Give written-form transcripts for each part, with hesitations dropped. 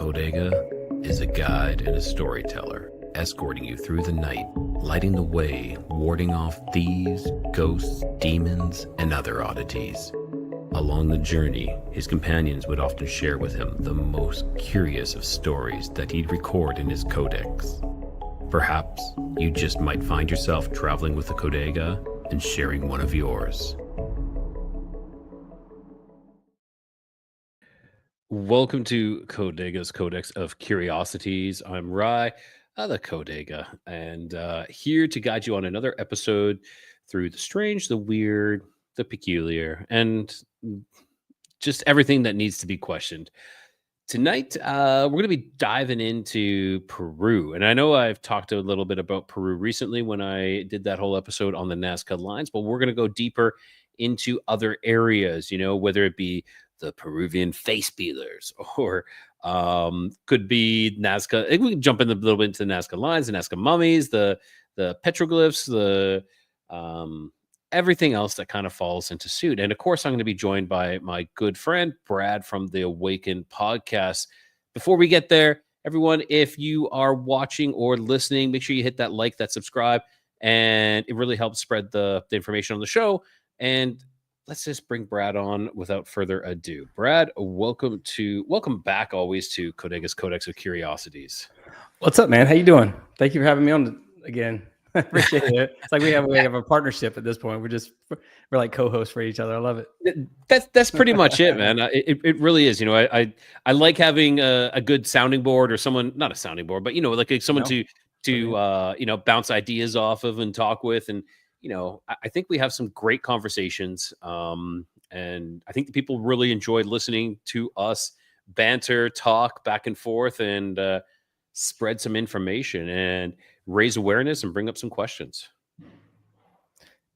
Codega is a guide and a storyteller, escorting you through the night, lighting the way, warding off thieves, ghosts, demons, and other oddities. Along the journey, his companions would often share with him the most curious of stories that he'd record in his Codex. Perhaps you just might find yourself traveling with a Codega and sharing one of yours. Welcome to Codega's Codex of Curiosities. I'm Rye, the Codega, and here to guide you on another episode through the strange, the weird, the peculiar, and just everything that needs to be questioned. Tonight, we're going to be diving into Peru. And I know I've talked a little bit about Peru recently when I did that whole episode on the Nazca Lines, but we're going to go deeper into other areas, whether it be the Peruvian face peelers or could be Nazca. We can jump in a little bit into the Nazca Lines, the Nazca Mummies, the petroglyphs, the everything else that kind of falls into suit. And of course, I'm going to be joined by my good friend, Brad from the Awakened podcast. Before we get there, everyone, if you are watching or listening, make sure you hit that like, that subscribe, and it really helps spread the information on the show. And let's just bring Brad on without further ado. Brad, welcome back always to Codega's Codex of Curiosities. What's up, man? How you doing? Thank you for having me on again. I appreciate it. It's like we have a partnership at this point. We're like co-hosts for each other. I love it. That's pretty much it, man. It really is. I like having a good sounding board or someone, not a sounding board, but like someone to bounce ideas off of and talk with. And I think we have some great conversations. And I think the people really enjoyed listening to us banter, talk back and forth, and spread some information and raise awareness and bring up some questions.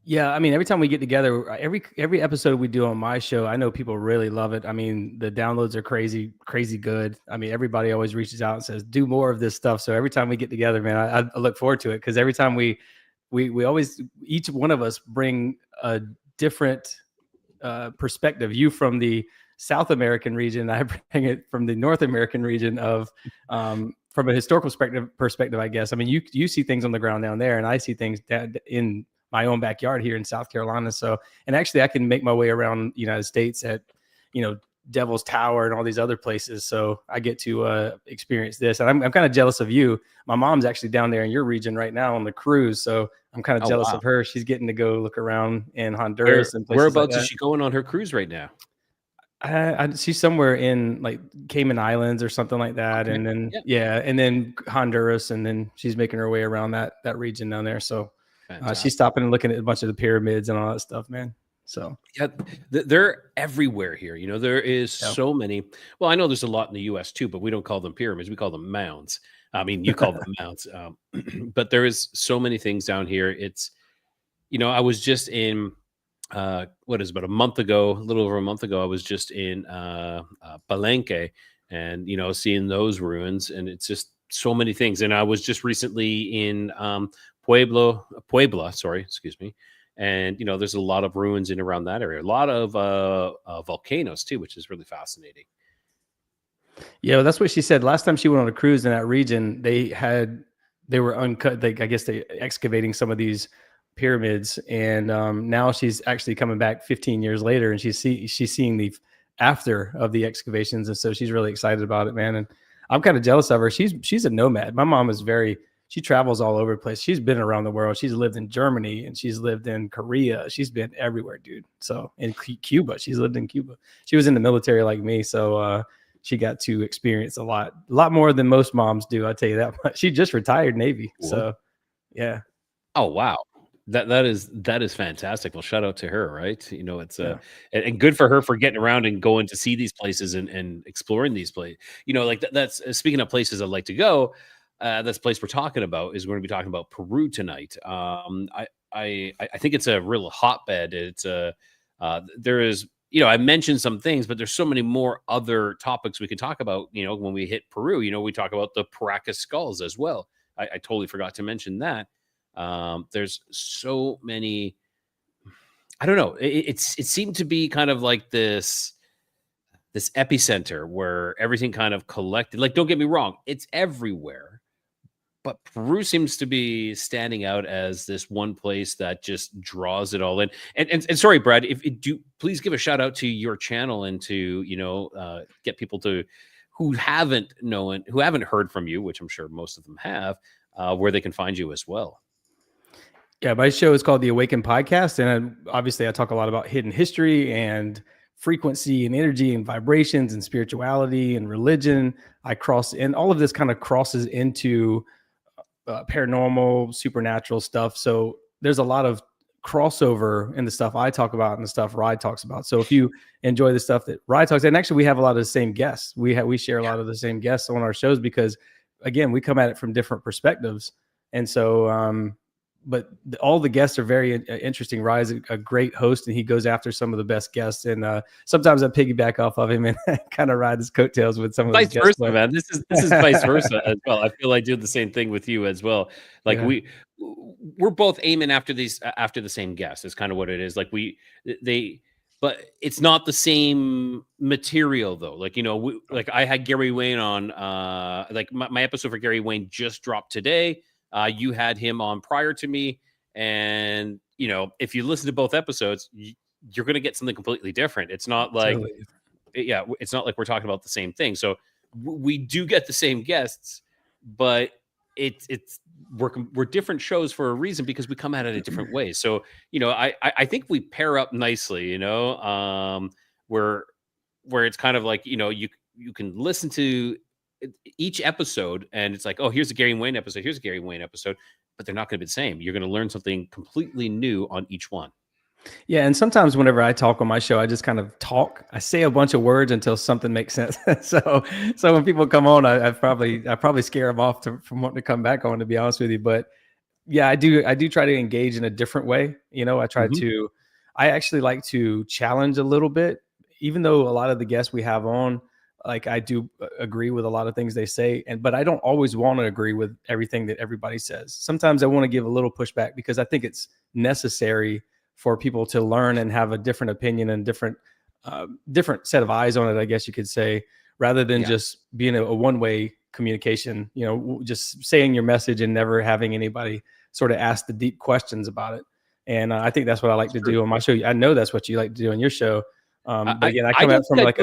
Yeah, I mean, every time we get together, every episode we do on my show, I know people really love it. I mean, the downloads are crazy good. I mean, everybody always reaches out and says, do more of this stuff. So every time we get together, man, I look forward to it, because every time we always, each one of us bring a different perspective. You from the South American region, I bring it from the North American region of from a historical perspective, I guess. I mean, you see things on the ground down there, and I see things in my own backyard here in South Carolina. So, and actually I can make my way around the United States at, Devil's Tower and all these other places. So I get to experience this. And I'm kind of jealous of you. My mom's actually down there in your region right now on the cruise. So I'm kind of jealous of her. She's getting to go look around in Honduras. And whereabouts is she going on her cruise right now? She's somewhere in like Cayman Islands or something like that. Okay. And then, and then Honduras. And then she's making her way around that region down there. So she's stopping and looking at a bunch of the pyramids and all that stuff, man. So yeah, they're everywhere here. There is so many. Well, I know there's a lot in the U.S. too, but we don't call them pyramids. We call them mounds. I mean, you call them mounds, but there is so many things down here. It's, I was just in about a month ago, a little over a month ago, I was just in Palenque, and seeing those ruins, and it's just so many things. And I was just recently in Puebla, excuse me. And, there's a lot of ruins in around that area, a lot of volcanoes too, which is really fascinating. Yeah, well, that's what she said. Last time she went on a cruise in that region, they were uncut. I guess they excavating some of these pyramids. And now she's actually coming back 15 years later, and she's seeing the after of the excavations. And so she's really excited about it, man. And I'm kind of jealous of her. She's a nomad. My mom is she travels all over the place. She's been around the world. She's lived in Germany, and she's lived in Korea. She's been everywhere, dude. So in Cuba, she's lived in Cuba. She was in the military like me. So she got to experience a lot more than most moms do. I'll tell you that much. She just retired Navy. Cool. So yeah. Oh, wow. That is fantastic. Well, shout out to her, right? It's and good for her for getting around and going to see these places and exploring these places. Like that's speaking of places I'd like to go. This place we're talking about is going to be talking about Peru tonight. I think it's a real hotbed. It's there is, I mentioned some things, but there's so many more other topics we can talk about. When we hit Peru, we talk about the Paracas skulls as well. I totally forgot to mention that. There's so many. I don't know. It seemed to be kind of like this this epicenter where everything kind of collected. Like, don't get me wrong, it's everywhere, but Peru seems to be standing out as this one place that just draws it all in. And sorry, Brad, if do please give a shout out to your channel and to get people to who haven't heard from you, which I'm sure most of them have, where they can find you as well. Yeah, my show is called The Awakened Podcast, and obviously I talk a lot about hidden history and frequency and energy and vibrations and spirituality and religion. And all of this kind of crosses into paranormal, supernatural stuff. So there's a lot of crossover in the stuff I talk about and the stuff Rye talks about. So if you enjoy the stuff that Rye talks, and actually we have a lot of the same guests. We share a lot of the same guests on our shows because, again, we come at it from different perspectives. And so, but all the guests are very interesting. Rye is a great host, and he goes after some of the best guests. And sometimes I piggyback off of him and kind of ride his coattails with some of vice the guests. Versa, man. This is vice versa as well. I feel I do the same thing with you as well. Like we're both aiming after the same guests. Is kind of what it is. Like but it's not the same material though. Like, like I had Gary Wayne on, like my episode for Gary Wayne just dropped today. You had him on prior to me. And, if you listen to both episodes, you're going to get something completely different. It's not like, it's not like we're talking about the same thing. So we do get the same guests, but we're different shows for a reason because we come at it in different ways. So, I think we pair up nicely, where it's kind of like, you can listen to each episode and it's like, oh, here's a Gary Wayne episode, here's a Gary Wayne episode, but they're not going to be the same. You're going to learn something completely new on each one. Yeah, and sometimes whenever I talk on my show, I just kind of talk. I say a bunch of words until something makes sense. so when people come on, I probably scare them off from wanting to come back on, to be honest with you. But yeah, I do try to engage in a different way. I actually like to challenge a little bit, even though a lot of the guests we have on, like, I do agree with a lot of things they say, but I don't always want to agree with everything that everybody says. Sometimes I want to give a little pushback because I think it's necessary for people to learn and have a different opinion and different set of eyes on it, I guess you could say, rather than just being a one-way communication, just saying your message and never having anybody sort of ask the deep questions about it. And I think that's what I like to do on my show. I know that's what you like to do on your show. But again, I come out from like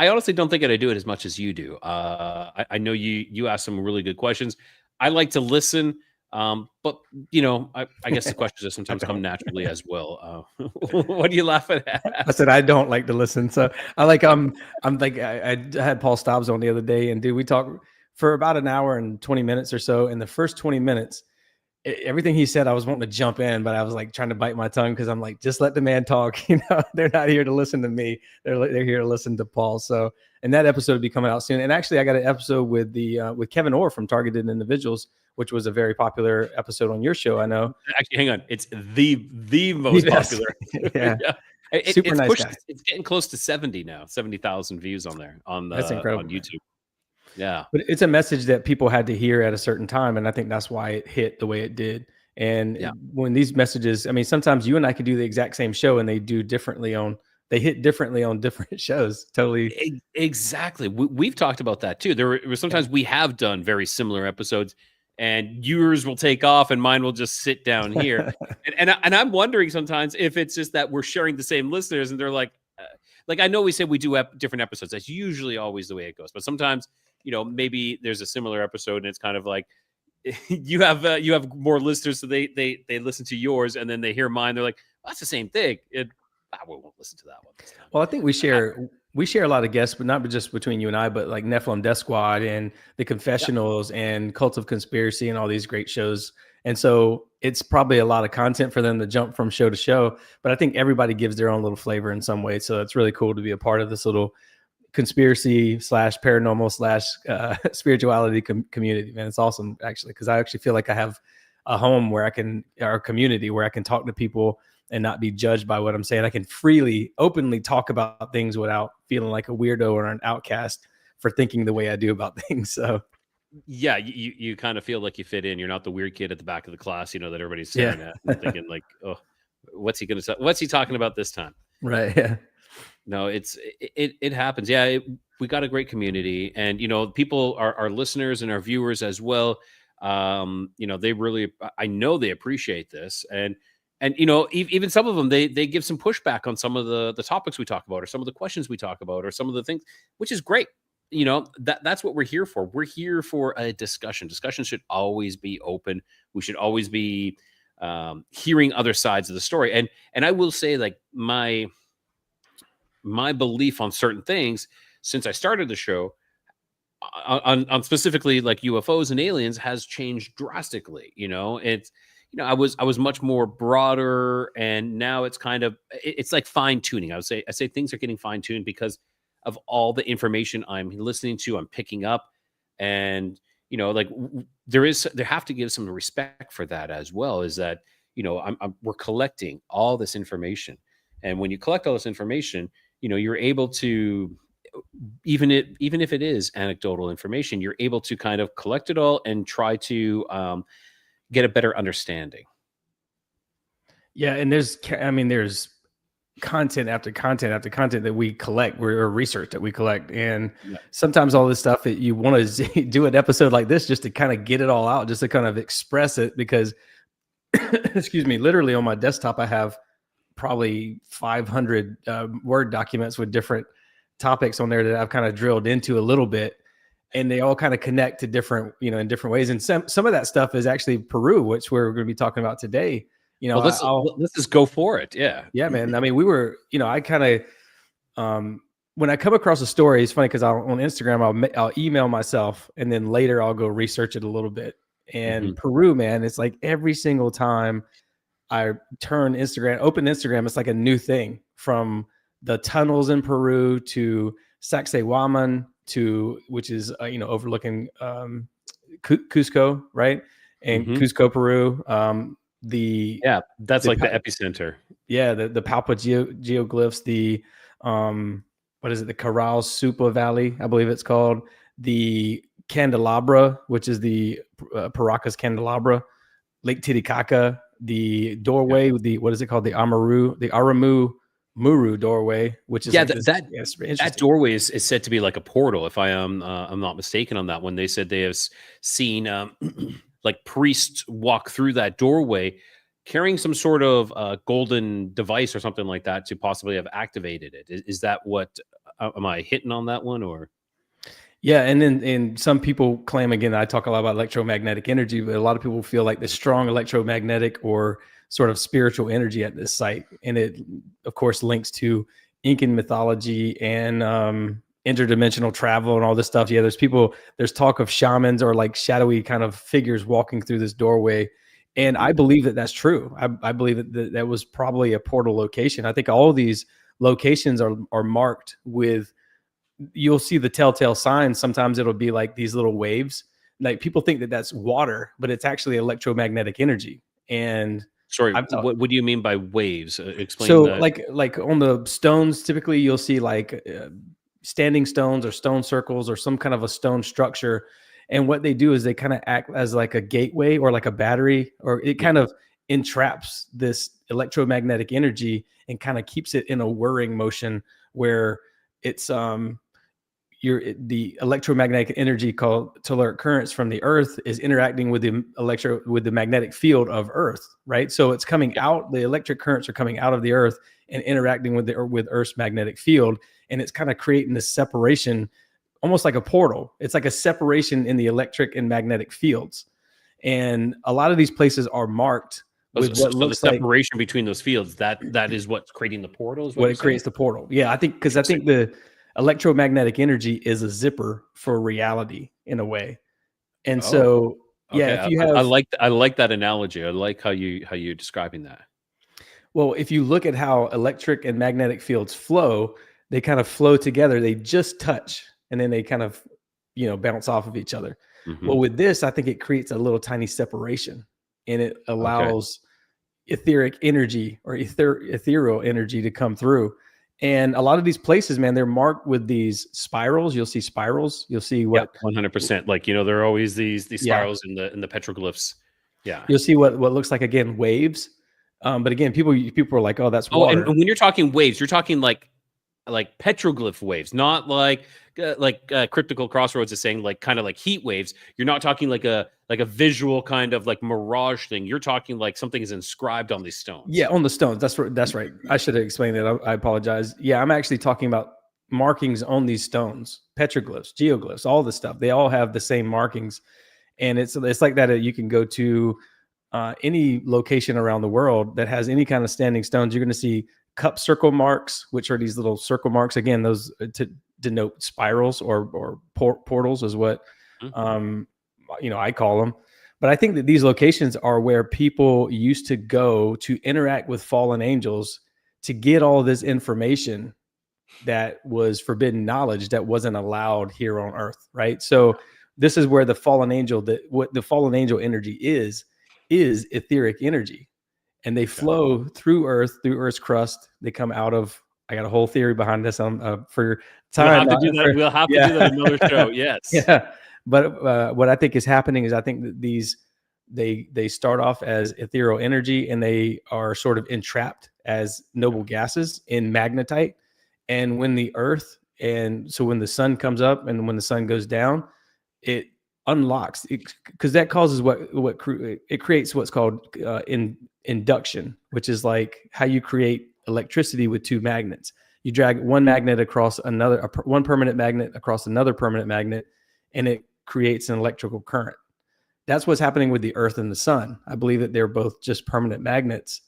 I honestly don't think I do it as much as you do. I know you ask some really good questions. I like to listen. But I guess the questions just sometimes come naturally as well. What are you laughing at? I said I don't like to listen. So I like I'm like I had Paul Stobbs on the other day, and we talked for about an hour and 20 minutes or so. In the first 20 minutes, everything he said, I was wanting to jump in, but I was like trying to bite my tongue because I'm like, just let the man talk. They're not here to listen to me. They're here to listen to Paul. So, and that episode will be coming out soon. And actually, I got an episode with with Kevin Orr from Targeted Individuals, which was a very popular episode on your show. I know. Actually, hang on, it's the most popular. Yeah. Super nice guy. It's getting close to 70,000 views on there That's incredible, on YouTube. Yeah. But it's a message that people had to hear at a certain time. And I think that's why it hit the way it did. And when these messages, I mean, sometimes you and I could do the exact same show and they hit differently on different shows. Totally. Exactly. We've talked about that too. There were sometimes we have done very similar episodes and yours will take off and mine will just sit down here. and I'm wondering sometimes if it's just that we're sharing the same listeners and they're like I know we say we do different episodes. That's usually always the way it goes. But sometimes, maybe there's a similar episode and it's kind of like you have more listeners. So they listen to yours and then they hear mine. They're like, oh, that's the same thing. We won't listen to that one. Well, I think we share a lot of guests, but not just between you and I, but like Nephilim Death Squad and The Confessionals and Cult of Conspiracy and all these great shows. And so it's probably a lot of content for them to jump from show to show, but I think everybody gives their own little flavor in some way. So it's really cool to be a part of this little conspiracy / paranormal / spirituality community, man. It's awesome actually. Cause I actually feel like I have a home or a community where I can talk to people and not be judged by what I'm saying. I can freely, openly talk about things without feeling like a weirdo or an outcast for thinking the way I do about things. So yeah, you kind of feel like you fit in. You're not the weird kid at the back of the class, that everybody's staring at and thinking like, oh, what's he going to say? What's he talking about this time? Right. Yeah. No, it happens. Yeah, we got a great community, and people, our listeners and our viewers as well. They really, I know they appreciate this, and even some of them, they give some pushback on some of the topics we talk about, or some of the questions we talk about, or some of the things, which is great. That's what we're here for. We're here for a discussion. Discussion should always be open. We should always be hearing other sides of the story. And I will say, like, my belief on certain things since I started the show on specifically like UFOs and aliens has changed drastically. I was much more broader, and now it's kind of it's like fine tuning. I say things are getting fine tuned because of all the information I'm listening to, I'm picking up, and like there have to give some respect for that as well. Is that we're collecting all this information, and when you collect all this information, you're able to, even if it is anecdotal information, you're able to kind of collect it all and try to get a better understanding. Yeah, and there's content after content after content that we collect, or research that we collect, and sometimes all this stuff that you want to do an episode like this just to kind of get it all out, just to kind of express it, because excuse me, literally on my desktop I have probably 500 Word documents with different topics on there that I've kind of drilled into a little bit, and they all kind of connect to different, in different ways. And some of that stuff is actually Peru, which we're going to be talking about today. Well, let's just go for it. Yeah, man. I mean, we were, I kind of, when I come across a story, it's funny because on Instagram, I'll email myself, and then later I'll go research it a little bit. And Peru, man, it's like every single time I open Instagram, it's like a new thing, from the tunnels in Peru to Sacsayhuaman which is, overlooking Cusco, right? And Cusco, Peru. That's like the epicenter. Yeah, the Palpa geoglyphs, the what is it, the Corral Supa Valley, I believe it's called, the Candelabra, which is the Paracas Candelabra, Lake Titicaca, the doorway, what is it called, the Aramu Muru doorway, which is that doorway is said to be like a portal, if I'm not mistaken on that one. They said they have seen like priests walk through that doorway carrying some sort of golden device or something like that to possibly have activated it. Is that what, am I hitting on that one, or? Yeah, and then some people claim, again, I talk a lot about electromagnetic energy, but a lot of people feel like the strong electromagnetic or sort of spiritual energy at this site. And it, of course, links to Incan mythology and interdimensional travel and all this stuff. Yeah, there's talk of shamans or like shadowy kind of figures walking through this doorway. And I believe that that's true. I believe that was probably a portal location. I think all of these locations are marked with, you'll see the telltale signs. Sometimes it'll be like these little waves. Like, people think that that's water, but it's actually electromagnetic energy. And sorry, what do you mean by waves? Explain so that. like on the stones, typically you'll see like standing stones or stone circles or some kind of a stone structure. And what they do is they kind of act as like a gateway or like a battery, or it kind of entraps this electromagnetic energy and kind of keeps it in a whirring motion where it's the electromagnetic energy called telluric currents from the earth is interacting with the magnetic field of earth, right? So it's coming out, the electric currents are coming out of the earth and interacting with earth's magnetic field, and it's kind of creating this separation, almost like a portal. It's like a separation in the electric and magnetic fields, and a lot of these places are marked with what looks like the separation between those fields. That is what's creating the portal. What it creates the portal. Yeah, I think the electromagnetic energy is a zipper for reality in a way. And so, yeah, if you have, I like that analogy. I like how you're describing that. Well, if you look at how electric and magnetic fields flow, they kind of flow together. They just touch, and then they kind of, bounce off of each other. Well, with this, I think it creates a little tiny separation, and it allows etheric energy or ethereal energy to come through. And a lot of these places, man, they're marked with these spirals. You'll see spirals. You'll see what 100%. Like, there are always these spirals in the petroglyphs. Yeah. You'll see what looks like, again, waves. But again, people are like, oh, that's water. And when you're talking waves, you're talking like petroglyph waves, not like Cryptical Crossroads is saying, like kind of like heat waves. You're not talking like a visual kind of like mirage thing. You're talking like something is inscribed on these stones. Yeah, on the stones. That's right. I should have explained it. I apologize. Yeah, I'm actually talking about markings on these stones, petroglyphs, geoglyphs, all this stuff. They all have the same markings, and it's like that. You can go to any location around the world that has any kind of standing stones. You're going to see cup circle marks, which are these little circle marks. Again, those to denote spirals or portals is what I call them. But I think that these locations are where people used to go to interact with fallen angels to get all this information that was forbidden knowledge that wasn't allowed here on Earth, right? So this is where the fallen angel, what the fallen angel energy is etheric energy, and they flow through Earth's crust. They come out of. I got a whole theory behind this. For time, we'll have to do that. We'll have to do that another show. Yes. Yeah. But what I think is happening is I think that these they start off as ethereal energy, and they are sort of entrapped as noble gases in magnetite. And when the Earth, and so when the sun comes up and when the sun goes down, it unlocks it, because that causes it creates what's called induction, which is like how you create electricity with two magnets. You drag one magnet across another, one permanent magnet across another permanent magnet, and it creates an electrical current. That's what's happening with the Earth and the sun. I believe that they're both just permanent magnets.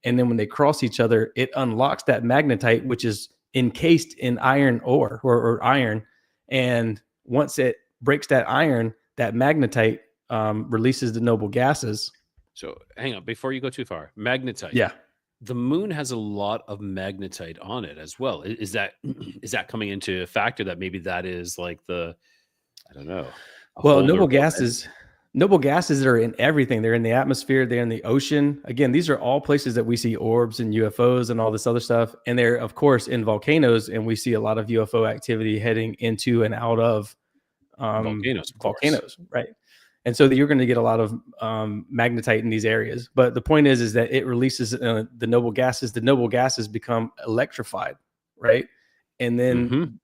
And then when they cross each other, it unlocks that magnetite, which is encased in iron ore or iron. And once it breaks that iron, that magnetite releases the noble gases. So hang on, before you go too far, magnetite. Yeah. The moon has a lot of magnetite on it as well. Is that coming into a factor that maybe that is like I don't know. Well, noble gases that are in everything. They're in the atmosphere. They're in the ocean. Again, these are all places that we see orbs and UFOs and all this other stuff. And they're, of course, in volcanoes. And we see a lot of UFO activity heading into and out of volcanoes, right? And so you're going to get a lot of magnetite in these areas. But the point is that it releases the noble gases. The noble gases become electrified, right? And then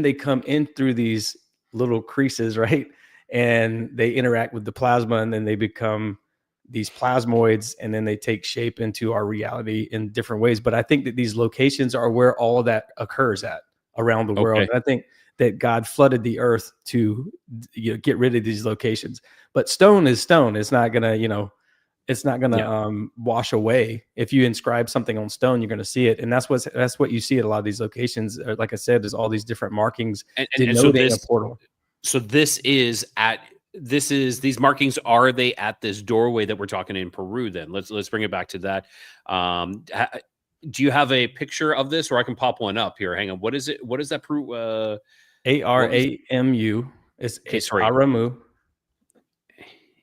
they come in through these little creases, right? And they interact with the plasma, and then they become these plasmoids, and then they take shape into our reality in different ways. But I think that these locations are where all of that occurs at around the world. And I think that God flooded the earth to get rid of these locations. But stone is stone. It's not gonna, wash away. If you inscribe something on stone, you're gonna see it. And that's what you see at a lot of these locations. Like I said, there's all these different markings denoting a portal. So these markings, are they at this doorway that we're talking in Peru? Then let's bring it back to that. Do you have a picture of this, or I can pop one up here? Hang on. What is it? What is that Peru? ARAMU. It's Aramu.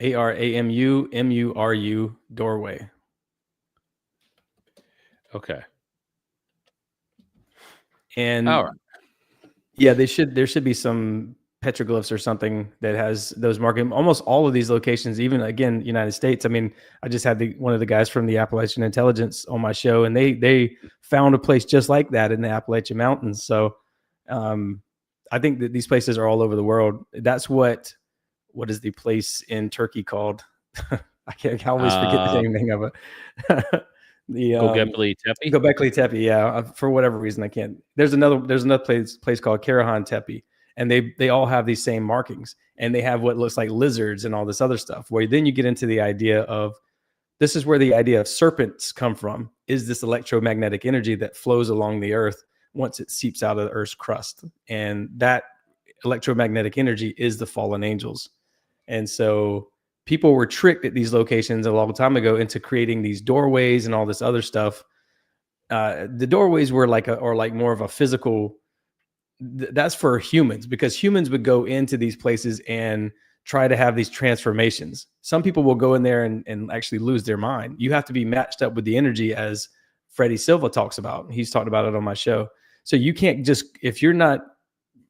ARAMU MURU doorway. Okay. And all right. Yeah, there should be some petroglyphs or something that has those markings. Almost all of these locations, even again, United States. I mean, I just had one of the guys from the Appalachian Intelligence on my show, and they found a place just like that in the Appalachian Mountains. So I think that these places are all over the world. That's what is the place in Turkey called? I always forget the name of it. Göbekli Tepe. Göbekli Tepe, yeah. For whatever reason, I can't. There's another place called Karahan Tepe, and they all have these same markings, and they have what looks like lizards and all this other stuff. Where then you get into the idea of, this is where the idea of serpents come from. Is this electromagnetic energy that flows along the earth once it seeps out of the earth's crust, and that electromagnetic energy is the fallen angels. And so people were tricked at these locations a long time ago into creating these doorways and all this other stuff. The doorways were like more of a physical. That's for humans, because humans would go into these places and try to have these transformations. Some people will go in there and actually lose their mind. You have to be matched up with the energy, as Freddie Silva talks about. He's talked about it on my show. So you can't just, if you're not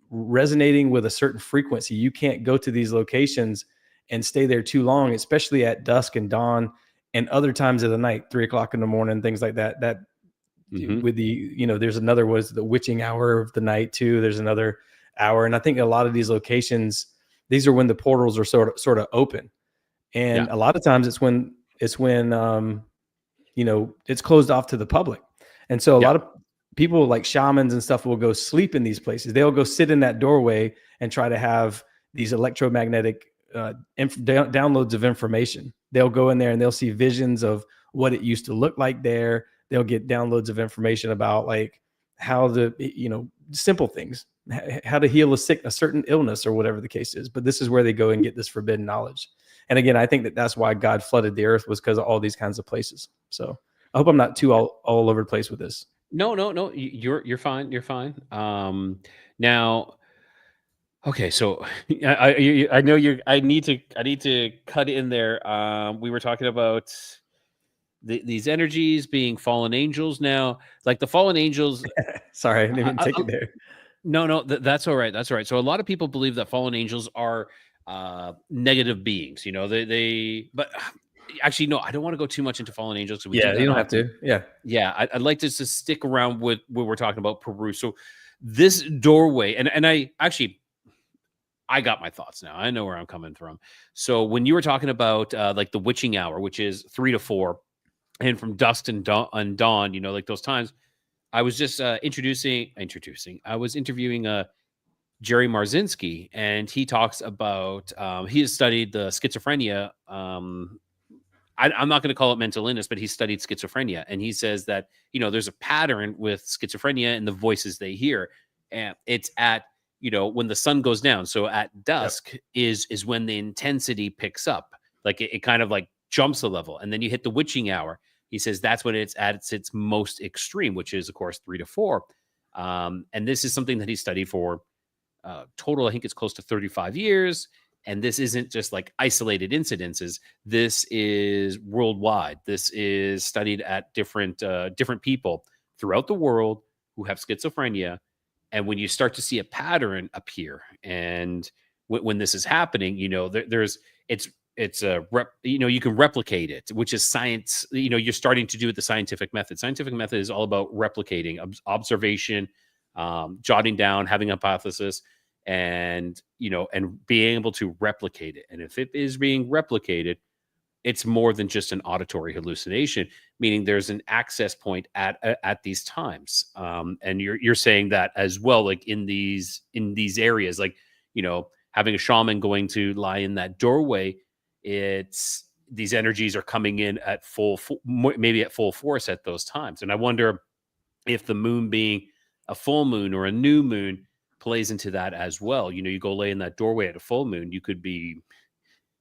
resonating with a certain frequency, you can't go to these locations and stay there too long, especially at dusk and dawn and other times of the night, 3 o'clock in the morning, things like that. That Mhm. with the, there's another, was the witching hour of the night too. There's another hour. And I think a lot of these locations, these are when the portals are sort of open. Yeah. And a lot of times it's when it's closed off to the public. And so a Yeah. lot of people like shamans and stuff will go sleep in these places. They'll go sit in that doorway and try to have these electromagnetic downloads of information. They'll go in there and they'll see visions of what it used to look like there. They'll get downloads of information about like how simple things, how to heal a certain illness or whatever the case is. But this is where they go and get this forbidden knowledge. And again, I think that's why God flooded the earth, was because of all these kinds of places. So I hope I'm not too all over the place with this. No, no, no. You're fine. You're fine. Now, okay. So I know you. I need to cut in there. We were talking about these energies being fallen angels. Now, like the fallen angels. Sorry, I didn't I, even I, take it there. no, no. That's all right. That's all right. So a lot of people believe that fallen angels are negative beings. But actually, no. I don't want to go too much into fallen angels because we do Yeah, you that don't have often. to. Yeah. Yeah, I'd like to just stick around with what we're talking about Peru. So this doorway, and I got my thoughts now. I know where I'm coming from. So when you were talking about like the witching hour, which is 3 to 4, and from dusk and dawn, like those times, I was just introducing. I was interviewing Jerry Marzinski, and he talks about he has studied the schizophrenia. I'm not going to call it mental illness, but he studied schizophrenia. And he says that, there's a pattern with schizophrenia and the voices they hear. And it's at, when the sun goes down. So at dusk is when the intensity picks up. Like it kind of like jumps a level. And then you hit the witching hour. He says that's when it's at its most extreme, which is, of course, 3 to 4. And this is something that he studied for total, I think it's close to 35 years. And this isn't just like isolated incidences. This is worldwide. This is studied at different people throughout the world who have schizophrenia. And when you start to see a pattern appear, and when this is happening, there's it's a you can replicate it, which is science. You're starting to do it the scientific method. Scientific method is all about replicating observation, jotting down, having a hypothesis, and being able to replicate it. And if it is being replicated, it's more than just an auditory hallucination, meaning there's an access point at these times. And you're saying that as well, like in these areas, like having a shaman going to lie in that doorway, it's these energies are coming in at maybe at full force at those times. And I wonder if the moon being a full moon or a new moon plays into that as well. You go lay in that doorway at a full moon, you could be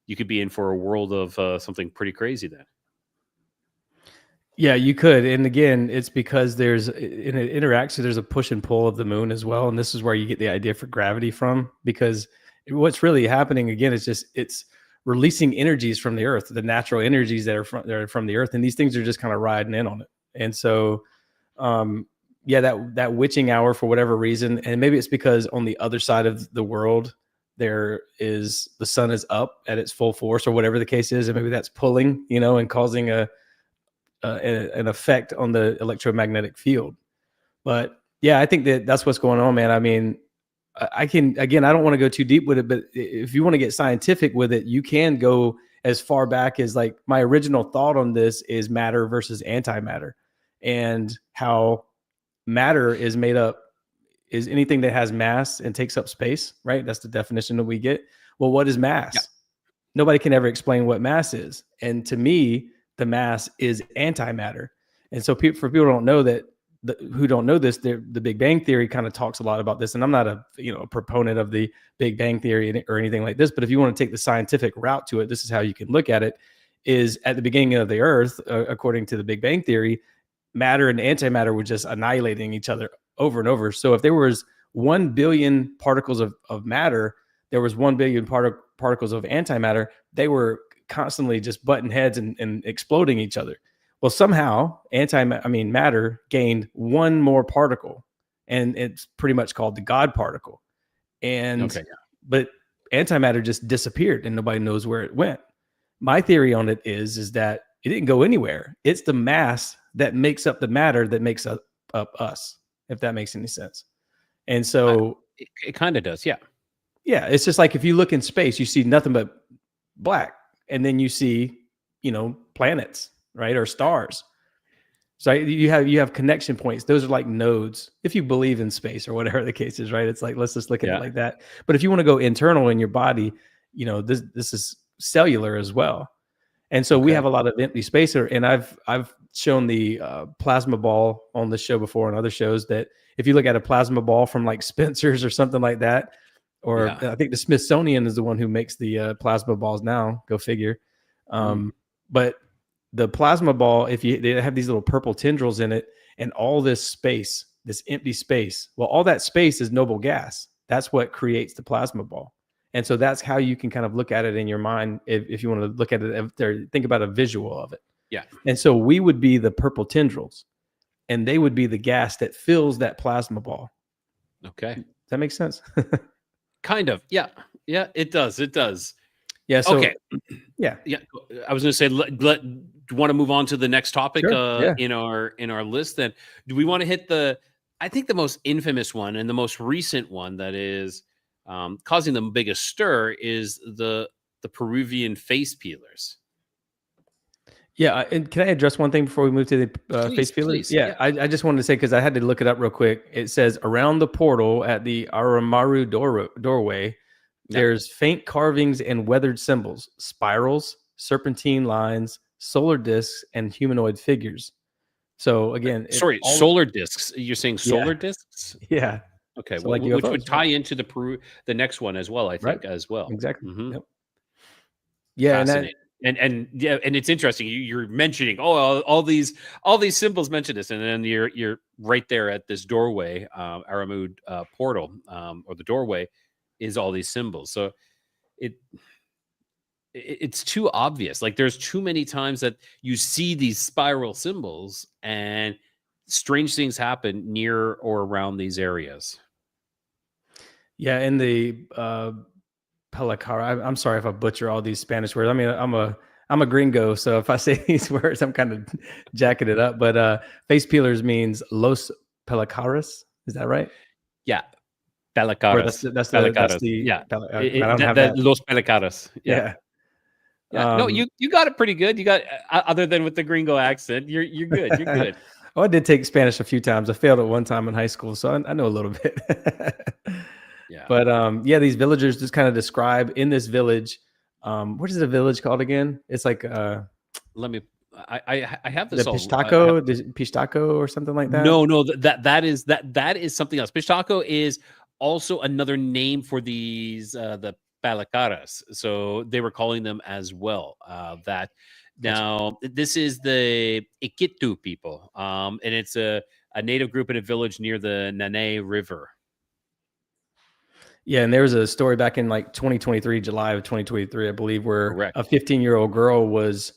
in for a world of something pretty crazy then. Yeah, you could. And again, it's because there's there's a push and pull of the moon as well. And this is where you get the idea for gravity from, because what's really happening again is it's releasing energies from the earth, the natural energies that are from the earth. And these things are just kind of riding in on it. And so yeah, that witching hour, for whatever reason, and maybe it's because on the other side of the world, the sun is up at its full force or whatever the case is. And maybe that's pulling, and causing an effect on the electromagnetic field. But yeah, I think that's what's going on, man. I mean, I don't want to go too deep with it, but if you want to get scientific with it, you can go as far back as, like, my original thought on this is matter versus antimatter, and how matter is made up is anything that has mass and takes up space, right? That's the definition that we get. Well, what is mass? Yeah. Nobody can ever explain what mass is. And to me, the mass is antimatter. And so for people who don't know that, who don't know this, the Big Bang Theory kind of talks a lot about this. And I'm not a proponent of the Big Bang Theory or anything like this, but if you want to take the scientific route to it, this is how you can look at it. Is at the beginning of the earth, according to the Big Bang Theory, matter and antimatter were just annihilating each other over and over. So if there was 1 billion particles of matter, there was 1 billion particles of antimatter. They were constantly just butting heads and exploding each other. Well, somehow matter gained one more particle, and it's pretty much called the God particle. And but antimatter just disappeared, and nobody knows where it went. My theory on it is that It didn't go anywhere. It's the mass that makes up the matter that makes up us, if that makes any sense. And so it kind of does. Yeah. yeah, it's just like if you look in space, you see nothing but black, and then you see, planets, right, or stars. So you have connection points. Those are like nodes, if you believe in space or whatever the case is, right? It's like, let's just look at it like that. But if you want to go internal in your body, this is cellular as well. And so we have a lot of empty space, and I've shown the plasma ball on the show before on other shows, that if you look at a plasma ball from like Spencer's or something like that, or I think the Smithsonian is the one who makes the plasma balls now. Go figure. But the plasma ball, they have these little purple tendrils in it, and all this space, this empty space, well, all that space is noble gas. That's what creates the plasma ball. And so that's how you can kind of look at it in your mind if you want to look at it, think about a visual of it. Yeah. And so we would be the purple tendrils, and they would be the gas that fills that plasma ball. Okay. Does that make sense? Kind of. Yeah. Yeah, it does. It does. Yeah. So, okay. Yeah. Yeah. I was going to say, do you want to move on to the next topic in our list? Then do we want to hit I think the most infamous one and the most recent one that is causing the biggest stir is the Peruvian face peelers. Yeah, and can I address one thing before we move to the face peelers? Yeah, I just wanted to say, because I had to look it up real quick. It says around the portal at the Aramaru doorway, there's faint carvings and weathered symbols, spirals, serpentine lines, solar discs, and humanoid figures. So again, solar discs. You're saying solar discs? Yeah. Okay, So like which would tie into the next one as well, I think, as well. Exactly. Mm-hmm. Yep. Yeah, and it's interesting. You're mentioning all these symbols mention this, and then you're right there at this doorway, Aramud portal, or the doorway, is all these symbols. So it's too obvious. Like, there's too many times that you see these spiral symbols, and strange things happen near or around these areas. Yeah, in the Palacara. I'm sorry if I butcher all these Spanish words. I mean, I'm a gringo, so if I say these words, I'm kind of jacking it up. But face peelers means Los Palacaras. Is that right? Yeah, Palacaras. That's the I don't have that. Los Palacaras. Yeah. No, you got it pretty good. You got, other than with the gringo accent, you're good. You're good. Well, I did take Spanish a few times. I failed it one time in high school, so I know a little bit. Yeah. But these villagers just kind of describe in this village. What is the village called again? It's like let me. I have this. The Pistaco or something like that. No, that is something else. Pistaco is also another name for these the Palacaras. So they were calling them as well. This is the Iquitu people, and it's a native group in a village near the Nanay River. Yeah, and there was a story back in like 2023, July of 2023, I believe, where a 15-year-old girl was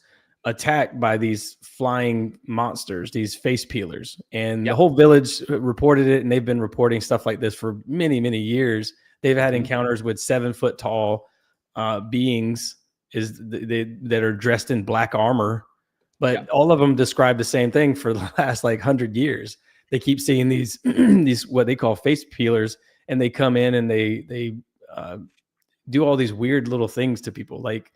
attacked by these flying monsters, these face peelers, and the whole village reported it, and they've been reporting stuff like this for many, many years. They've had encounters with 7-foot tall beings that are dressed in black armor, but all of them describe the same thing for the last like 100 years. They keep seeing these these what they call face peelers, and they come in and they do all these weird little things to people. Like,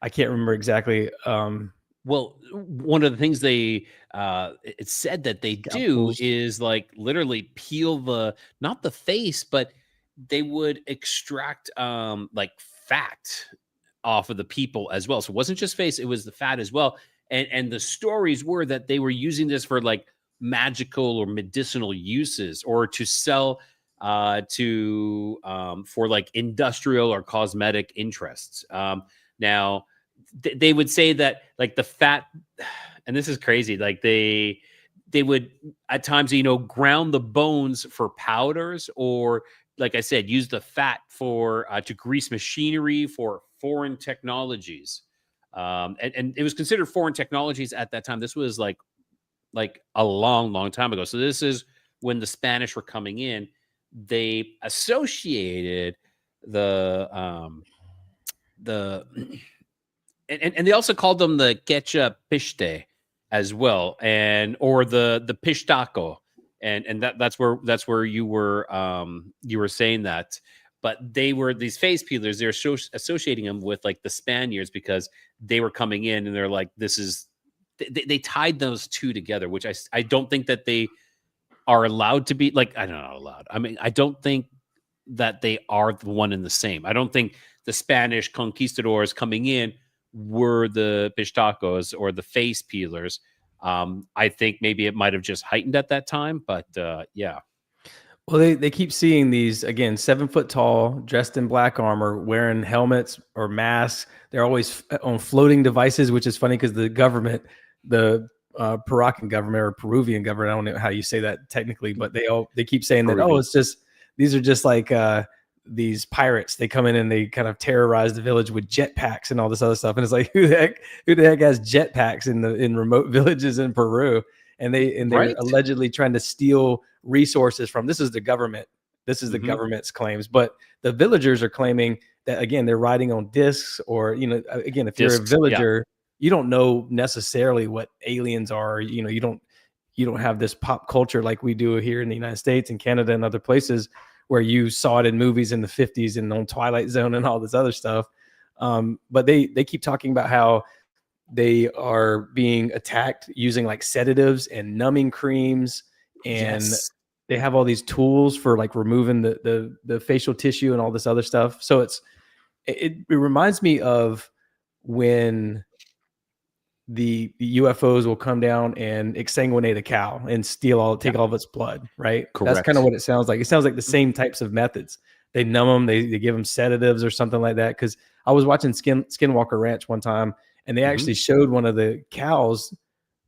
I can't remember exactly. Well, one of the things it's said that they do is like literally peel not the face, but they would extract like fat off of the people as well. So it wasn't just face, it was the fat as well. And the stories were that they were using this for like magical or medicinal uses, or to sell for like industrial or cosmetic interests. Now they would say that like the fat, and this is crazy, like they would at times, ground the bones for powders, or like I said, use the fat for to grease machinery for foreign technologies. And it was considered foreign technologies at that time. This was like a long, long time ago. So this is when the Spanish were coming in. They associated the and they also called them the quechua pishte as well, and or the pishtaco, and that's where you were saying that. But they were these face peelers. They're associating them with like the Spaniards because they were coming in and they're like, this is they tied those two together, which I don't think that they are allowed to be, like, I don't know, allowed. I mean, I don't think that they are the one and the same. I don't think the Spanish conquistadors coming in were the pistacos or the face peelers. I think maybe it might have just heightened at that time, but yeah. Well, they keep seeing these again, 7 foot tall, dressed in black armor, wearing helmets or masks. They're always on floating devices, which is funny because the government, the Peruvian government or Peruvian government, I don't know how you say that technically, but they keep saying that, oh, it's just these are just like these pirates. They come in and they kind of terrorize the village with jetpacks and all this other stuff. And it's like, who the heck has jetpacks in remote villages in Peru? And they're allegedly trying to steal resources from. This is the government. This is the government's claims, but the villagers are claiming that, again, they're riding on discs, or, you know, again, if you're a villager, you don't know necessarily what aliens are. You know, you don't have this pop culture like we do here in the United States and Canada and other places where you saw it in movies in the 50s and on Twilight Zone and all this other stuff. But they keep talking about how they are being attacked using like sedatives and numbing creams, and they have all these tools for like removing the facial tissue and all this other stuff. So it reminds me of when the UFOs will come down and exsanguinate a cow and take all of its blood, right? Correct. That's kind of what it sounds like. It sounds like the same types of methods. They numb them, they give them sedatives or something like that. Because I was watching Skinwalker Ranch one time, and they actually showed one of the cows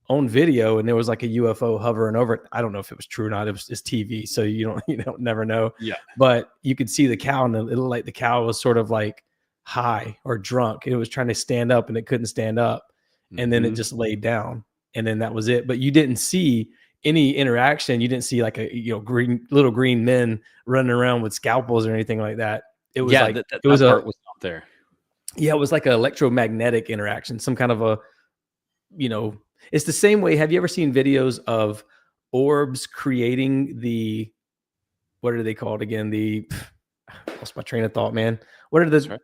on video, and there was like a UFO hovering over it. I don't know if it was true or not. It was just TV, so you don't never know. Yeah. But you could see the cow, and it looked like the cow was sort of like high or drunk. It was trying to stand up, and it couldn't stand up. And then it just laid down, and then that was it. But you didn't see any interaction. You didn't see like little green men running around with scalpels or anything like that. It was like that part was not there. Yeah, it was like an electromagnetic interaction, some kind of a, it's the same way. Have you ever seen videos of orbs creating what are they called again? Lost my train of thought, man. What are the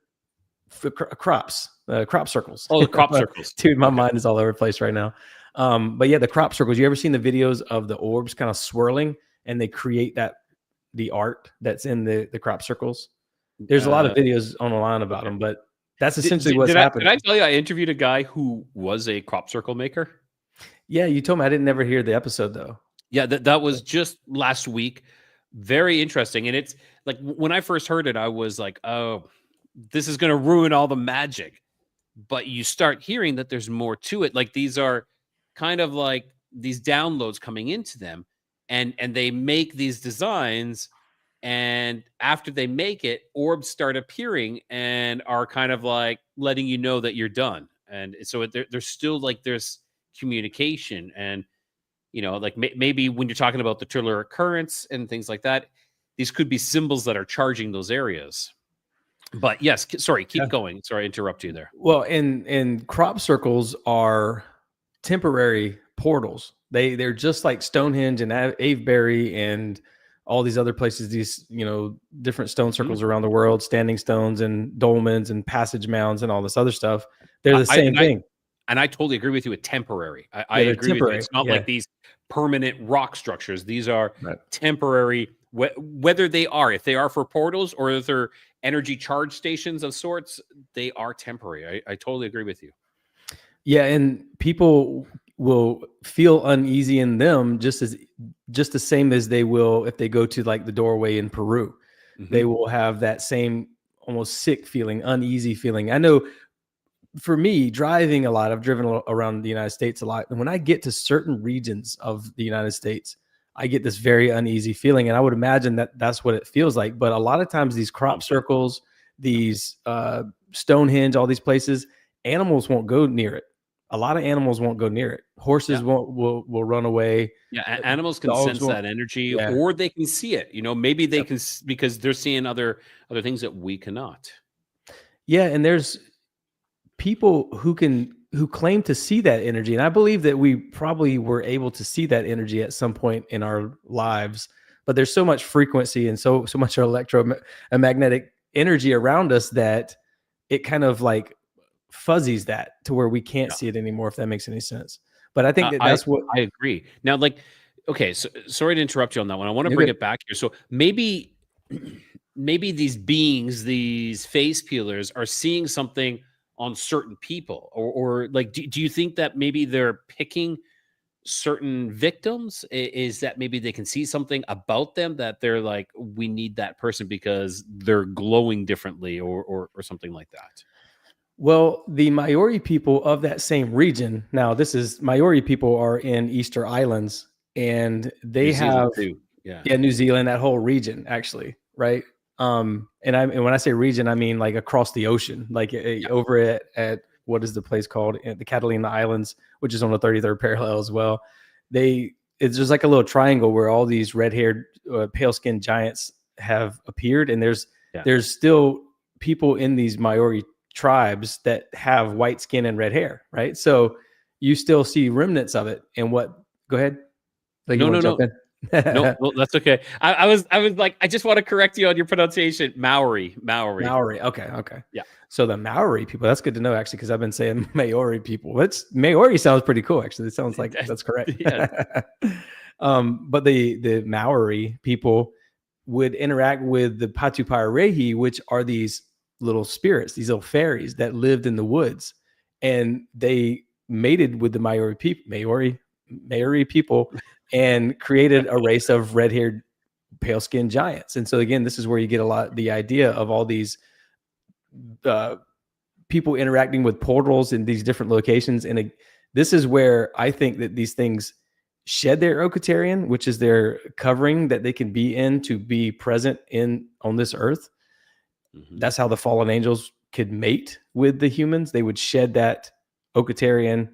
crops? Crop circles. Oh, the crop circles. Dude, my mind is all over the place right now. But yeah, the crop circles. You ever seen the videos of the orbs kind of swirling, and they create the art that's in the crop circles? There's a lot of videos online about them, but that's essentially what's happening. Did I tell you I interviewed a guy who was a crop circle maker? Yeah, you told me. I didn't never hear the episode though. Yeah, that was just last week. Very interesting. And it's like when I first heard it, I was like, oh, this is going to ruin all the magic. But you start hearing that there's more to it. Like these are kind of like these downloads coming into them, and they make these designs, and after they make it, orbs start appearing and are kind of like letting you know that you're done. And so there's still like there's communication, and like maybe when you're talking about the titular occurrence and things like that, these could be symbols that are charging those areas. But yes, sorry, keep going. Sorry, I interrupt you there. Well, and crop circles are temporary portals. They're just like Stonehenge and Avebury and all these other places, these, different stone circles around the world, standing stones and dolmens and passage mounds and all this other stuff. They're the same thing. And I totally agree with you with temporary. I agree with you. It's not like these permanent rock structures. These are temporary, whether if they are for portals or if they're energy charge stations of sorts, they are temporary. I totally agree with you. Yeah, and people will feel uneasy in them just the same as they will if they go to like the doorway in Peru. They will have that same almost sick feeling, uneasy feeling. I know for me, driving a lot, I've driven around the United States a lot. And when I get to certain regions of the United States, I get this very uneasy feeling. And I would imagine that that's what it feels like. But a lot of times these crop circles, these Stonehenge, all these places, animals won't go near it. A lot of animals won't go near it. Horses will run away. Yeah, animals can sense that energy, or they can see it. Maybe they can, because they're seeing other things that we cannot. Yeah, and there's people who claim to see that energy, and I believe that we probably were able to see that energy at some point in our lives, but there's so much frequency and so much electromagnetic energy around us that it kind of like fuzzies that to where we can't see it anymore, if that makes any sense. But I think that I that's what I agree. Now, like, okay, so sorry to interrupt you on that one. I want to you're bring good. it back here. So maybe maybe these beings, these face peelers, are seeing something on certain people, or like, do you think that maybe they're picking certain victims? Is that maybe they can see something about them that they're like, we need that person because they're glowing differently, or something like that? Well, the Maori people of that same region. Now, this is Maori people are in Easter Islands, and New they Zealand have too. Yeah. New Zealand, that whole region, actually, right? And when I say region, I mean like across the ocean, like Yeah. over at what is the place called, the Catalina Islands, which is on the 33rd parallel as well. It's just like a little triangle where all these red-haired, pale-skinned giants have appeared, and Yeah. there's still people in these Maori tribes that have white skin and red hair, right? So you still see remnants of it. And what? Go ahead. Like you No, want no, to jump no. No, in? well, that's okay. I was like, I just want to correct you on your pronunciation. Maori, Maori. Maori. Okay. Okay. Yeah. So the Maori people, that's good to know actually, because I've been saying Maori people. It's Maori sounds pretty cool, actually. It sounds like that's correct. Yeah. But the Maori people would interact with the Patu Pararehi, which are these little spirits, these little fairies that lived in the woods. And they mated with the Maori people and created a race of red-haired, pale-skinned giants. And so again, this is where you get a lot the idea of all these uh, people interacting with portals in these different locations. And this is where I think that these things shed their Okatarian, which is their covering that they can be in to be present in on this earth. Mhm. That's how the fallen angels could mate with the humans. They would shed that Okatarian,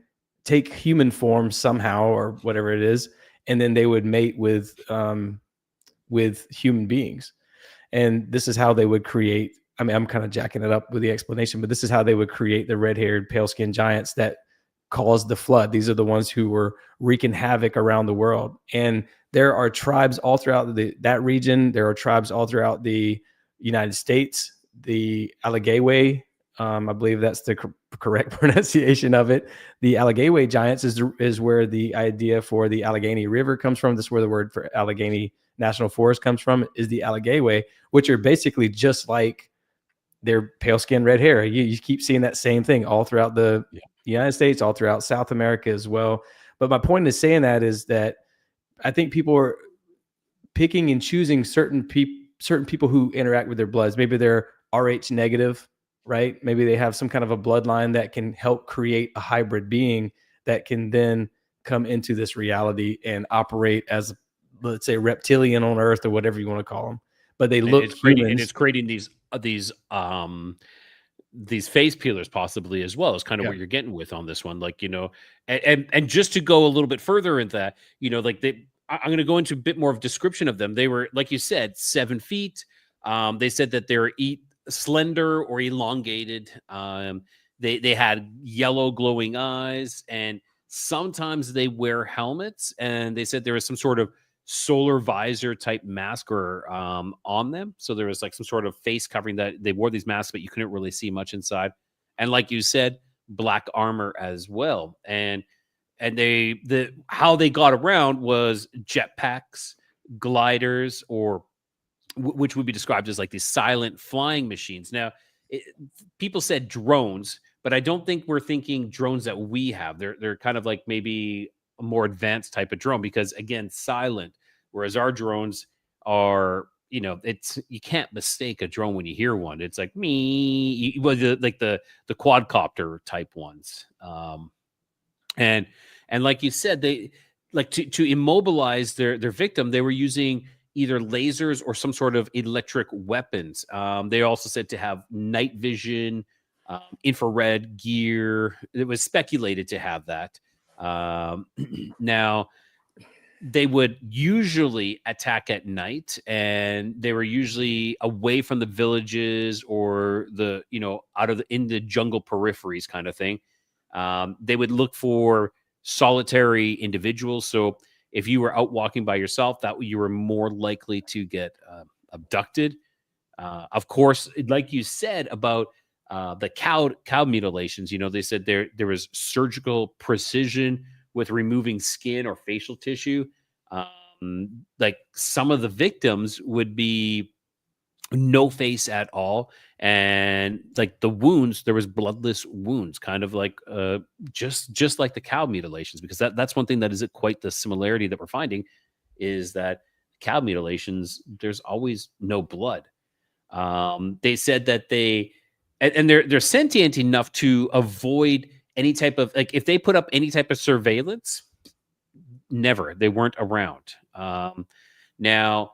take human form somehow or whatever it is, and then they would mate with human beings. And this is how they would create. I mean, I'm kind of jacking it up with the explanation, but this is how they would create the red-haired, pale-skinned giants that caused the flood. These are the ones who were wreaking havoc around the world. And there are tribes all throughout that region. There are tribes all throughout the United States. The Allegheny, I believe that's the correct pronunciation of it. The Allegheny giants is where the idea for the Allegheny River comes from. This is where the word for Allegheny National Forest comes from, is the Allegheny, which are basically just like their pale skin, red hair. You keep seeing that same thing all throughout the Yeah. United States, all throughout South America as well. But my point in saying that is that I think people are picking and choosing certain people who interact with their bloods. Maybe they're Rh negative, right? Maybe they have some kind of a bloodline that can help create a hybrid being that can then come into this reality and operate as, let's say, reptilian on Earth or whatever you want to call them. But they And look it's humans. creating these face peelers possibly as well, is kind of Yeah. what you're getting with on this one. Like, and just to go a little bit further into that, like I'm going to go into a bit more of description of them. They were, like you said, 7 feet. They said that they're slender or elongated. They had yellow glowing eyes, and sometimes they wear helmets. And they said there was some sort of solar visor type mask or on them. So there was like some sort of face covering that they wore these masks, but you couldn't really see much inside. And like you said, black armor as well. And how they got around was jetpacks, gliders, or which would be described as like these silent flying machines. Now, it, people said drones, but I don't think we're thinking drones that we have. They're kind of like maybe a more advanced type of drone because again, silent. Whereas our drones are, it's you can't mistake a drone when you hear one. It's like me, like the quadcopter type ones. And like you said, they like to immobilize their victim. They were using either lasers or some sort of electric weapons. They also said to have night vision, infrared gear. It was speculated to have that. Now, they would usually attack at night, and they were usually away from the villages or the, out of in the jungle peripheries kind of thing. They would look for solitary individuals. So if you were out walking by yourself, that you were more likely to get abducted. Of course, like you said about the cow mutilations, they said there was surgical precision with removing skin or facial tissue. Like some of the victims would be no face at all, and like the wounds, there was bloodless wounds, kind of like just like the cow mutilations, because that's one thing that is quite the similarity that we're finding, is that cow mutilations, there's always no blood. They said that they're sentient enough to avoid any type of, like, if they put up any type of surveillance, never, they weren't around. Now,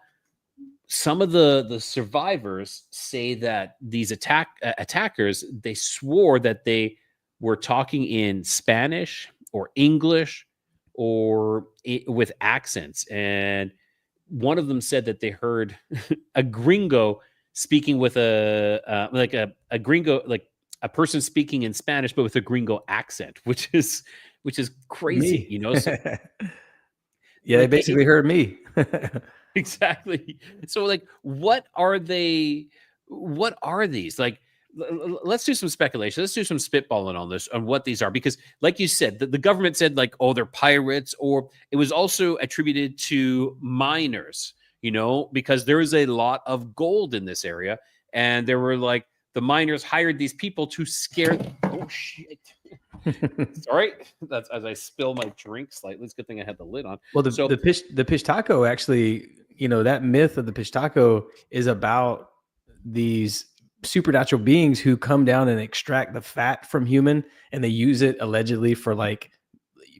some of the survivors say that these attackers, they swore that they were talking in Spanish or English or with accents, and one of them said that they heard a gringo speaking with a gringo, like a person speaking in Spanish but with a gringo accent, which is crazy, Me. So, Yeah, they like, basically heard me. exactly. So, like, what are they? What are these? Like, let's do some speculation. Let's do some spitballing on this, on what these are, because, like you said, the government said, like, oh, they're pirates, or it was also attributed to miners. Because there is a lot of gold in this area, and there were, like, the miners hired these people to scare. Oh shit! Sorry, that's as I spill my drink slightly. It's a good thing I had the lid on. Well, the So, the pish taco, actually, that myth of the pish taco is about these supernatural beings who come down and extract the fat from human, and they use it allegedly for like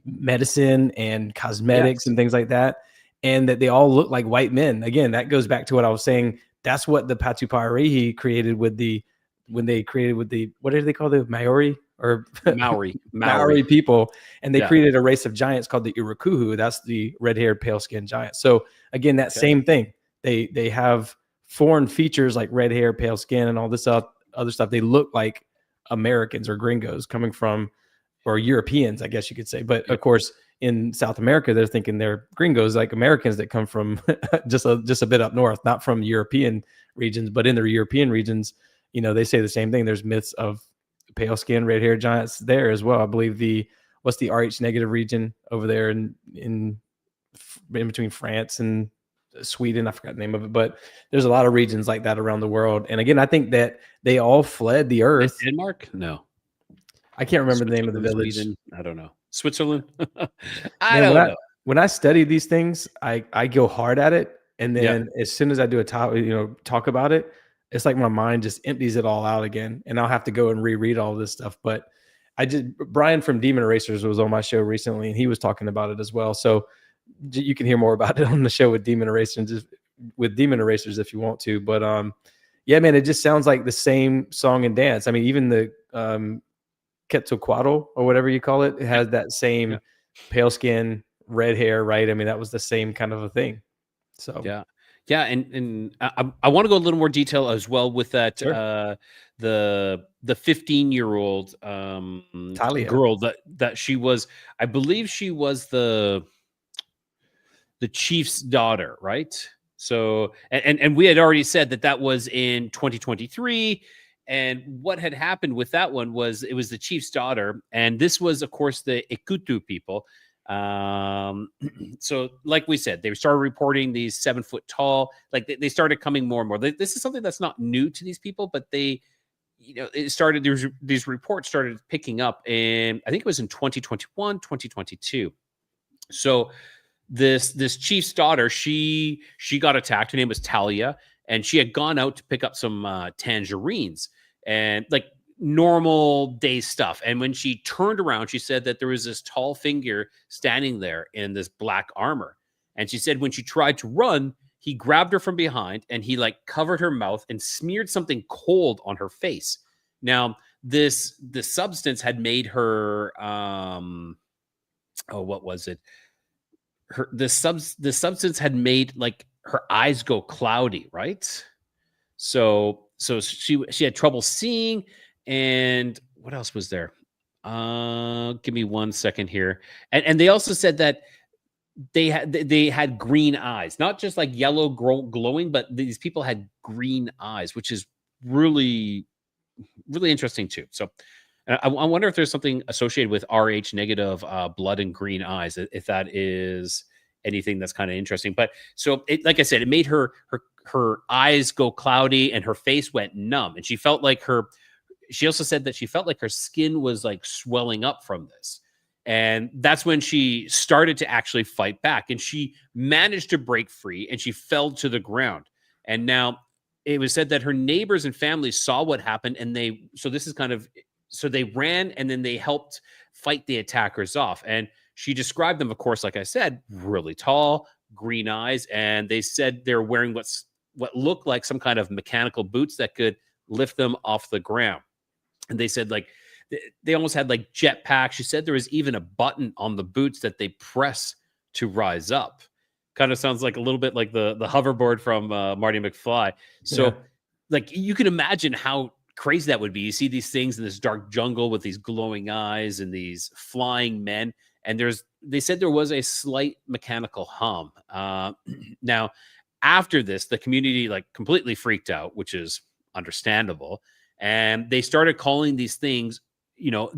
medicine and cosmetics yes, and things like that, and that they all look like white men. Again, that goes back to what I was saying. That's what the Patu Parihi created with the what did they call the Maori or Maori people, and they created a race of giants called the Irakuhu. That's the red-haired, pale-skinned giant. So again, that same thing. They have foreign features like red hair, pale skin, and all this other stuff. They look like Americans or gringos coming from, or Europeans, I guess you could say. But of course, in South America, they're thinking they're gringos, like Americans that come from just a bit up north, not from European regions, but in their European regions, they say the same thing. There's myths of pale skin, red hair giants there as well. I believe what's the RH negative region over there in between France and Sweden, I forgot the name of it, but there's a lot of regions like that around the world. And again, I think that they all fled the earth. Denmark? No, I can't remember the name of the village. Sweden? I don't know. Switzerland? I don't know. When I study these things, I go hard at it, and then as soon as I do a talk about it, it's like my mind just empties it all out again, and I'll have to go and reread all this stuff. But Brian from Demon Erasers was on my show recently, and he was talking about it as well. So you can hear more about it on the show with Demon Erasers if you want to. But yeah, man, it just sounds like the same song and dance. I mean, even the Quetzalcoatl or whatever you call it has that same pale skin, red hair, right? I mean, that was the same kind of a thing. So yeah, and I want to go a little more detail as well with that. Sure. The 15-year-old girl that she was, I believe she was the chief's daughter, right? So, and we had already said that was in 2023. And what had happened with that one was it was the chief's daughter. And this was, of course, the Ikutu people. So like we said, they started reporting these 7 foot tall, like they started coming more and more. This is something that's not new to these people, but they, it started, these reports started picking up in, I think it was in 2021, 2022. So this chief's daughter, she got attacked. Her name was Talia, and she had gone out to pick up some tangerines and like normal day stuff. And when she turned around, she said that there was this tall figure standing there in this black armor. And she said when she tried to run, he grabbed her from behind and he like covered her mouth and smeared something cold on her face. Now, the substance had made her what was it? the substance had made like her eyes go cloudy, right? So she had trouble seeing, and what else was there? Give me 1 second here. And they also said that they had green eyes, not just like yellow glowing, but these people had green eyes, which is really really interesting too. So I wonder if there's something associated with Rh negative blood and green eyes, if that is anything that's kind of interesting. But so it, like I said, it made her eyes go cloudy and her face went numb, and she felt like her. She also said that she felt like her skin was like swelling up from this. And that's when she started to actually fight back, and she managed to break free, and she fell to the ground. And now it was said that her neighbors and family saw what happened, and they ran, and then they helped fight the attackers off. And she described them, of course, like I said, really tall, green eyes, and they said they're wearing what looked like some kind of mechanical boots that could lift them off the ground. And they said like they almost had like jetpacks. She said there was even a button on the boots that they press to rise up. Kind of sounds like a little bit like the hoverboard from Marty McFly. So, Yeah. like you can imagine how crazy that would be. You see these things in this dark jungle with these glowing eyes and these flying men, and they said there was a slight mechanical hum. Now, after this, the community like completely freaked out, which is understandable, and they started calling these things,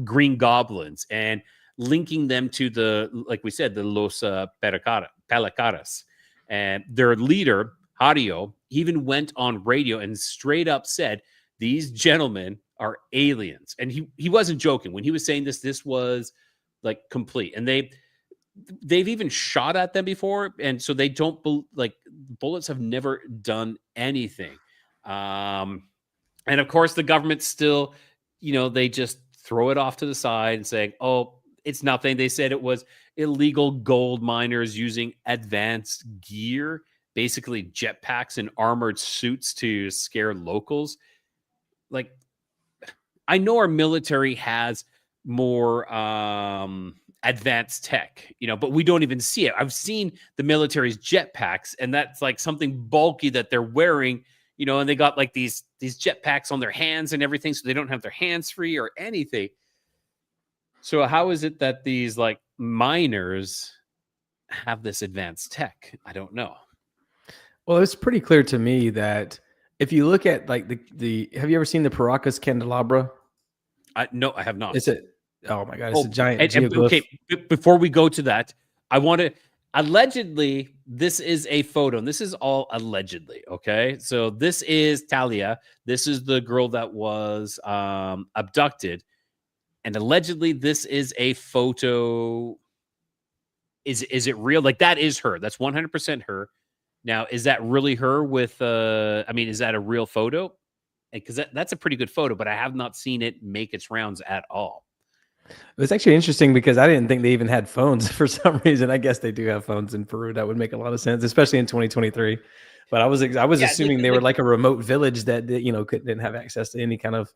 green goblins, and linking them to like we said, the Los Palacaras. And their leader, Hario, even went on radio and straight up said, these gentlemen are aliens. And he wasn't joking. When he was saying this was like complete. And they've even shot at them before. And so they don't, like, bullets have never done anything. And of course, the government still, they just throw it off to the side and saying, oh, it's nothing. They said it was illegal gold miners using advanced gear, basically jetpacks and armored suits to scare locals. Like, I know our military has more advanced tech, but we don't even see it. I've seen the military's jetpacks, and that's like something bulky that they're wearing, and they got like these jetpacks on their hands and everything, so they don't have their hands free or anything. So how is it that these like miners have this advanced tech? I don't know. Well, it's pretty clear to me that if you look at like the have you ever seen the Paracas candelabra? No, I have not. Oh my God, it's a giant geoglyph. Okay, before we go to that, I want to allegedly, this is a photo, and this is all allegedly, okay? So this is Talia. This is the girl that was abducted, and allegedly this is a photo. Is it real? Like, that is her. That's 100% her. Now, is that really her with is that a real photo? Because that's a pretty good photo, but I have not seen it make its rounds at all. It's actually interesting because I didn't think they even had phones for some reason. I guess they do have phones in Peru. That would make a lot of sense, especially in 2023. But I was assuming they were like a remote village that didn't have access to any kind of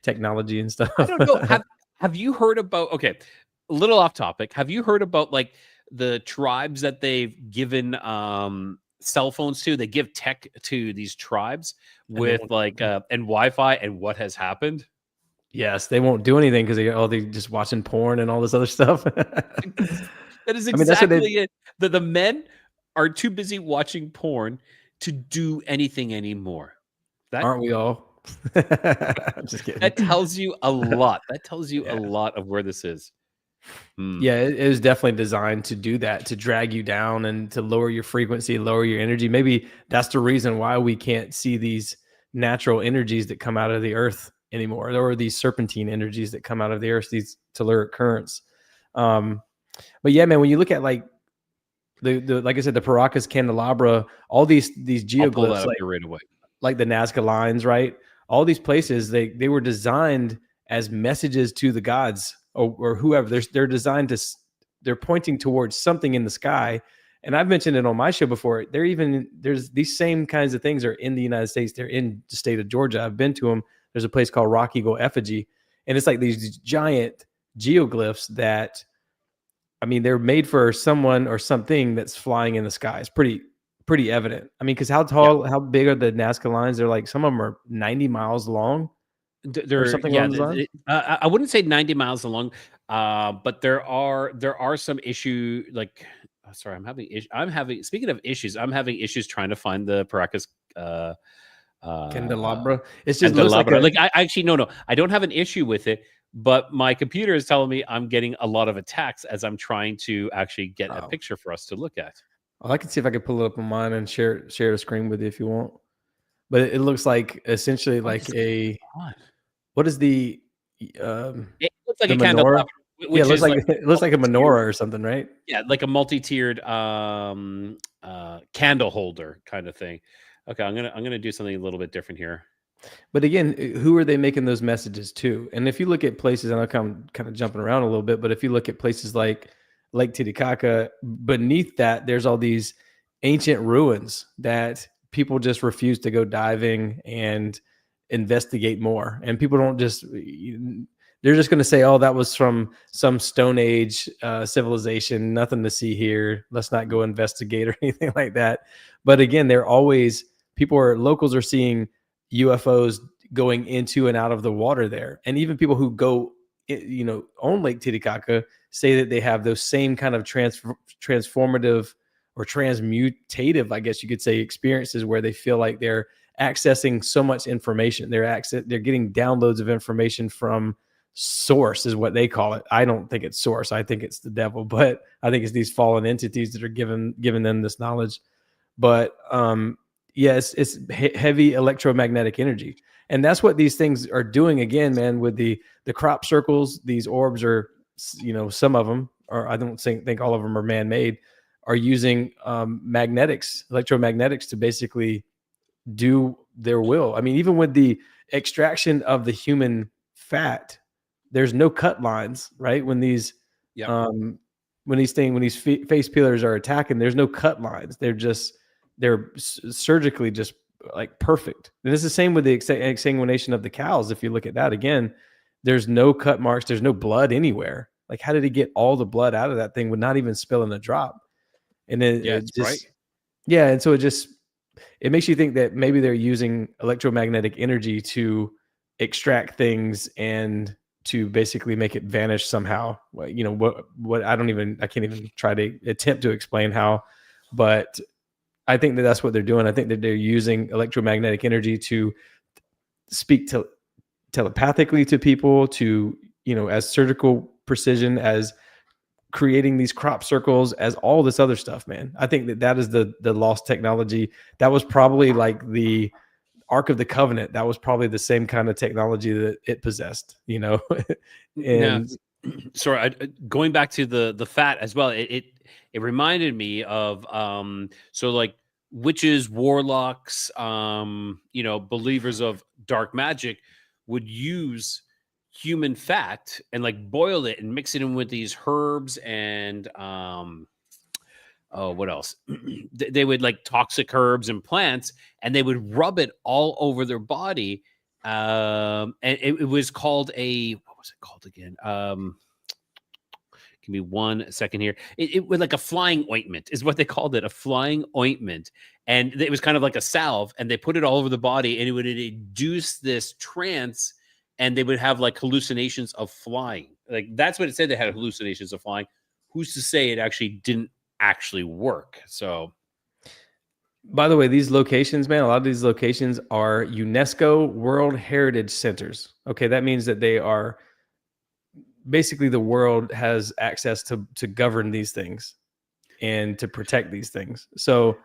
technology and stuff. I don't know. Have you heard about? Okay, a little off topic. Have you heard about like the tribes that they've given cell phones to? They give tech to these tribes with and Wi-Fi, and what has happened? Yes, they won't do anything because they're just watching porn and all this other stuff. That is exactly it. The men are too busy watching porn to do anything anymore. Aren't we all? I'm just kidding. That tells you a lot. That tells you a lot of where this is. Yeah, it was definitely designed to do that, to drag you down and to lower your frequency, lower your energy. Maybe that's the reason why we can't see these natural energies that come out of the earth anymore, or these serpentine energies that come out of the earth, these telluric currents. But yeah, man, when you look at like the like I said, the Paracas candelabra, all these geoglyphs, like the Nazca Lines, right? All these places, they were designed as messages to the gods or whoever. They're designed to, they're pointing towards something in the sky. And I've mentioned it on my show before. There's these same kinds of things are in the United States. They're in the state of Georgia. I've been to them. There's a place called Rock Eagle Effigy, and it's like these giant geoglyphs that I mean, they're made for someone or something that's flying in the sky. It's pretty evident. I mean, because Yeah. how big are the Nazca lines? They're like, some of them are 90 miles long or They're something yeah, along those lines. I wouldn't say 90 miles along, but there are some issue like sorry, I'm having speaking of issues, I'm having issues trying to find the Paracas uh uh Candelabra. It just looks like candelabra. a Like I actually no, I don't have an issue with it, but my computer is telling me I'm getting a lot of attacks as I'm trying to actually get a wow. picture for us to look at. Well, I can see if I can pull it up on mine and share the screen with you if you want. But it looks like essentially What like is a going on? what is um It looks like the a candelabra, menorah? Yeah, it which looks is like like a it looks like a multi-tiered. menorah or something, right? Yeah, like a multi-tiered, candle holder kind of thing. Okay, I'm gonna do something a little bit different here. But again, who are they making those messages to? And if you look at places, and I'm kind of jumping around a little bit, but if you look at places like Lake Titicaca, beneath that, there's all these ancient ruins that people just refuse to go diving and investigate more. And people don't just, they're just going to say, oh, that was from some Stone Age civilization, nothing to see here. Let's not go investigate or anything like that. But again, locals are seeing UFOs going into and out of the water there. And even people who go, on Lake Titicaca say that they have those same kind of transformative or transmutative, I guess you could say, experiences where they feel like they're accessing so much information. They're getting downloads of information from source is what they call it. I don't think it's source. I think it's the devil, but I think it's these fallen entities that are giving them this knowledge. But yes, it's heavy electromagnetic energy, and that's what these things are doing. Again, man, with the crop circles, these orbs are, some of them, or I don't think all of them are man made, are using electromagnetics to basically do their will. I mean, even with the extraction of the human fat, there's no cut lines, right? Yep. Um, when these face peelers are attacking, there's no cut lines. They're surgically just like perfect. And it's the same with the exsanguination of the cows. If you look at that again, there's no cut marks. There's no blood anywhere. Like, how did he get all the blood out of that thing with not even spilling a drop? And then Yes, it right. just, yeah. And so it makes you think that maybe they're using electromagnetic energy to extract things and to basically make it vanish somehow. What I can't even try to attempt to explain how, but I think that that's what they're doing. I think that they're using electromagnetic energy to speak telepathically to people, to, as surgical precision, as creating these crop circles, as all this other stuff, man. I think that is the lost technology. That was probably like the Ark of the Covenant. That was probably the same kind of technology that it possessed, Now, and sorry, going back to the fat as well. It reminded me of so like witches, warlocks, believers of dark magic would use human fat and like boil it and mix it in with these herbs and oh, what else? They would like toxic herbs and plants, and they would rub it all over their body. And it was called what was it called again? Give me 1 second here. It was like a flying ointment, is what they called it, a flying ointment. And it was kind of like a salve, and they put it all over the body, and it would induce this trance, and they would have like hallucinations of flying. Like that's what it said. They had hallucinations of flying. Who's to say it actually didn't actually work? So by the way, these locations, man, a lot of these locations are UNESCO World Heritage Centers. Okay, that means that they are basically, the world has access to govern these things and to protect these things. So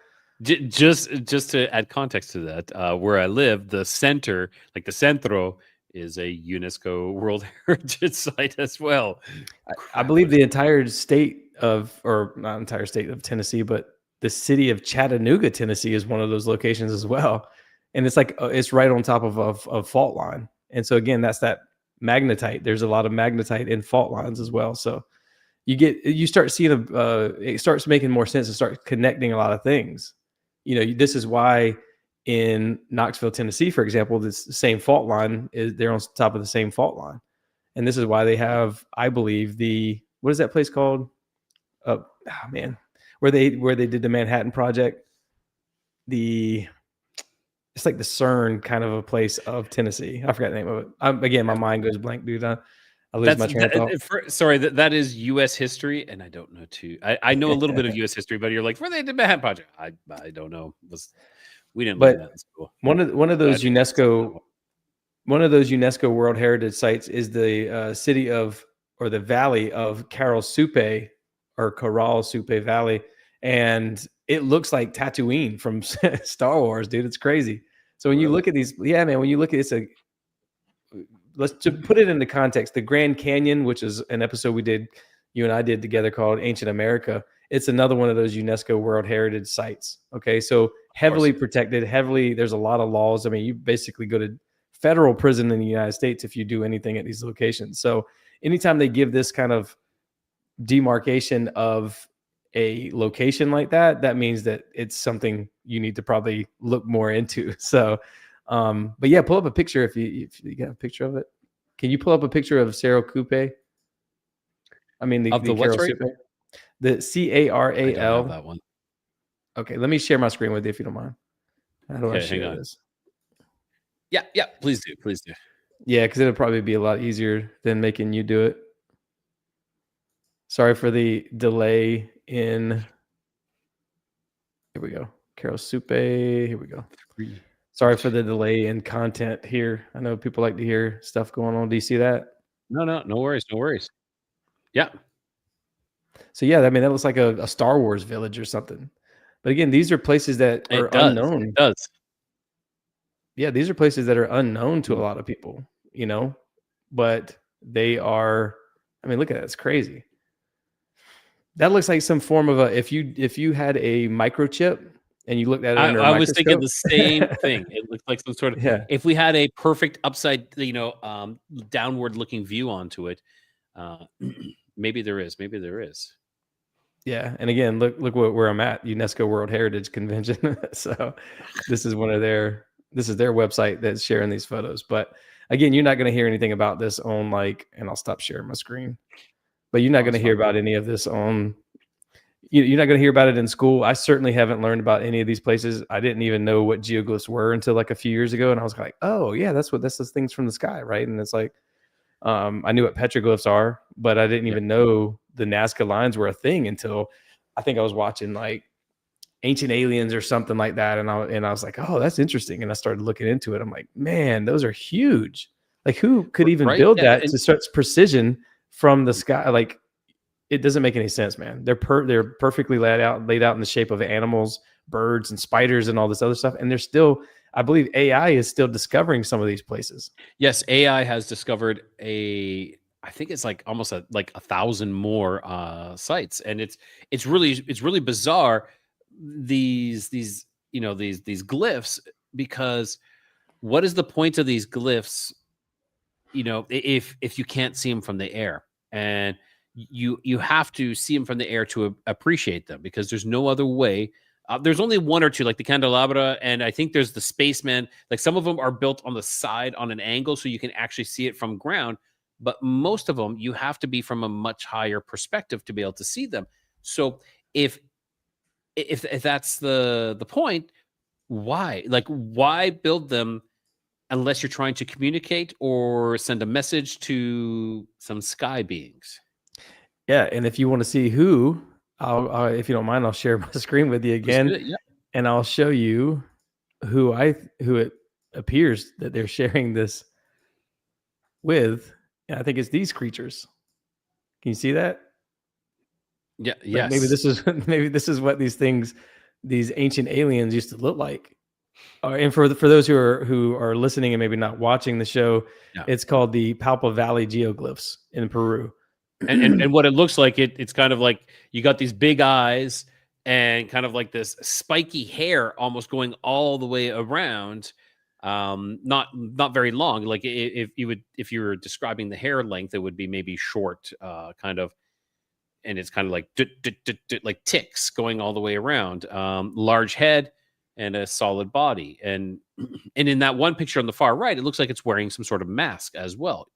just to add context to that, where I live, the center, like the centro, is a UNESCO World Heritage Site as well. I Crap, what believe is the entire state of, or not entire state of Tennessee, but the city of Chattanooga, Tennessee, is one of those locations as well. And it's like it's right on top of fault line. And so again, that's that magnetite. There's a lot of magnetite in fault lines as well. So you start seeing it starts making more sense to start connecting a lot of things. This is why in Knoxville, Tennessee, for example, this same fault line they're on top of the same fault line. And this is why they have, I believe, what is that place called? man, where they did the Manhattan Project. It's like the CERN kind of a place of Tennessee. I forgot the name of it. Again, my mind goes blank, dude. I lose my train of thought. Sorry, that is U.S. history, and I don't know too. I know a little bit of U.S. history, but you're like, where they did Manhattan Project? I don't know. We didn't learn that in school. One of those UNESCO World Heritage sites is the city of, or the valley of Caral Supe, or Coral Supe Valley, and it looks like Tatooine from Star Wars, dude. It's crazy. So when you look at these, yeah, man, when you look at it's let's just put it into context. The Grand Canyon, which is an episode you and I did together called Ancient America. It's another one of those UNESCO World Heritage sites. Okay. So heavily protected, there's a lot of laws. I mean, you basically go to federal prison in the United States if you do anything at these locations. So anytime they give this kind of demarcation of a location like that, that means that it's something you need to probably look more into. So, but yeah, pull up a picture if you got a picture of it. Can you pull up a picture of Cerro Coupe? I mean, the what's right? The CARAL. I don't have that one. Okay, let me share my screen with you if you don't mind. How do I share this? Yeah, please do. Yeah, because it'll probably be a lot easier than making you do it. Sorry for the delay in. Here we go. Caral Supe. Here we go. Sorry for the delay in content here. I know people like to hear stuff going on. Do you see that? No worries. Yeah. So yeah, I mean, that looks like a Star Wars village or something. But again, these are places that are unknown. It does. Yeah, these are places that are unknown to a lot of people, but they are. I mean, look at that; it's crazy. That looks like some form of if you had a microchip and you looked at it under a microscope. I was thinking the same thing. It looked like some sort of if we had a perfect upside, downward looking view onto it. Maybe there is. Yeah, and again, look where I'm at, UNESCO World Heritage Convention. So this is their website that's sharing these photos. But again, you're not going to hear anything about this on and I'll stop sharing my screen. But you're not going to hear about any of this on. You're not going to hear about it in school. I certainly haven't learned about any of these places. I didn't even know what geoglyphs were until a few years ago, and I was like, oh yeah, that's those things from the sky, right? And it's like, I knew what petroglyphs are, but I didn't even know the Nazca Lines were a thing until I think I was watching Ancient Aliens or something like that, and I was like, oh, that's interesting, and I started looking into it. I'm like, man, those are huge. Like, who could even build that to such precision from the sky? It doesn't make any sense, man. They're perfectly laid out in the shape of animals, birds, and spiders, and all this other stuff. And they're still, I believe, AI is still discovering some of these places. Yes, AI has discovered I think it's almost 1,000 more sites, and it's really bizarre. These glyphs, because what is the point of these glyphs? If you can't see them from the air, and you have to see them from the air to appreciate them, because there's no other way. There's only one or two, like the candelabra, and I think there's the spaceman. Some of them are built on the side on an angle, so you can actually see it from ground. But most of them, you have to be from a much higher perspective to be able to see them. So if that's the point, why? Why build them unless you're trying to communicate or send a message to some sky beings? Yeah, and if you want to see who, if you don't mind, I'll share my screen with you again, and I'll show you who it appears that they're sharing this with. And I think it's these creatures. Can you see that? Yeah. Yes. Maybe this is what these ancient aliens used to look like. And for those who are listening and maybe not watching the show, it's called the Palpa Valley geoglyphs in Peru. And what it looks like, it's kind of like you got these big eyes and kind of like this spiky hair almost going all the way around. Not very long. If you were describing the hair length, it would be maybe short, kind of, and it's kind of like ticks going all the way around. Large head and a solid body, and in that one picture on the far right, it looks like it's wearing some sort of mask as well.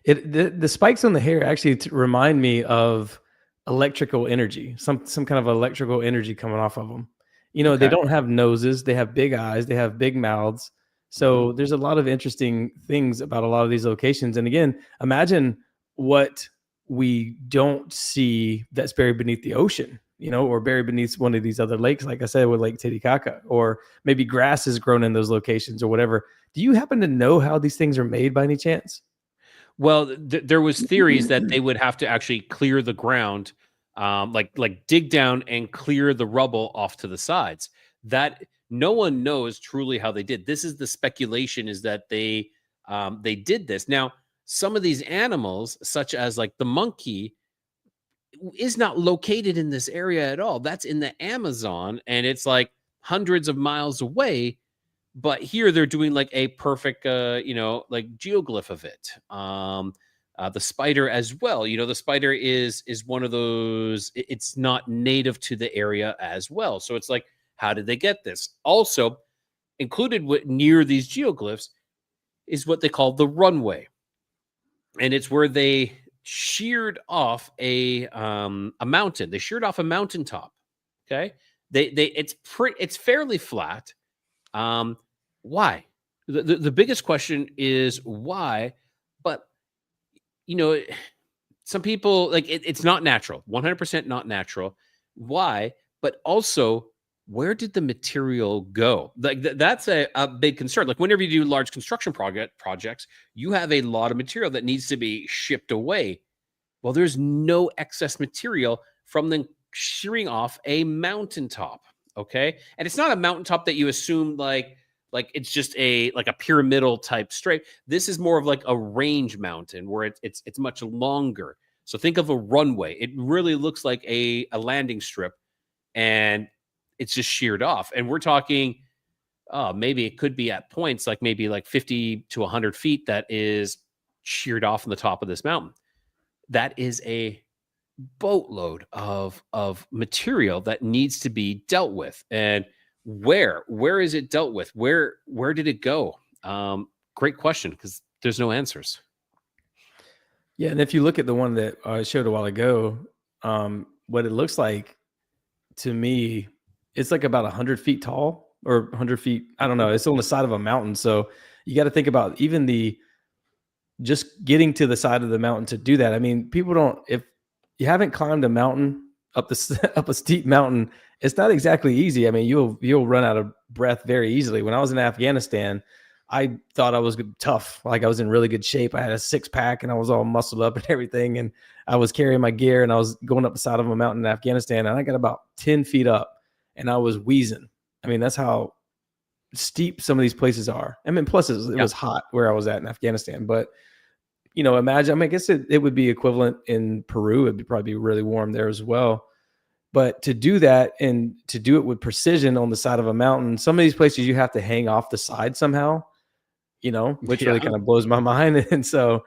The spikes on the hair actually remind me of electrical energy, some kind of electrical energy coming off of them. You know, they Okay. don't have noses, they have big eyes, they have big mouths. Hmm. So there's a lot of interesting things about a lot of these locations. And again, imagine what we don't see that's buried beneath the ocean, you know, or buried beneath one of these other lakes, like I said, with Lake Titicaca, or maybe grass is grown in those locations or whatever. Do you happen to know how these things are made by any chance? Well, there was theories that they would have to actually clear the ground, like dig down and clear the rubble off to the sides. That no one knows truly how they did. This is the speculation, is that they did this. Now, some of these animals, such as like the monkey, is not located in this area at all. That's in the Amazon, and it's like hundreds of miles away. But here they're doing like a perfect, like geoglyph of it. The spider as well. You know, the spider is one of those. It's not native to the area as well. So it's like, how did they get this? Also included near these geoglyphs is what they call the runway, and it's where they sheared off a mountain. They sheared off a mountaintop. Okay, it's fairly flat. um, why? The biggest question is why, but you know, some people like it's not natural, 100% not natural. Why? But also, where did the material go? Like that's a big concern. Like whenever you do large construction projects, you have a lot of material that needs to be shipped away. Well, there's no excess material from them shearing off a mountaintop. Okay. And it's not a mountaintop that you assume like it's just a pyramidal type straight. This is more of like a range mountain where it's much longer. So think of a runway. It really looks like a landing strip, and it's just sheared off. And we're talking, maybe it could be at points like maybe like 50 to 100 feet that is sheared off from the top of this mountain. That is a boatload of material that needs to be dealt with. And where is it dealt with? Where did it go? Great question, because there's no answers. Yeah, and if you look at the one that I showed a while ago, what it looks like to me, it's like about 100 feet tall or 100 feet. I don't know. It's on the side of a mountain. So you got to think about even the just getting to the side of the mountain to do that. I mean, people don't, if you haven't climbed a mountain up up a steep mountain, it's not exactly easy. I mean, you'll run out of breath very easily. When I was in Afghanistan, I thought I was tough. Like I was in really good shape. I had a six pack and I was all muscled up and everything. And I was carrying my gear and I was going up the side of a mountain in Afghanistan. And I got about 10 feet up and I was wheezing. I mean, that's how steep some of these places are. I mean, plus it Yeah. was hot where I was at in Afghanistan, but you know, imagine, I mean, I guess it would be equivalent in Peru. It'd probably be really warm there as well. But to do that and to do it with precision on the side of a mountain, some of these places you have to hang off the side somehow, you know, which really Yeah. kind of blows my mind. And so,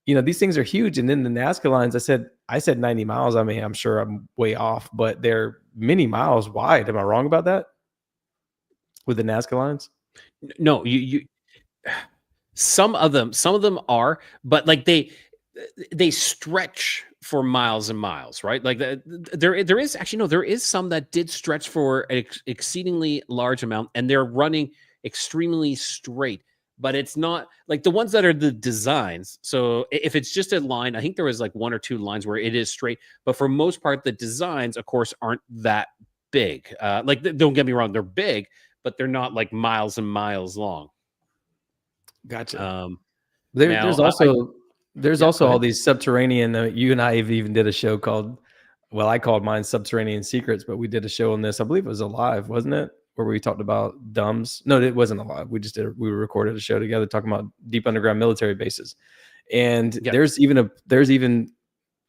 you know, these things are huge. And then the Nazca lines, I said 90 miles. I mean, I'm sure I'm way off, but they're many miles wide. Am I wrong about that with the Nazca lines? No, you some of them are, but like they stretch for miles and miles, right? Like there is actually, no, there is some that did stretch for an exceedingly large amount, and they're running extremely straight. But it's not like the ones that are the designs. So if it's just a line, I think there was like one or two lines where it is straight. But for most part, the designs, of course, aren't that big. Don't get me wrong, they're big, but they're not like miles and miles long. Gotcha. Um, There, now, there's also there's yeah, go also all ahead. these subterranean. You and I have even did a show called, well, I called mine Subterranean Secrets, but we did a show on this. I believe it was alive, wasn't it? Where we talked about dumbs. No, it wasn't alive. We recorded a show together talking about deep underground military bases. And Yeah. there's even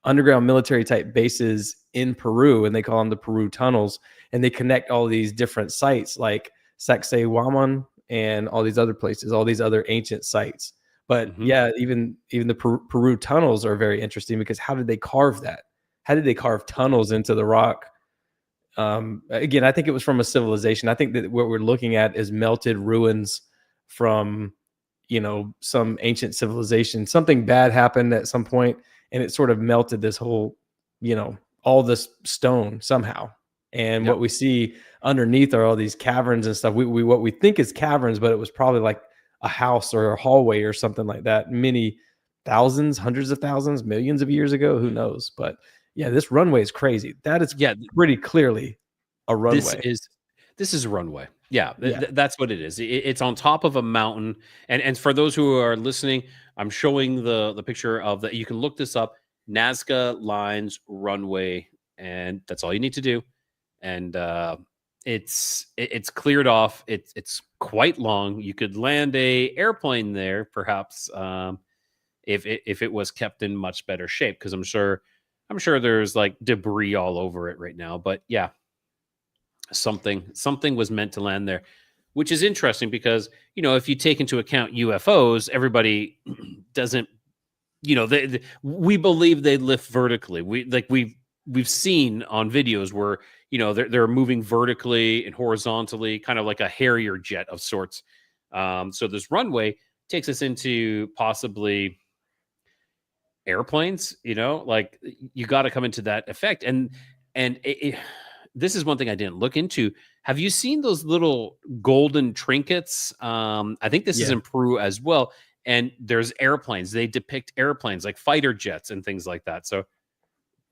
underground military type bases in Peru, and they call them the Peru tunnels, and they connect all these different sites like Sacsayhuaman and all these other places, all these other ancient sites. But Mhm. yeah, even the Peru tunnels are very interesting because how did they carve that? How did they carve tunnels into the rock? Again, I think it was from a civilization. I think that what we're looking at is melted ruins from, you know, some ancient civilization. Something bad happened at some point, and it sort of melted this whole, you know, all this stone somehow. And Yep. what we see underneath are all these caverns and stuff. We what we think is caverns, but it was probably like a house or a hallway or something like that. Many thousands, hundreds of thousands, millions of years ago. Who knows? But yeah, this runway is crazy. That is Yeah. pretty clearly a This runway. is this is a runway. Yeah, Yeah. that's what it is. It's on top of a mountain, and for those who are listening, I'm showing the picture of the. You can look this up, Nazca Lines runway, and that's all you need to do. And it's cleared off. It's quite long. You could land a airplane there, perhaps, if it was kept in much better shape. Because I'm sure there's like debris all over it right now. But yeah, something was meant to land there, which is interesting because if you take into account UFOs, everybody doesn't we believe they lift vertically. We've seen on videos where they're moving vertically and horizontally, kind of like a Harrier jet of sorts. So this runway takes us into possibly airplanes. Like you got to come into that effect, and this is one thing I didn't look into. Have you seen those little golden trinkets? I think this is Yeah. in Peru as well. And there's airplanes. They depict airplanes like fighter jets and things like that. So,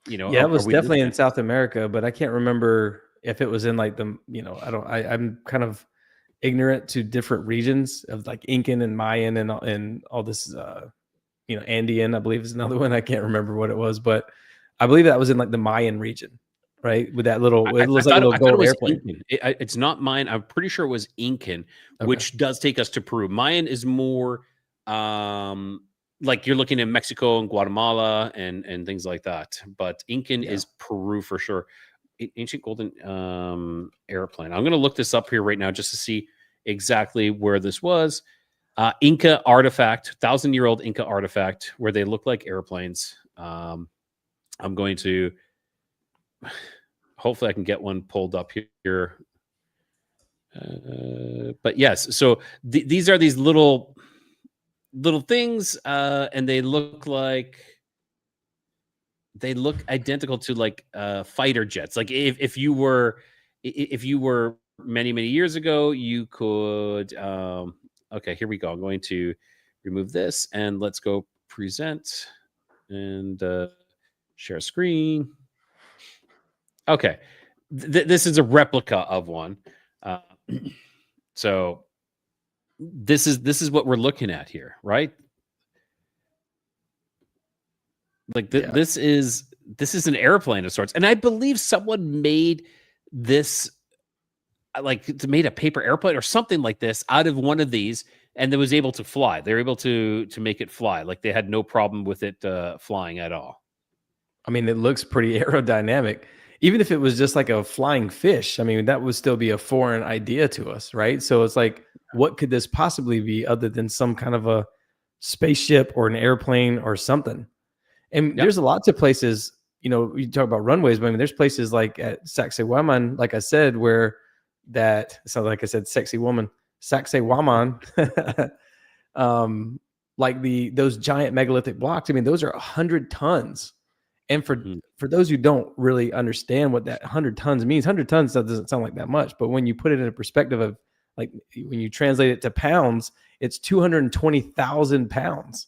Yeah, it are was we definitely looking in at? South America, but I can't remember if it was in like I'm kind of ignorant to different regions of like Incan and Mayan and all this Andean, I believe is another one. I can't remember what it was, but I believe that was in like the Mayan region, right? With that I, little, it I looks like a thought little I thought it gold was airplane. Incan. It's not mine. I'm pretty sure it was Incan, Okay. which does take us to Peru. Mayan is more like you're looking at Mexico and Guatemala and things like that. But Incan Yeah. is Peru for sure. Ancient golden airplane. I'm going to look this up here right now just to see exactly where this was. Inca artifact, 1,000-year-old Inca artifact, where they look like airplanes. I'm going to hopefully I can get one pulled up here. But yes, so these are these little things, and they look identical to like fighter jets. Like if you were many years ago, you could. Okay, here we go. I'm going to remove this and let's go present and share screen. Okay, this is a replica of one. Uh, so this is what we're looking at here, right? Like Yeah. this is an airplane of sorts, and I believe someone made this made a paper airplane or something like this out of one of these, and that was able to fly. They're able to make it fly. Like they had no problem with it flying at all. I mean, it looks pretty aerodynamic. Even if it was just like a flying fish, I mean, that would still be a foreign idea to us, right? So it's like, what could this possibly be other than some kind of a spaceship or an airplane or something? And Yep. there's lots of places, you talk about runways, but I mean, there's places like at Sacsayhuaman, like I said, where that, so like I said, sexy woman, Sacsayhuaman, like those giant megalithic blocks. I mean, those are 100 tons. And Mhm. for those who don't really understand what that 100 tons means, 100 tons doesn't sound like that much, but when you put it in a perspective of like when you translate it to pounds, it's 220,000 pounds.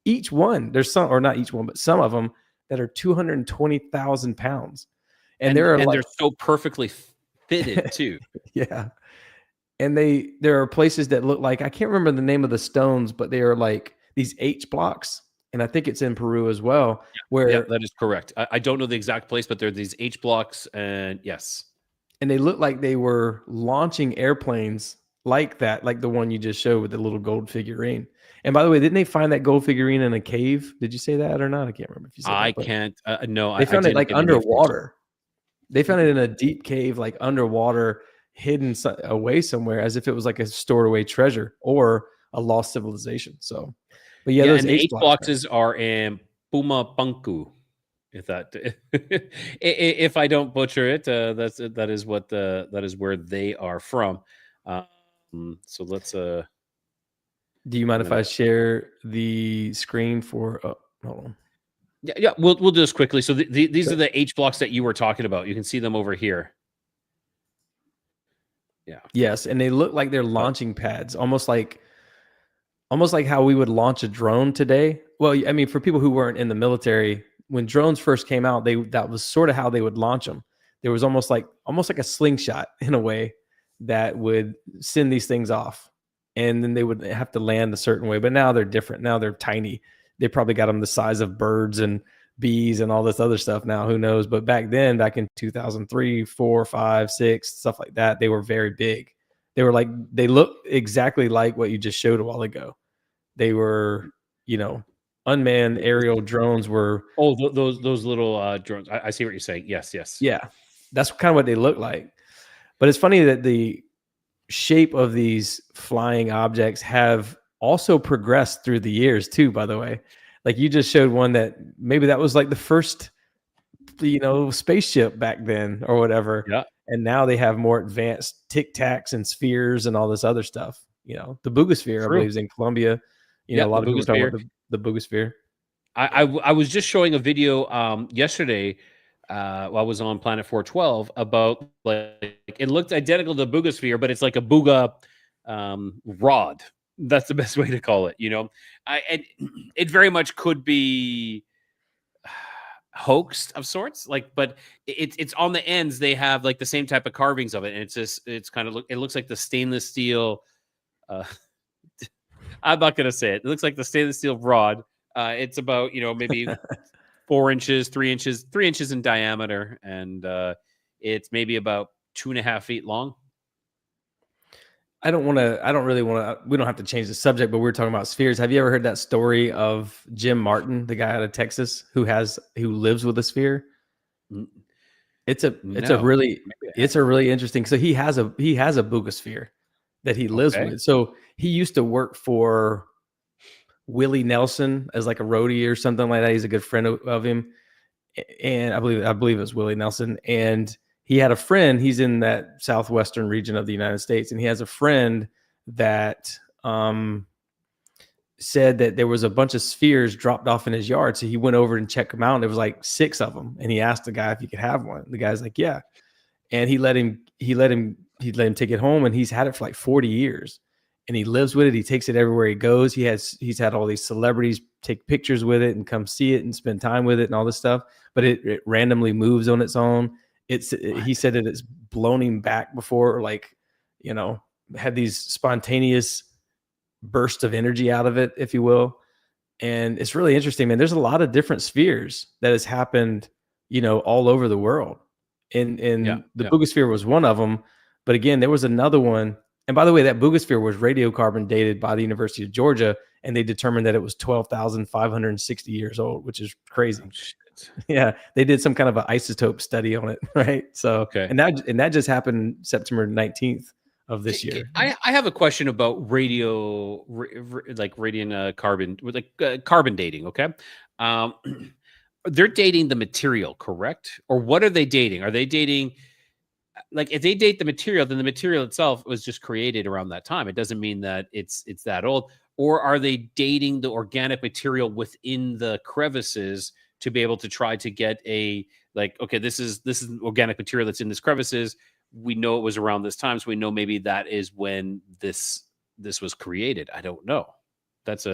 Each one, there's some, or not each one, but some of them that are 220,000 pounds. And there are And like, they're so perfectly fitted too. yeah. And there are places that look like, I can't remember the name of the stones, but they are like these H blocks. And I think it's in Peru as well, Yeah, where that is correct. I don't know the exact place, but there are these H blocks, and yes, and they look like they were launching airplanes like that, like the one you just showed with the little gold figurine. And by the way, didn't they find that gold figurine in a cave? Did you say that or not? I can't remember if you said I that, but can't. No, they I found it didn't like get any information. underwater. They found it in a deep cave, like underwater, hidden away somewhere, as if it was like a stored away treasure or a lost civilization. So, but yeah, Yeah, those and the H H blocks, man. boxes are in Pumapunku. If that, if I don't butcher it, that is where they are from. So let's. Do you mind I'm if gonna. I share the screen for? Oh, hold on. Yeah. We'll do this quickly. So these are the H blocks that you were talking about. You can see them over here. Yeah. Yes, and they look like they're launching pads, almost like how we would launch a drone today. Well, I mean, for people who weren't in the military, when drones first came out, that was sort of how they would launch them. There was almost like a slingshot in a way that would send these things off, and then they would have to land a certain way. But now they're different. Now they're tiny. They probably got them the size of birds and bees and all this other stuff now. Who knows? But back then, back in 2003, 4, 5, 6, stuff like that, they were very big. They looked exactly like what you just showed a while ago. They were, unmanned aerial drones were. Oh, those little drones. I see what you're saying. Yes. Yeah, that's kind of what they look like. But it's funny that the shape of these flying objects have also progressed through the years too, by the way. Like you just showed one that maybe that was like the first, spaceship back then or whatever. Yeah. And now they have more advanced tic tacs and spheres and all this other stuff. The Boogosphere, I believe, is in Colombia. A lot of people talk about the Boogosphere. I was just showing a video yesterday while I was on Planet 412 about like it looked identical to the Boogosphere, but it's like a Booga rod. That's the best way to call it. And it very much could be hoaxed of sorts, but it's on the ends. They have like the same type of carvings of it, and it's kind of it looks like the stainless steel. I'm not gonna say it. It looks like the stainless steel rod. It's about maybe 4 inches, 3 inches, 3 inches in diameter, and it's maybe about 2.5 feet long. I don't really want to. We don't have to change the subject, but we're talking about spheres. Have you ever heard that story of Jim Martin, the guy out of Texas who lives with a sphere? It's a really interesting. So he has a Boogosphere that he lives with. So he used to work for Willie Nelson as like a roadie or something like that. He's a good friend of him, and I believe it was Willie Nelson. And he had a friend. He's in that southwestern region of the United States, and he has a friend that said that there was a bunch of spheres dropped off in his yard. So he went over and checked them out, and there was like 6 of them. And he asked the guy if he could have one. The guy's like, "Yeah," and he let him take it home, and he's had it for like 40 years. And he lives with it. He takes it everywhere he goes. He's had all these celebrities take pictures with it and come see it and spend time with it and all this stuff. But it randomly moves on its own. He said that it's blown him back before, like, had these spontaneous bursts of energy out of it, if you will. And it's really interesting, man. There's a lot of different spheres that has happened, all over the world. And the Boogosphere was one of them. But again, there was another one. And by the way, that Boogosphere was radiocarbon dated by the University of Georgia, and they determined that it was 12,560 years old, which is crazy. Oh, shit. Yeah, they did some kind of an isotope study on it, right? So, and that just happened September 19th of this year. I have a question about like radiant carbon, like carbon dating. Okay, they're dating the material, correct? Or what are they dating? Are they dating? Like if they date the material, then the material itself was just created around that time. It doesn't mean that it's that old. Or are they dating the organic material within the crevices to be able to try to get okay, this is organic material that's in this crevices. We know it was around this time, so we know maybe that is when this was created. I don't know. That's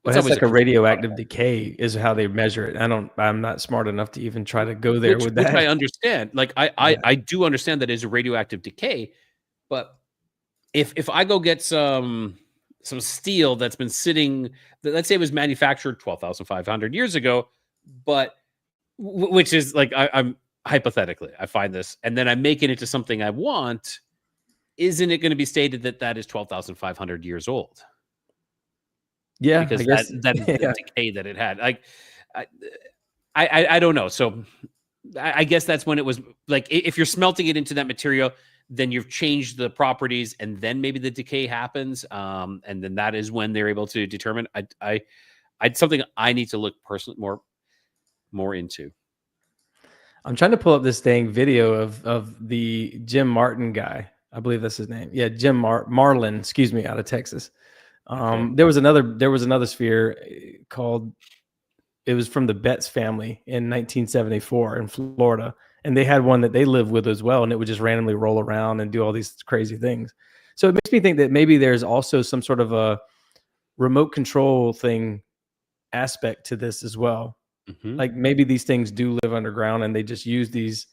like a radioactive decay is how they measure it. I'm not smart enough to even try to go there with that. Which I understand. Like I do understand that is a radioactive decay, but if I go get some steel that's been sitting, let's say it was manufactured 12,500 years ago, but which is like I'm hypothetically, I find this, and then I make it into something I want. Isn't it going to be stated that is 12,500 years old? Yeah, because I guess, that is the decay that it had. Like, I don't know. So I guess that's when it was like, if you're smelting it into that material, then you've changed the properties, and then maybe the decay happens. And then that is when they're able to determine. I something I need to look personally more into. I'm trying to pull up this video of the Jim Martin guy. I believe that's his name. Yeah, Jim Marlin, out of Texas. There was another sphere called, it was from the Betts family in 1974 in Florida, and they had one that they lived with as well, and it would just randomly roll around and do all these crazy things. So it makes me think that maybe there's also some sort of a remote control thing aspect to this as well. Mhm. Like maybe these things do live underground and they just use these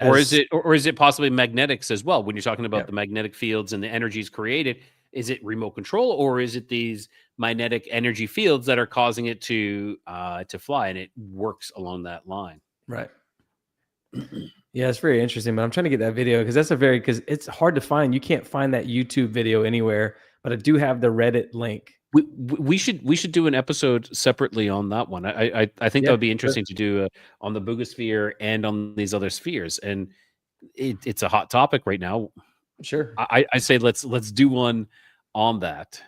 Or is as it possibly magnetics as well? When you're talking yeah, about the magnetic fields and the energies created, is it remote control or is it these magnetic energy fields that are causing it to fly and it works along that line? right. Yeah, it's very interesting, but I'm trying to get that video because because it's hard to find. You can't find that YouTube video anywhere, but I do have the Reddit link. We should do an episode separately on that one. I think that Yeah, would be sure. interesting to do on the Boogosphere and on these other spheres, and it's a hot topic right now. Sure. I say let's do one on that.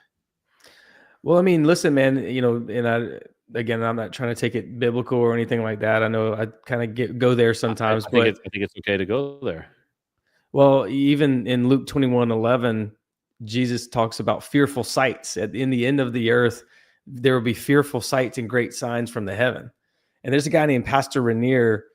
Well, I mean, listen, man, and again, I'm not trying to take it biblical or anything like that. I know I kind of go there sometimes, but I think it's okay to go there. well, even in Luke 21:11, Jesus talks about fearful sights. In the end of the earth, there will be fearful sights and great signs from the heaven. And there's a guy named Pastor Rainier,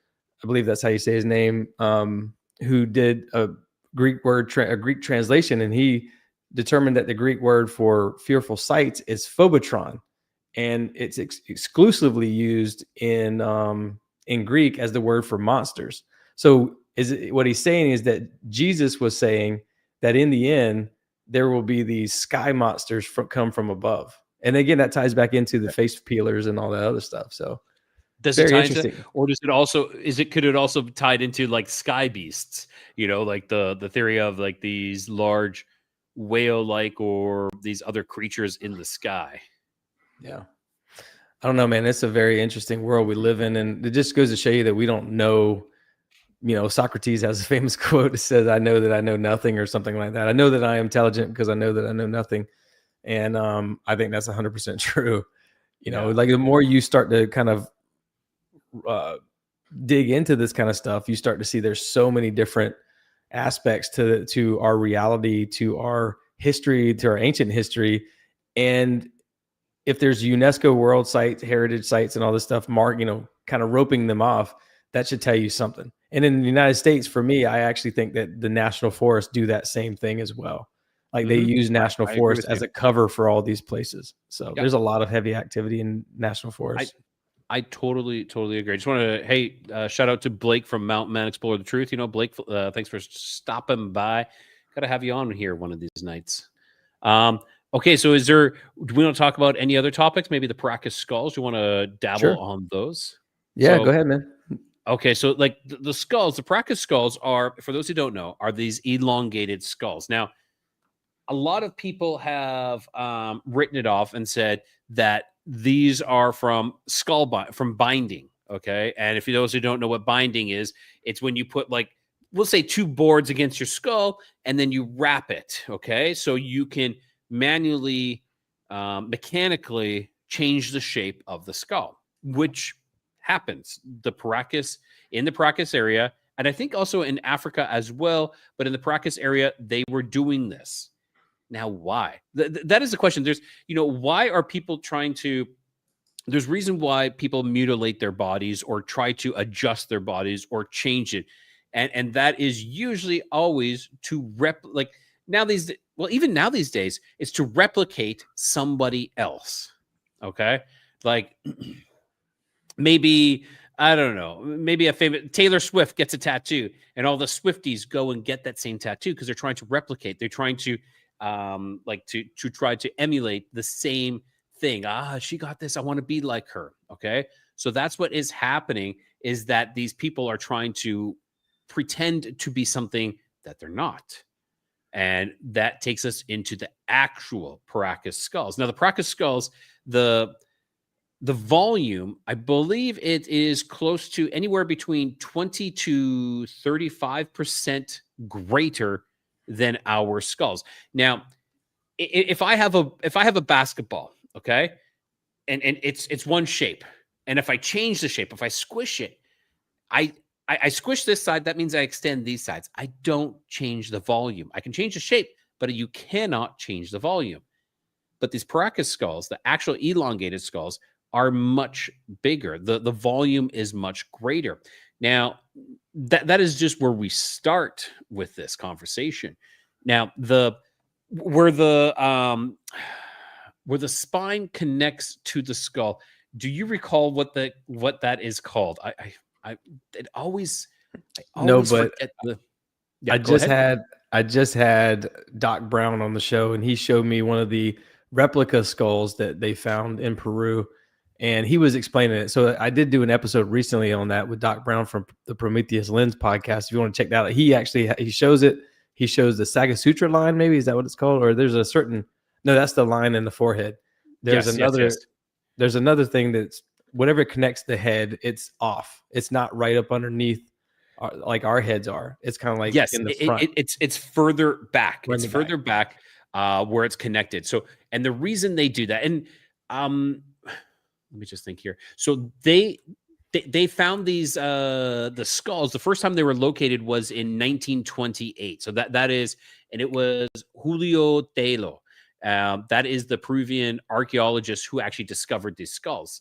I believe that's how you say his name, who did a a Greek translation, and he determined that the Greek word for fearful sights is phobotron, and it's exclusively used in Greek as the word for monsters. So what he's saying is that Jesus was saying that in the end there will be these sky monsters come from above, and again that ties back into the face peelers and all that other stuff. So Does it very tie into, interesting. or does it also could it also tied into like sky beasts? Like the theory of like these large whale like or these other creatures in the sky. Yeah. I don't know, man. It's a very interesting world we live in, and it just goes to show you that we don't know. Socrates has a famous quote that says, "I know that I know nothing," or something like that. I know that I am intelligent because I know that I know nothing, and I think that's 100% true. Yeah. Like the more you start to kind of uh, dig into this kind of stuff, you start to see there's so many different aspects to our reality, to our history, to our ancient history, and if there's UNESCO World Sites, heritage sites, and all this stuff, kind of roping them off, that should tell you something. And in the United States, for me, I actually think that the national forests do that same thing as well. Like they Hmm. use national I agree forest with you. as a cover for all these places. So Yeah. there's a lot of heavy activity in national I forests. I totally agree. I just want to, hey, shout out to Blake from Mountain Man Explore the Truth. Blake, thanks for stopping by. Got to have you on here one of these nights. Um, okay, so do we want to talk about any other topics? Maybe the Paracas skulls. You want to dabble Sure. on those? Yeah, go So, ahead, man. okay, so like the skulls, the Paracas skulls are, for those who don't know, are these elongated skulls. Now, a lot of people have written it off and said that these are from from binding. Okay, and if you those who don't know what binding is, it's when you put like, we'll say, two boards against your skull and then you wrap it. Okay, so you can manually, mechanically change the shape of the skull, which happens. In the Paracas area, and I think also in Africa as well, but in the Paracas area, they were doing this. Now, why? That is the question. Why are people trying to? There's reason why people mutilate their bodies or try to adjust their bodies or change it, and that is usually always to like even now these days, it's to replicate somebody else. Okay, like maybe, I don't know, maybe a famous Taylor Swift gets a tattoo and all the Swifties go and get that same tattoo because they're trying to replicate. They're trying to like to try to emulate the same thing. She got this. I want to be like her. Okay. So that's what is happening, is that these people are trying to pretend to be something that they're not. And that takes us into the actual Paracas skulls. Now, the Paracas skulls, the volume, I believe it is close to anywhere between 20 to 35% greater than our skulls. Now, if I have a basketball, okay, and it's one shape, and if I change the shape, if I squish it, I I squish this side, that means I extend these sides. I don't change the volume. I can change the shape, but you cannot change the volume. But these Paracas skulls, the actual elongated skulls, are much bigger. The volume is much greater. Now, that is just where we start with this conversation. Now, where the um where the spine connects to the skull, do you recall what that is called? I it always I No, always but forget the Yeah, I go just ahead. had I just had Doc Brown on the show, and he showed me one of the replica skulls that they found in Peru, and he was explaining it. So I did do an episode recently on that with Doc Brown from the Prometheus Lens podcast. If you want to check that out, he shows it. He shows the Saga Sutra line. Maybe is that what it's called? Or there's a certain no, that's the line in the forehead. There's Yes, yes, yes. another thing that's whatever connects the head, it's off. It's not right up underneath like our heads are. It's kind of like Yes, in the front. it's further back. We're in It's the back. further back where it's connected. So, and the reason they do that, and let me just think here. So they found these the skulls. The first time they were located was in 1928. So that is, and it was Julio Telo. That is the Peruvian archaeologist who actually discovered these skulls.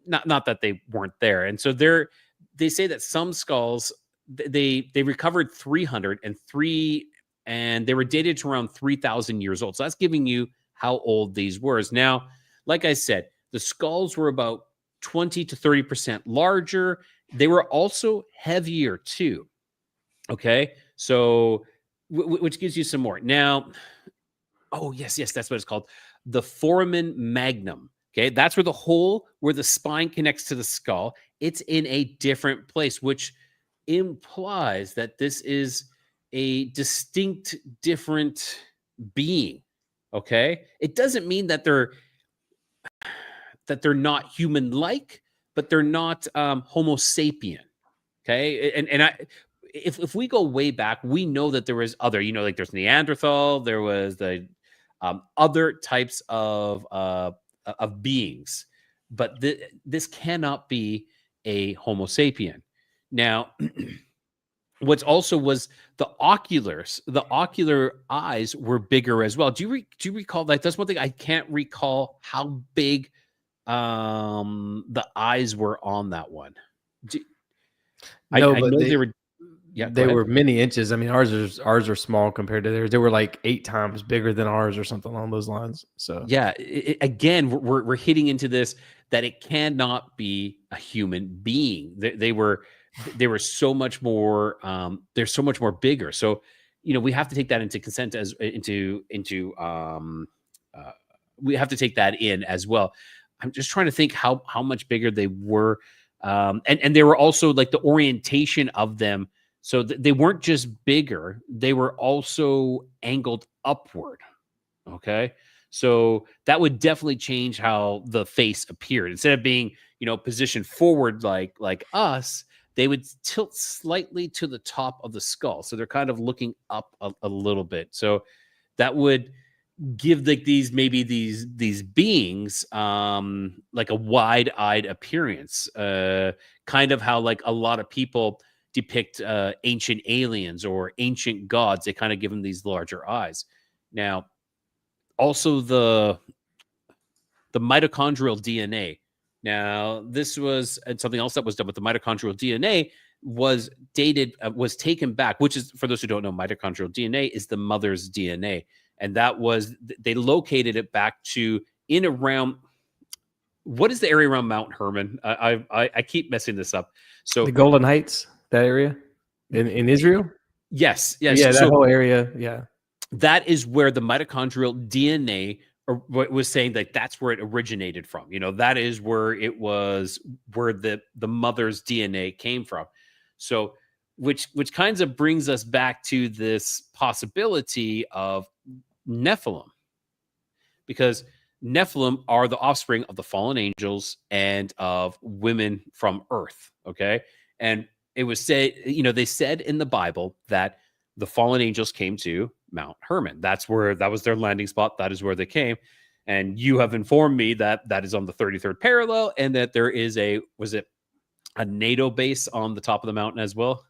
Not that they weren't there. And so they say that some skulls they recovered 303, and they were dated to around 3,000 years old. So that's giving you how old these were. Now, like I said, the skulls were about 20 to 30% larger. They were also heavier too. Okay. So, which gives you some more. Now, oh, yes, yes, that's what it's called. The foramen magnum. Okay. That's where the hole where the spine connects to the skull. It's in a different place, which implies that this is a distinct, different being. Okay. It doesn't mean that they're not human like, but they're not Homo sapien. Okay. And if we go way back, we know that there was other, like there's Neanderthal, there was the other types of beings, but this cannot be a Homo sapien. Now, what's also was the ocular eyes were bigger as well. Do you recall that? That's one thing I can't recall how big the eyes were on that one. Do, No, I but know they were. Yeah, go they ahead. were many inches. I mean, ours are small compared to theirs. They were like 8 times bigger than ours or something along those lines. So Yeah, again, we're hitting into this that it cannot be a human being. They were so much more. They're so much more bigger. So we have to take that into consent as into uh, we have to take that in as well. I'm just trying to think how much bigger they were, and they were also like the orientation of them. So they weren't just bigger; they were also angled upward. Okay. So that would definitely change how the face appeared. Instead of being, positioned forward like us, they would tilt slightly to the top of the skull. So they're kind of looking up a little bit. So that would give like these beings like a wide-eyed appearance. Kind of how like a lot of people depict ancient aliens or ancient gods. They kind of give them these larger eyes. Now, also the mitochondrial DNA. Now, this was something else that was done with the mitochondrial DNA was was taken back, which is, for those who don't know, mitochondrial DNA is the mother's DNA. And that was, they located it back to in around, what is the area around Mount Hermon? I keep messing this up. the So, Golden Heights, that area in Israel. yes, Yeah, yes. that So whole area. Yeah. that is where the mitochondrial DNA was saying that that's where it originated from. That is where it was, where the mother's DNA came from. So, which kinds of brings us back to this possibility of Nephilim, because Nephilim are the offspring of the fallen angels and of women from Earth. Okay, and it was said, they said in the Bible that the fallen angels came to Mount Hermon. That was their landing spot. That is where they came. And you have informed me that that is on the 33rd parallel, and that there is was it a NATO base on the top of the mountain as well?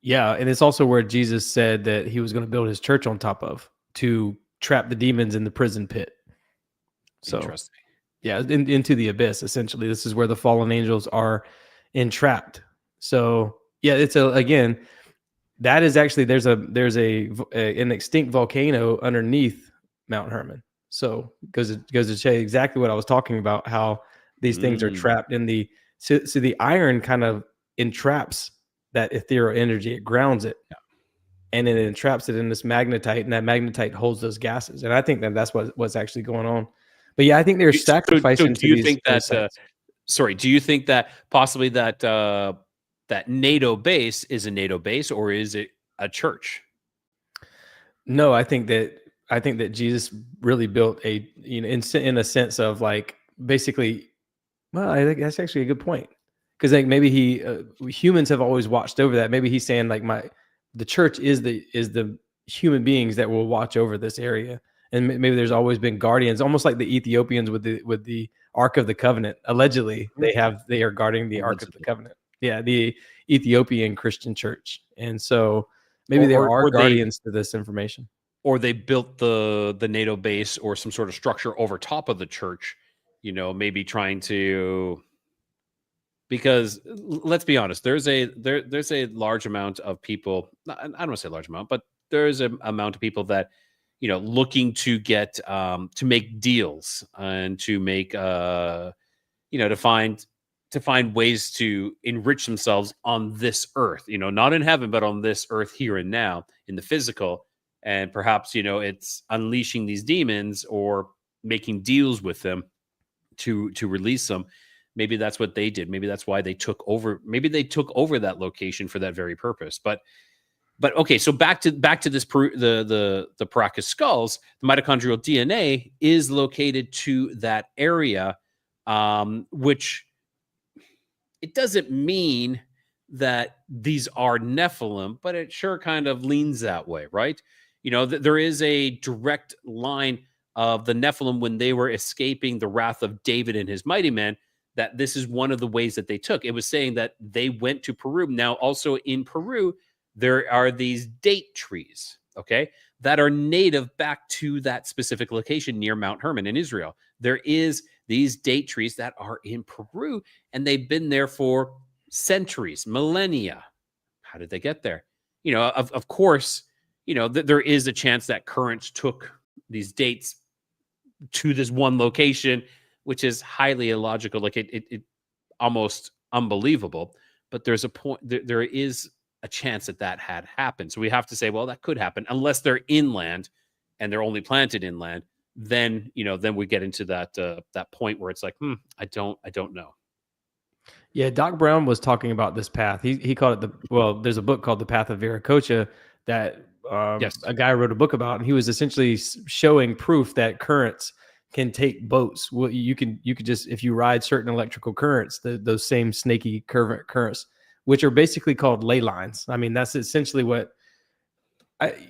Yeah, and it's also where Jesus said that he was going to build his church on top of to trap the demons in the prison pit. So Interesting. Yeah, into the abyss. Essentially, this is where the fallen angels are entrapped. So yeah, it's again, that is actually there's an extinct volcano underneath Mount Hermon. So goes to show you exactly what I was talking about, how these things are Mm. trapped in so the iron kind of entraps that ethereal energy. It grounds it, and then it entraps it in this magnetite, and that magnetite holds those gases. And I think that's what's actually going on. But yeah, I think they're So sacrificing do to you these think that sites. sorry, do you think that possibly that that NATO base is a NATO base, or is it a church? No, I think that Jesus really built a, you know, in a sense of like basically. Well, I think that's actually a good point, because like maybe humans have always watched over that. Maybe he's saying like the church is the human beings that will watch over this area, and maybe there's always been guardians, almost like the Ethiopians with the Ark of the Covenant. Allegedly, they are guarding the Ark of the Allegedly. Covenant. Yeah, the Ethiopian Christian church, and so maybe there are Or they guardians to this information. built the NATO base or some sort of structure over top of the church, maybe trying to, because let's be honest, there's a large amount of people, I don't want to say large amount, but there's an amount of people that looking to get to make deals and to make to find ways to enrich themselves on this earth, not in heaven, but on this earth here and now in the physical. And perhaps, it's unleashing these demons or making deals with them to release them. Maybe that's what they did. Maybe that's why they took over. Maybe they took over that location for that very purpose. But okay, so back to this the Paracas skulls. The mitochondrial DNA is located to that area, which it doesn't mean that these are Nephilim, but it sure kind of leans that way, right? There is a direct line of the Nephilim when they were escaping the wrath of David and his mighty men. That this is one of the ways that they took. It was saying that they went to Peru. Now, also in Peru, there are these date trees, okay, that are native back to that specific location near Mount Hermon in Israel. There is these date trees that are in Peru, and they've been there for centuries, millennia. How did they get there? Of course, there is a chance that currents took these dates to this one location, which is highly illogical. Like it almost unbelievable. But there's a point. There is a chance that had happened. So we have to say, well, that could happen unless they're inland and they're only planted inland. Then then we get into that point where it's like, I don't know. Yeah, Doc Brown was talking about this path. He called it there's a book called The Path of Viracocha that Yes. a guy wrote a book about, and he was essentially showing proof that currents can take boats. Well, you could just, if you ride certain electrical currents, those same snaky currents, which are basically called ley lines. I mean, that's essentially what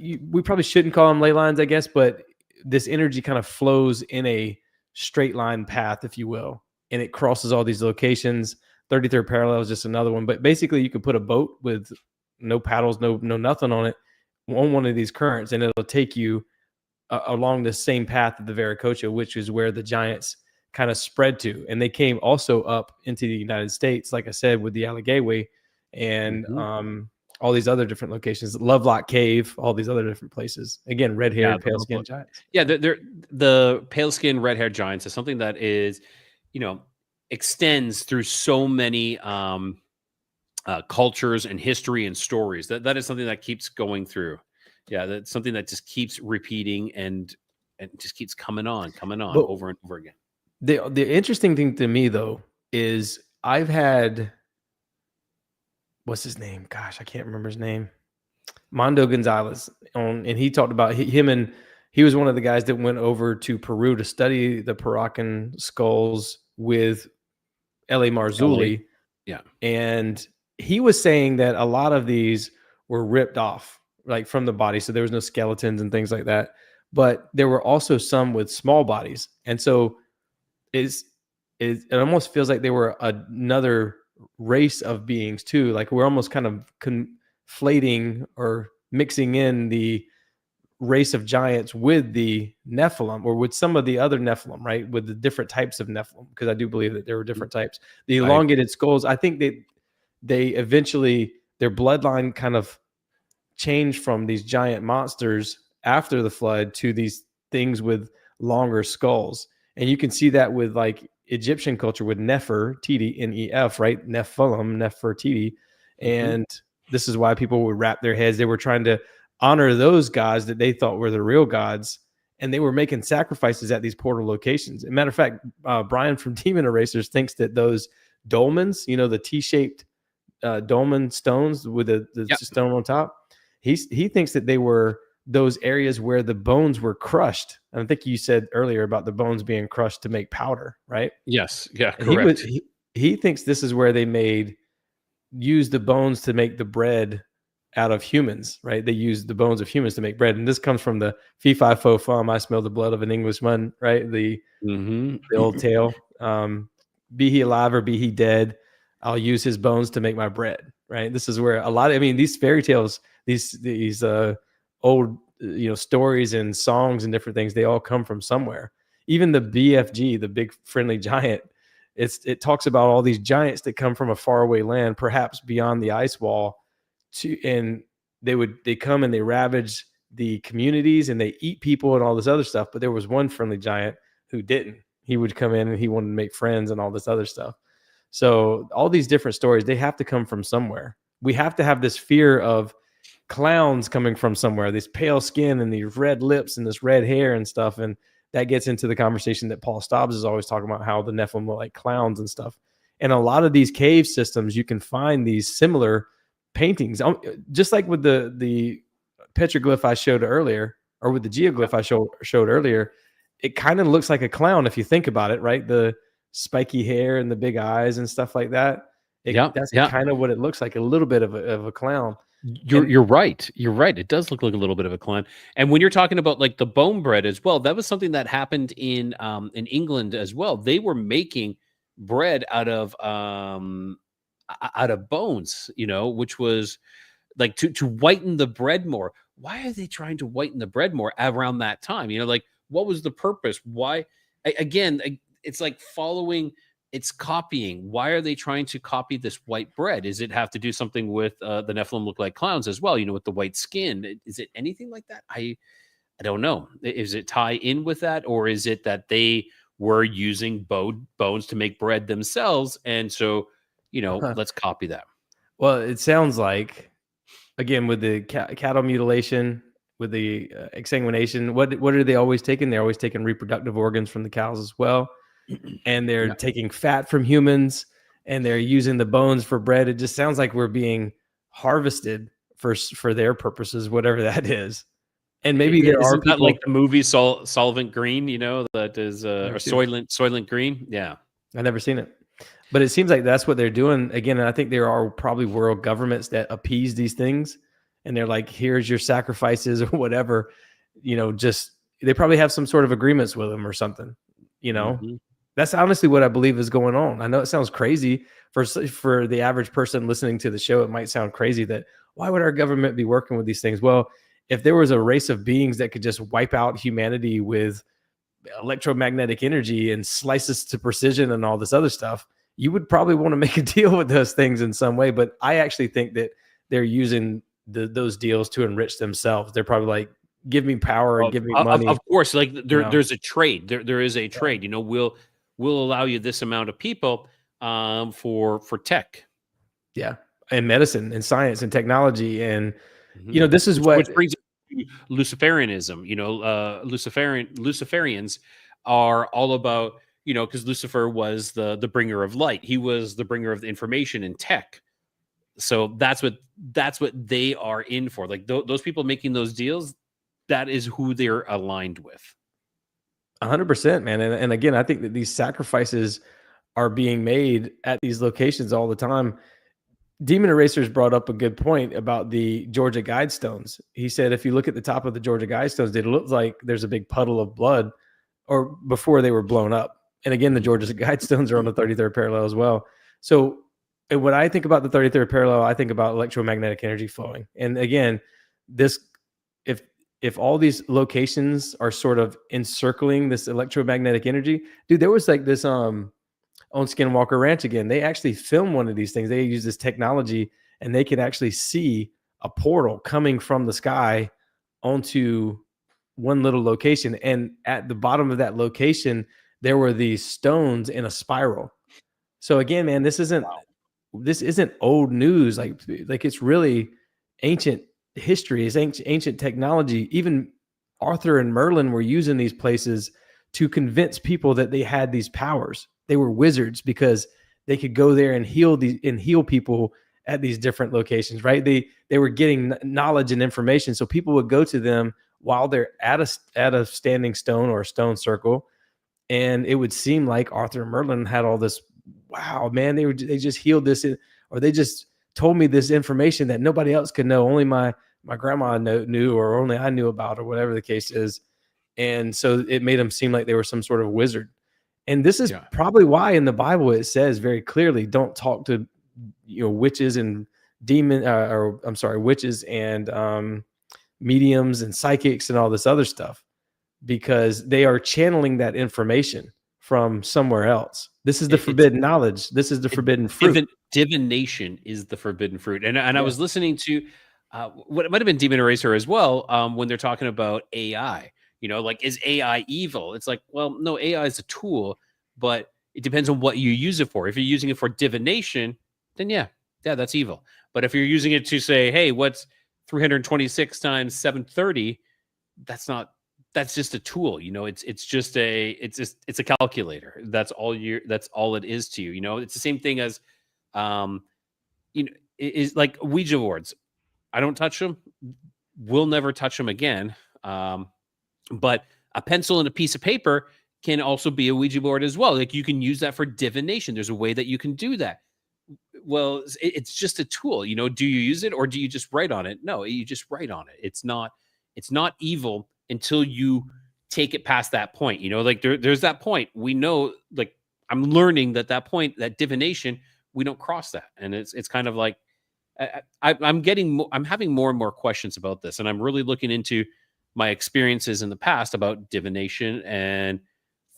we probably shouldn't call them ley lines, I guess, but this energy kind of flows in a straight line path, if you will, and it crosses all these locations. 33rd parallel is just another one, but basically you could put a boat with no paddles, no nothing on it, on one of these currents, and it'll take you along the same path of the Viracocha, which is where the giants kind of spread to. And they came also up into the United States, like I said, with the Allegheny and all these other different locations, Lovelock Cave, all these other different places. Again, red-haired, pale-skinned giants. Yeah, the pale-skinned, red-haired giants is something that is, extends through so many cultures and history and stories. That is something that keeps going through. Yeah, that's something that just keeps repeating and just keeps coming on but over and over again. The interesting thing to me though is I've had, what's his name? Gosh, I can't remember his name. Mondo Gonzalez on, and he talked about he was one of the guys that went over to Peru to study the Paracan skulls with L.A. Marzulli. Yeah. And he was saying that a lot of these were ripped off, like from the body. So there was no skeletons and things like that. But there were also some with small bodies. And so it almost feels like they were another race of beings too. Like we're almost kind of conflating or mixing in the race of giants with the Nephilim, or with some of the other Nephilim, right? With the different types of Nephilim, because I do believe that there were different types. The elongated skulls, I think they eventually, their bloodline kind of changed from these giant monsters after the flood to these things with longer skulls. And you can see that with like Egyptian culture with Nefertiti, Nef, right? Nephilim, Nefertiti. And this is why people would wrap their heads. They were trying to honor those gods that they thought were the real gods. And they were making sacrifices at these portal locations. As a matter of fact, Brian from Demon Erasers thinks that those dolmens, you know, the T-shaped dolmen stones with the stone on top, he thinks that they were those areas where the bones were crushed. I think you said earlier about the bones being crushed to make powder, right? Yes. Yeah. And Correct. he thinks this is where they use the bones to make the bread out of humans, right? They use the bones of humans to make bread. And this comes from the fee fi fo fum, I smell the blood of an Englishman, right? The old tale. Be he alive or be he dead, I'll use his bones to make my bread, right? This is where a lot of, I mean, these fairy tales, these old, you know, stories and songs and different things, they all come from somewhere. Even the BFG, the big friendly giant, it talks about all these giants that come from a faraway land, perhaps beyond the ice wall, and they come and they ravage the communities and they eat people and all this other stuff. But there was one friendly giant who didn't. He would come in and he wanted to make friends and all this other stuff. So all these different stories, they have to come from somewhere. We have to have this fear of clowns coming from somewhere, this pale skin and these red lips and this red hair and stuff. And that gets into the conversation that Paul Stobbs is always talking about, how the Nephilim look like clowns and stuff. And a lot of these cave systems, you can find these similar paintings, just like with the petroglyph I showed earlier, or with the geoglyph I showed earlier. It kind of looks like a clown if you think about it, right? The spiky hair and the big eyes and stuff like that. That's kind of what it looks like, a little bit of a clown. You're right. You're right. It does look like a little bit of a clown. And when you're talking about like the bone bread as well, that was something that happened in England as well. They were making bread out of bones, you know, which was like to whiten the bread more. Why are they trying to whiten the bread more around that time? You know, like, what was the purpose? Why? Again, it's like it's copying. Why are they trying to copy this white bread? Is it have to do something with the Nephilim look like clowns as well? You know, with the white skin. Is it anything like that? I don't know. Is it tie in with that, or is it that they were using bones to make bread themselves, and so, you know, let's copy that? Well, it sounds like, again, with the cattle mutilation, with the exsanguination, what are they always taking? They're always taking reproductive organs from the cows as well. And they're taking fat from humans, and they're using the bones for bread. It just sounds like we're being harvested for their purposes, whatever that is. And maybe there are people like the movie Solvent Green, you know, that is or Soylent Green. Yeah. I've never seen it. But it seems like that's what they're doing. Again, and I think there are probably world governments that appease these things, and they're like, here's your sacrifices or whatever, you know, just they probably have some sort of agreements with them or something, you know. That's honestly what I believe is going on. I know it sounds crazy for the average person listening to the show. It might sound crazy that why would our government be working with these things? Well, if there was a race of beings that could just wipe out humanity with electromagnetic energy and slice us to precision and all this other stuff, you would probably want to make a deal with those things in some way. But I actually think that they're using those deals to enrich themselves. They're probably like, give me power and give me money. Of course, like there's a trade. There is a trade. You know, we'll allow you this amount of people for tech. Yeah, and medicine and science and technology, and you know, this is which brings Luciferianism. You know, Luciferians are all about, you know, because Lucifer was the bringer of light. He was the bringer of the information and tech. So that's what they are in for. Like those people making those deals, that is who they're aligned with. 100%, man. And again, I think that these sacrifices are being made at these locations all the time. Demon Erasers brought up a good point about the Georgia Guidestones. He said, if you look at the top of the Georgia Guidestones, it looks like there's a big puddle of blood, or before they were blown up. And again, the Georgia Guidestones are on the 33rd parallel as well. So when I think about the 33rd parallel, I think about electromagnetic energy flowing. And again, if all these locations are sort of encircling this electromagnetic energy, dude, there was like this on Skinwalker Ranch again. They actually filmed one of these things. They use this technology and they could actually see a portal coming from the sky onto one little location. And at the bottom of that location, there were these stones in a spiral. So again, man, this isn't old news. Like it's really ancient history. It's ancient technology. Even Arthur and Merlin were using these places to convince people that they had these powers. They were wizards because they could go there and heal people at these different locations, right? They were getting knowledge and information, so people would go to them while they're at a standing stone or a stone circle, and it would seem like Arthur and Merlin had all this. Wow, man, they just healed this, or they just told me this information that nobody else could know. Only my grandma knew, or only I knew about, or whatever the case is. And so it made them seem like they were some sort of wizard. And this is probably why in the Bible it says very clearly, don't talk to witches and witches and mediums and psychics and all this other stuff, because they are channeling that information from somewhere else. This is the forbidden knowledge. This is the forbidden fruit. Divination is the forbidden fruit. And I was listening to what it might have been Demon Eraser as well, when they're talking about AI. Like, is AI evil? It's like, well, no, AI is a tool, but it depends on what you use it for. If you're using it for divination, then yeah, that's evil. But if you're using it to say, hey, what's 326 times 730? That's just a tool. It's just a calculator. That's all it is to you. It's the same thing as, is like Ouija boards. I don't touch them. We'll never touch them again. But a pencil and a piece of paper can also be a Ouija board as well. Like, you can use that for divination. There's a way that you can do that. Well, it's just a tool. Do you use it, or do you just write on it? No, you just write on it. It's not evil until you take it past that point. Like there's that point. We know, like, I'm learning that point, that divination, we don't cross that. And it's kind of like, I'm having more and more questions about this. And I'm really looking into my experiences in the past about divination and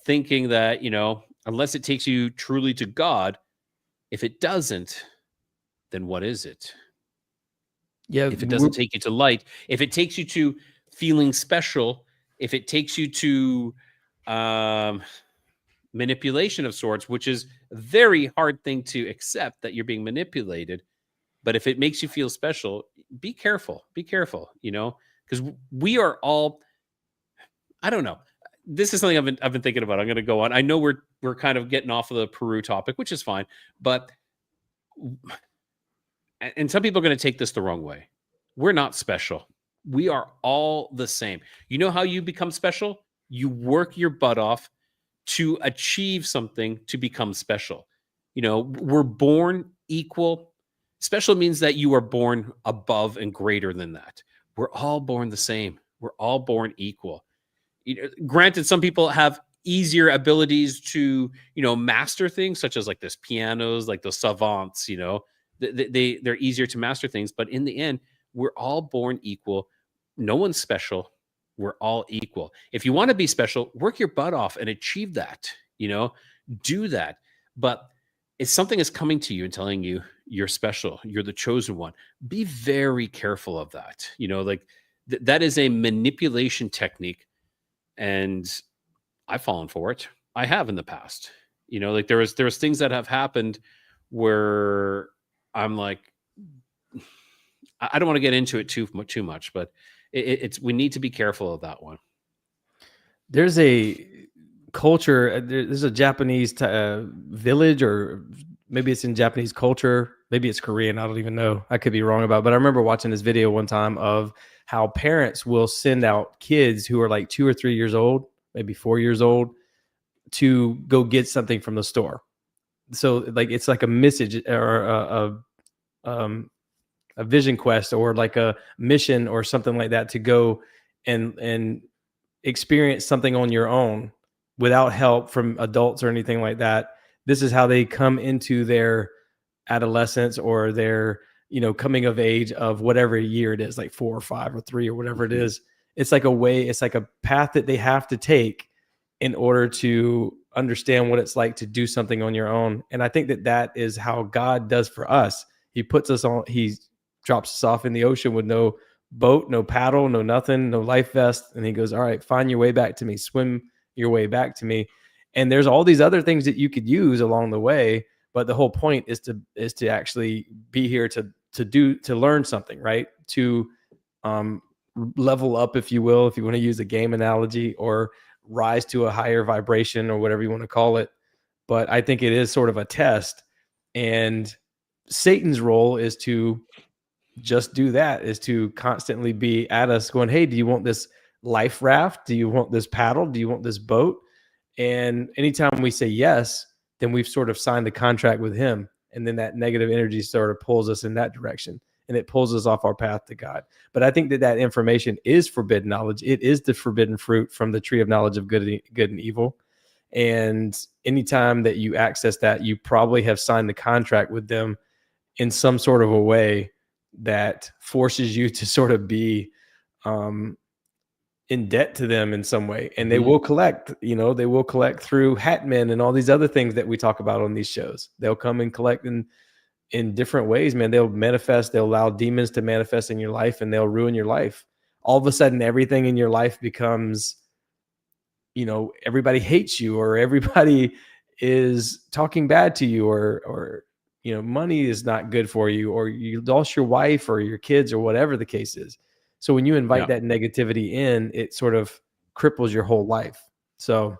thinking that, unless it takes you truly to God, if it doesn't, then what is it? Yeah. If it doesn't take you to light, if it takes you to feeling special, if it takes you to manipulation of sorts, which is a very hard thing to accept, that you're being manipulated. But if it makes you feel special, be careful, because we are all, I don't know. This is something I've been thinking about. I'm going to go on. I know we're kind of getting off of the Peru topic, which is fine, but and some people are going to take this the wrong way. We're not special. We are all the same. You know how you become special? You work your butt off to achieve something to become special. We're born equal. Special means that you are born above and greater than that. We're all born the same. We're all born equal. Granted, some people have easier abilities to, master things, such as like this pianos, like those savants, they're easier to master things. But in the end, we're all born equal. No one's special. We're all equal. If you want to be special, work your butt off and achieve that, do that. But if something is coming to you and telling you you're special, you're the chosen one, be very careful of that. That is a manipulation technique. And I've fallen for it. I have in the past. Like there was things that have happened where I'm like, I don't want to get into it too much, but it's we need to be careful of that one. There's a culture. There's a Japanese village, or maybe it's in Japanese culture. Maybe it's Korean. I don't even know. I could be wrong about it. But I remember watching this video one time of how parents will send out kids who are like 2 or 3 years old, maybe 4 years old, to go get something from the store. So like it's like a message or a vision quest, or like a mission or something like that, to go and experience something on your own without help from adults or anything like that. This is how they come into their adolescence or their, coming of age of whatever year it is, like 4 or 5 or 3 or whatever it is. it's like a way, it's like a path that they have to take in order to understand what it's like to do something on your own. And I think that that is how God does for us. He puts us on, he drops us off in the ocean with no boat, no paddle, no nothing, no life vest. And he goes, all right, find your way back to me, swim your way back to me. And there's all these other things that you could use along the way. But the whole point is to actually be here to learn something, right? To level up, if you will, if you want to use a game analogy, or rise to a higher vibration, or whatever you want to call it. But I think it is sort of a test. And Satan's role is to just do that, is to constantly be at us going, hey, do you want this life raft? Do you want this paddle? Do you want this boat? And anytime we say yes, then we've sort of signed the contract with him. And then that negative energy sort of pulls us in that direction, and it pulls us off our path to God. But I think that that information is forbidden knowledge. It is the forbidden fruit from the tree of knowledge of good and evil. And anytime that you access that, you probably have signed the contract with them in some sort of a way that forces you to sort of be in debt to them in some way. And they will collect, they will collect through hatmen and all these other things that we talk about on these shows. They'll come and collect in different ways, man. They'll manifest, they'll allow demons to manifest in your life, and they'll ruin your life. All of a sudden, everything in your life becomes, everybody hates you, or everybody is talking bad to you, or money is not good for you, or you lost your wife or your kids, or whatever the case is. So when you invite that negativity in, it sort of cripples your whole life. So,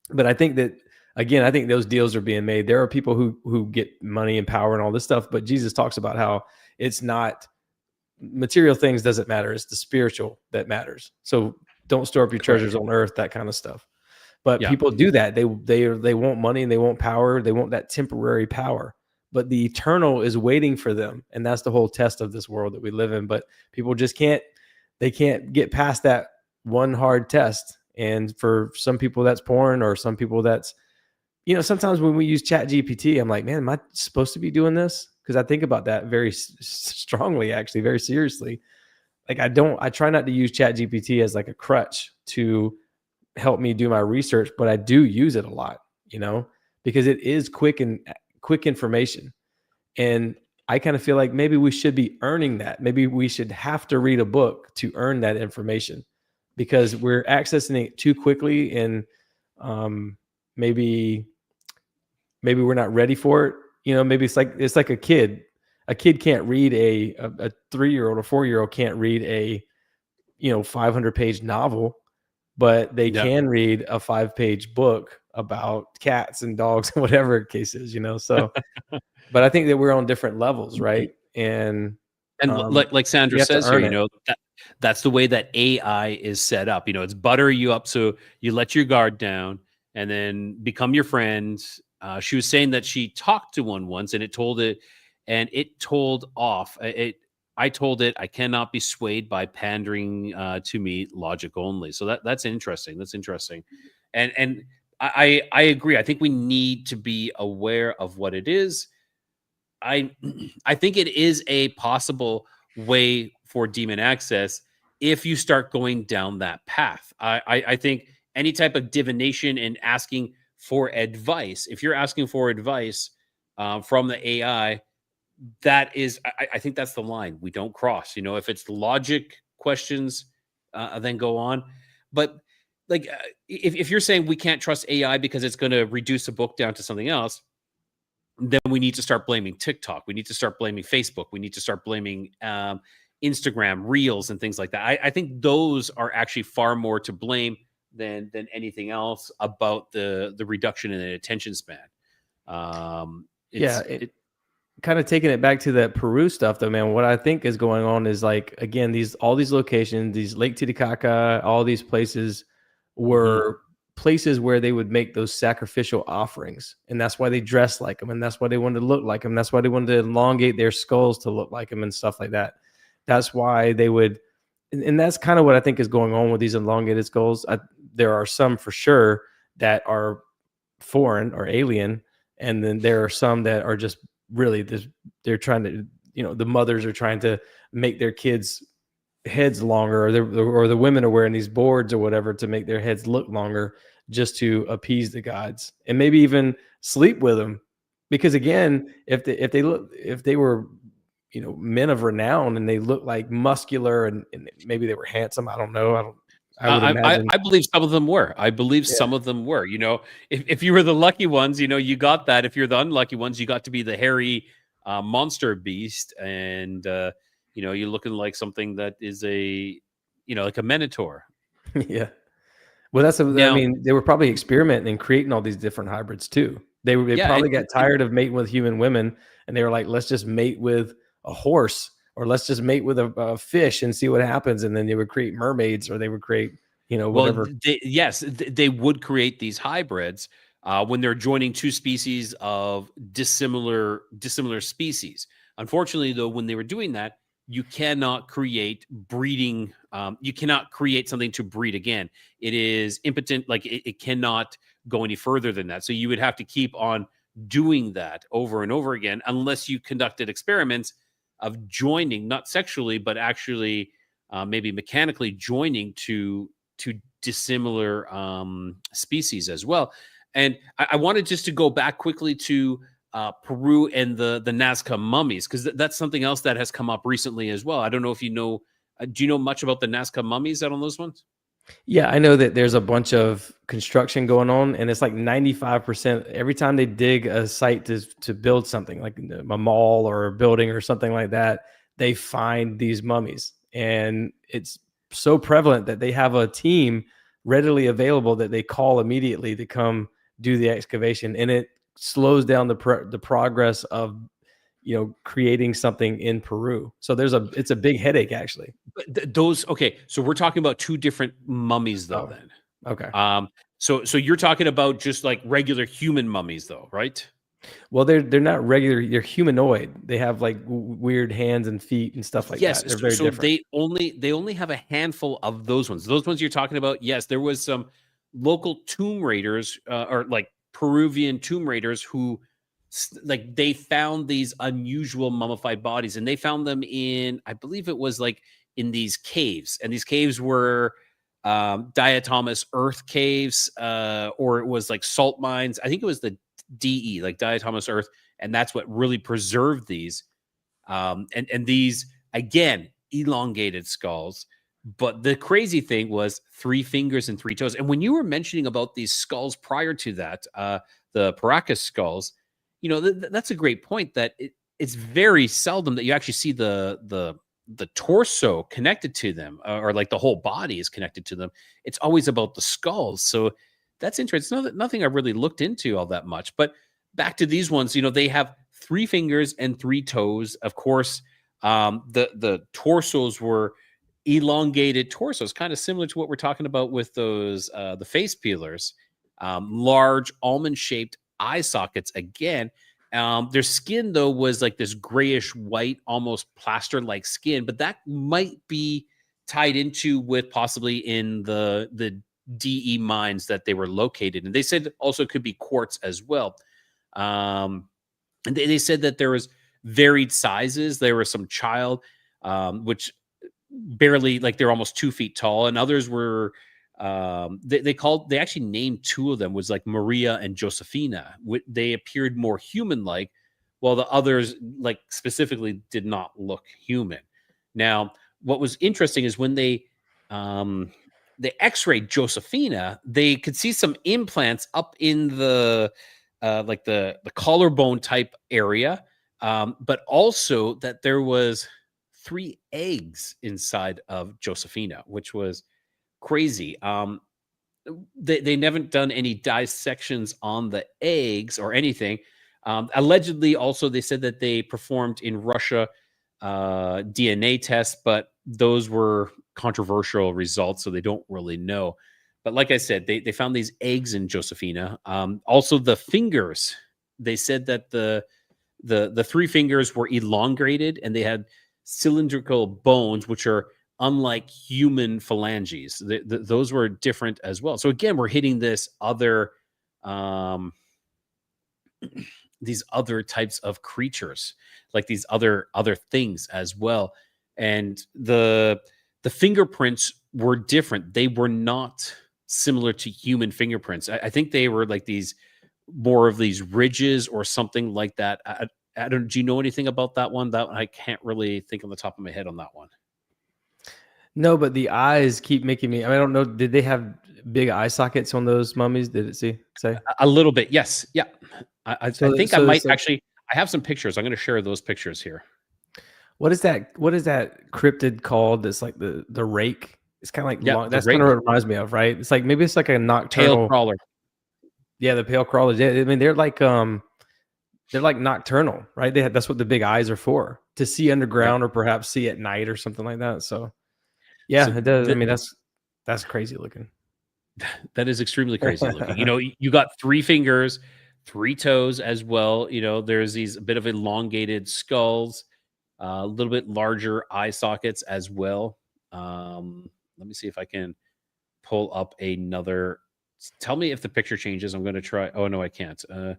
but I think that, again, I think those deals are being made. There are people who get money and power and all this stuff, but Jesus talks about how it's not material things doesn't matter. It's the spiritual that matters. So don't store up your treasures on earth, that kind of stuff. But people do that. They want money and they want power. They want that temporary power. But the eternal is waiting for them. And that's the whole test of this world that we live in. But people just can't get past that one hard test. And for some people that's porn, or some people that's, sometimes when we use Chat GPT, I'm like, man, am I supposed to be doing this? Because I think about that very strongly, actually, very seriously. Like I try not to use Chat GPT as like a crutch to help me do my research, but I do use it a lot, because it is quick information. And I kind of feel like maybe we should be earning that. Maybe we should have to read a book to earn that information, because we're accessing it too quickly. And maybe we're not ready for it. Maybe it's like a kid. A kid can't read a 3-year-old or 4-year-old can't read a 500-page novel, but they can read a 5-page book about cats and dogs and whatever the case is, So, but I think that we're on different levels, right? And like Sandra says here, that's the way that AI is set up. It's butter you up so you let your guard down and then become your friend. She was saying that she talked to one once, and it told off. I told it I cannot be swayed by pandering to me, logic only. So that's interesting. That's interesting, and I agree. I think we need to be aware of what it is. I think it is a possible way for demon access if you start going down that path. I think any type of divination and asking for advice, if you're asking for advice from the AI, that is, I think that's the line we don't cross. If it's logic questions, then go on. But like, if you're saying we can't trust AI because it's going to reduce a book down to something else, then we need to start blaming TikTok. We need to start blaming Facebook. We need to start blaming Instagram Reels and things like that. I think those are actually far more to blame than anything else about the reduction in the attention span. Kind of taking it back to that Peru stuff, though, man. What I think is going on is, like, again, all these locations, these Lake Titicaca, all these places were places where they would make those sacrificial offerings, and that's why they dressed like them, and that's why they wanted to look like them. That's why they wanted to elongate their skulls to look like them and stuff like that. That's why they would, and that's kind of what I think is going on with these elongated skulls. There are some for sure that are foreign or alien, and then there are some that are just really they're trying to, the mothers are trying to make their kids heads longer, or the women are wearing these boards or whatever to make their heads look longer, just to appease the gods, and maybe even sleep with them. Because again, if they were, men of renown, and they look like muscular, and maybe they were handsome. I don't know. I would imagine. I believe some of them were. I believe Yeah. some of them were. If you were the lucky ones, you got that. If you're the unlucky ones, you got to be the hairy monster beast, and you're looking like something that is like a minotaur. Yeah. Well, I Now, mean, they were probably experimenting and creating all these different hybrids too. They yeah, probably got tired of mating with human women, and they were like, let's just mate with a horse, or let's just mate with a fish and see what happens. And then they would create mermaids, or they would create, well, whatever. they would create these hybrids when they're joining two species of dissimilar species. Unfortunately, though, when they were doing that, you cannot create breeding. You cannot create something to breed again. It is impotent. Like it cannot go any further than that. So you would have to keep on doing that over and over again, unless you conducted experiments of joining, not sexually, but actually maybe mechanically joining to dissimilar species as well. And I wanted just to go back quickly to Peru and the Nazca mummies, because that's something else that has come up recently as well. I don't know if you know. Do you know much about the Nazca mummies out on those ones? Yeah, I know that there's a bunch of construction going on, and it's like 95% every time they dig a site to build something like a mall or a building or something like that, they find these mummies. And it's so prevalent that they have a team readily available that they call immediately to come do the excavation, and it slows down the progress of creating something in Peru. So it's a big headache actually. But those okay. So we're talking about two different mummies, though. Oh, Then, okay. so you're talking about just like regular human mummies, though, right? Well, they're not regular. They're humanoid. They have like weird hands and feet and stuff like Yes. that. They're very So different. they only have a handful of those ones. Those ones you're talking about. Yes, there was some local tomb raiders, or like Peruvian tomb raiders who like they found these unusual mummified bodies, and they found them in, I believe it was like in these caves, and these caves were diatomous earth caves, or it was like salt mines. I think it was the DE, like diatomous earth, and that's what really preserved these. And these again elongated skulls. But the crazy thing was 3 fingers and 3 toes. And when you were mentioning about these skulls prior to that, the Paracas skulls, that's a great point. That it's very seldom that you actually see the torso connected to them, or like the whole body is connected to them. It's always about the skulls. So that's interesting. Nothing I really looked into all that much. But back to these ones, they have 3 fingers and 3 toes. Of course, the torsos were elongated torsos, kind of similar to what we're talking about with those the face peelers. Large almond shaped eye sockets again. Their skin though was like this grayish white, almost plaster like skin, but that might be tied into with possibly in the DE mines that they were located in. They said also could be quartz as well. And they said that there was varied sizes. There was some child, which barely, like they're almost 2 feet tall, and others were they actually named two of them was like Maria and Josefina. They appeared more human like, while the others like specifically did not look human. Now, what was interesting is when they x-rayed Josefina, they could see some implants up in the like the collarbone type area, but also that there was 3 eggs inside of Josefina, which was crazy. They never done any dissections on the eggs or anything. Allegedly, also they said that they performed in Russia DNA tests, but those were controversial results, so they don't really know. But like I said, they found these eggs in Josefina. Also, the fingers. They said that the 3 fingers were elongated and they had cylindrical bones, which are unlike human phalanges. Those were different as well. So again, we're hitting this other um, these other types of creatures, like these other things as well. And the the fingerprints were different. They were not similar to human fingerprints. I think they were like these more of these ridges or something like that. I don't. Do you know anything about that one? That I can't really think on the top of my head on that one. No, but the eyes keep making me. I don't know. Did they have big eye sockets on those mummies? Did it say? A little bit, yes, yeah. I So think I so might it's like, actually. I have some pictures. I'm going to share those pictures here. what is that? What is that cryptid called? That's like the rake. It's kind of like Yeah, long. the That's kind of rake, what it reminds me of, right? It's like maybe it's like a tail nocturnal. crawler. Yeah, the pale crawlers. Yeah, I mean they're like nocturnal, right? That's what the big eyes are for, to see Yeah. underground or perhaps see at night or something like that. So So yeah, it does. I mean that's crazy looking. that is extremely crazy looking. You got 3 fingers, 3 toes as well. There's these a bit of elongated skulls, a little bit larger eye sockets as well. Let me see if I can pull up another. Tell me if the picture changes. I'm going to try. Oh no, I can't. Let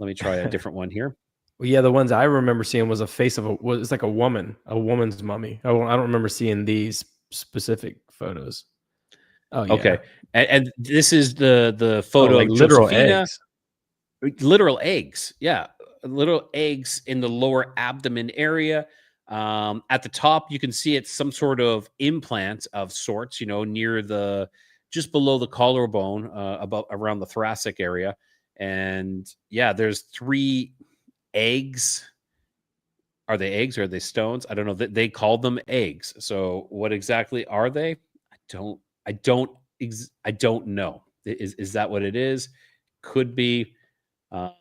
me try a different one here. Well, yeah, the ones I remember seeing was a face of it's like a woman's mummy. I don't remember seeing these specific photos. Oh yeah. Okay, and this is the Oh, photo like of literal Josephina. eggs. Literal eggs, yeah, little eggs in the lower abdomen area. At the top, you can see it's some sort of implant of sorts. Near the just below the collarbone, about around the thoracic area, and yeah, there's 3 eggs. Are they eggs or are they stones? I don't know. They called them eggs. So what exactly are they? Don't. I don't know. Is that what it is? Could be. Um,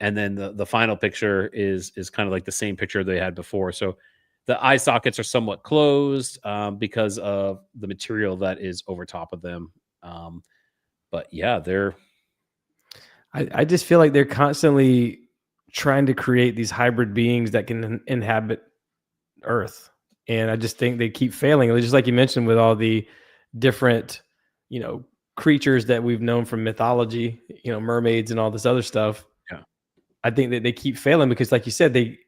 and then the final picture is kind of like the same picture they had before. So the eye sockets are somewhat closed, because of the material that is over top of them. But yeah, they're I just feel like they're constantly trying to create these hybrid beings that can inhabit Earth, and I just think they keep failing. Just like you mentioned, with all the different, you know, creatures that we've known from mythology, mermaids and all this other stuff. yeah. I think that they keep failing because, like you said, they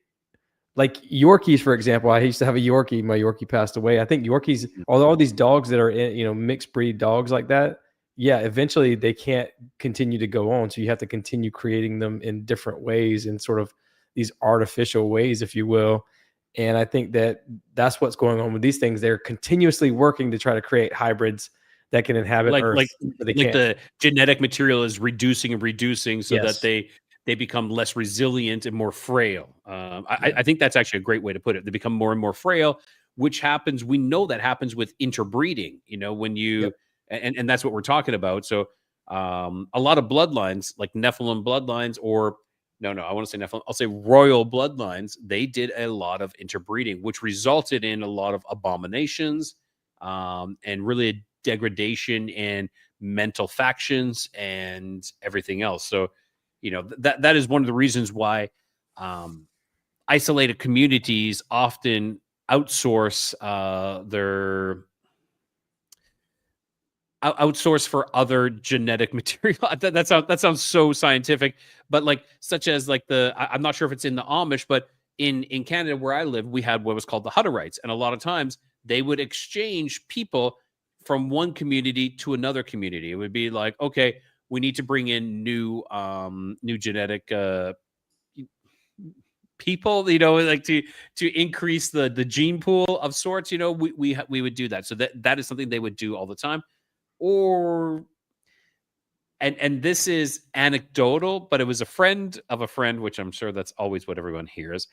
like Yorkies, for example. I used to have a Yorkie. My Yorkie passed away. I think Yorkies, Mhm. all these dogs that are in, mixed breed dogs like that. Yeah, eventually they can't continue to go on. So you have to continue creating them in different ways, in sort of these artificial ways, if you will. And I think that that's what's going on with these things. They're continuously working to try to create hybrids that can inhabit like Earth, like but they like can't. the genetic material is reducing and reducing so that Yes. they become less resilient and more frail. I Yeah. think that's actually a great way to put it. They become more and more frail, which happens. We know that happens with interbreeding. When Yep. you and that's what we're talking about. So a lot of bloodlines, like Nephilim bloodlines, or no, I want to say Nephilim. I'll say royal bloodlines. They did a lot of interbreeding, which resulted in a lot of abominations, and really a degradation and mental factions and everything else. So, that is one of the reasons why um, isolated communities often outsource their outsource for other genetic material. That sounds so scientific, but like such as like I'm not sure if it's in the Amish, but in Canada where I live, we had what was called the Hutterites, and a lot of times they would exchange people from one community to another community. It would be like, okay, we need to bring in new genetic people, like to increase the gene pool of sorts. We would do that. So that is something they would do all the time. Or and this is anecdotal, but it was a friend of a friend, which I'm sure that's always what everyone hears.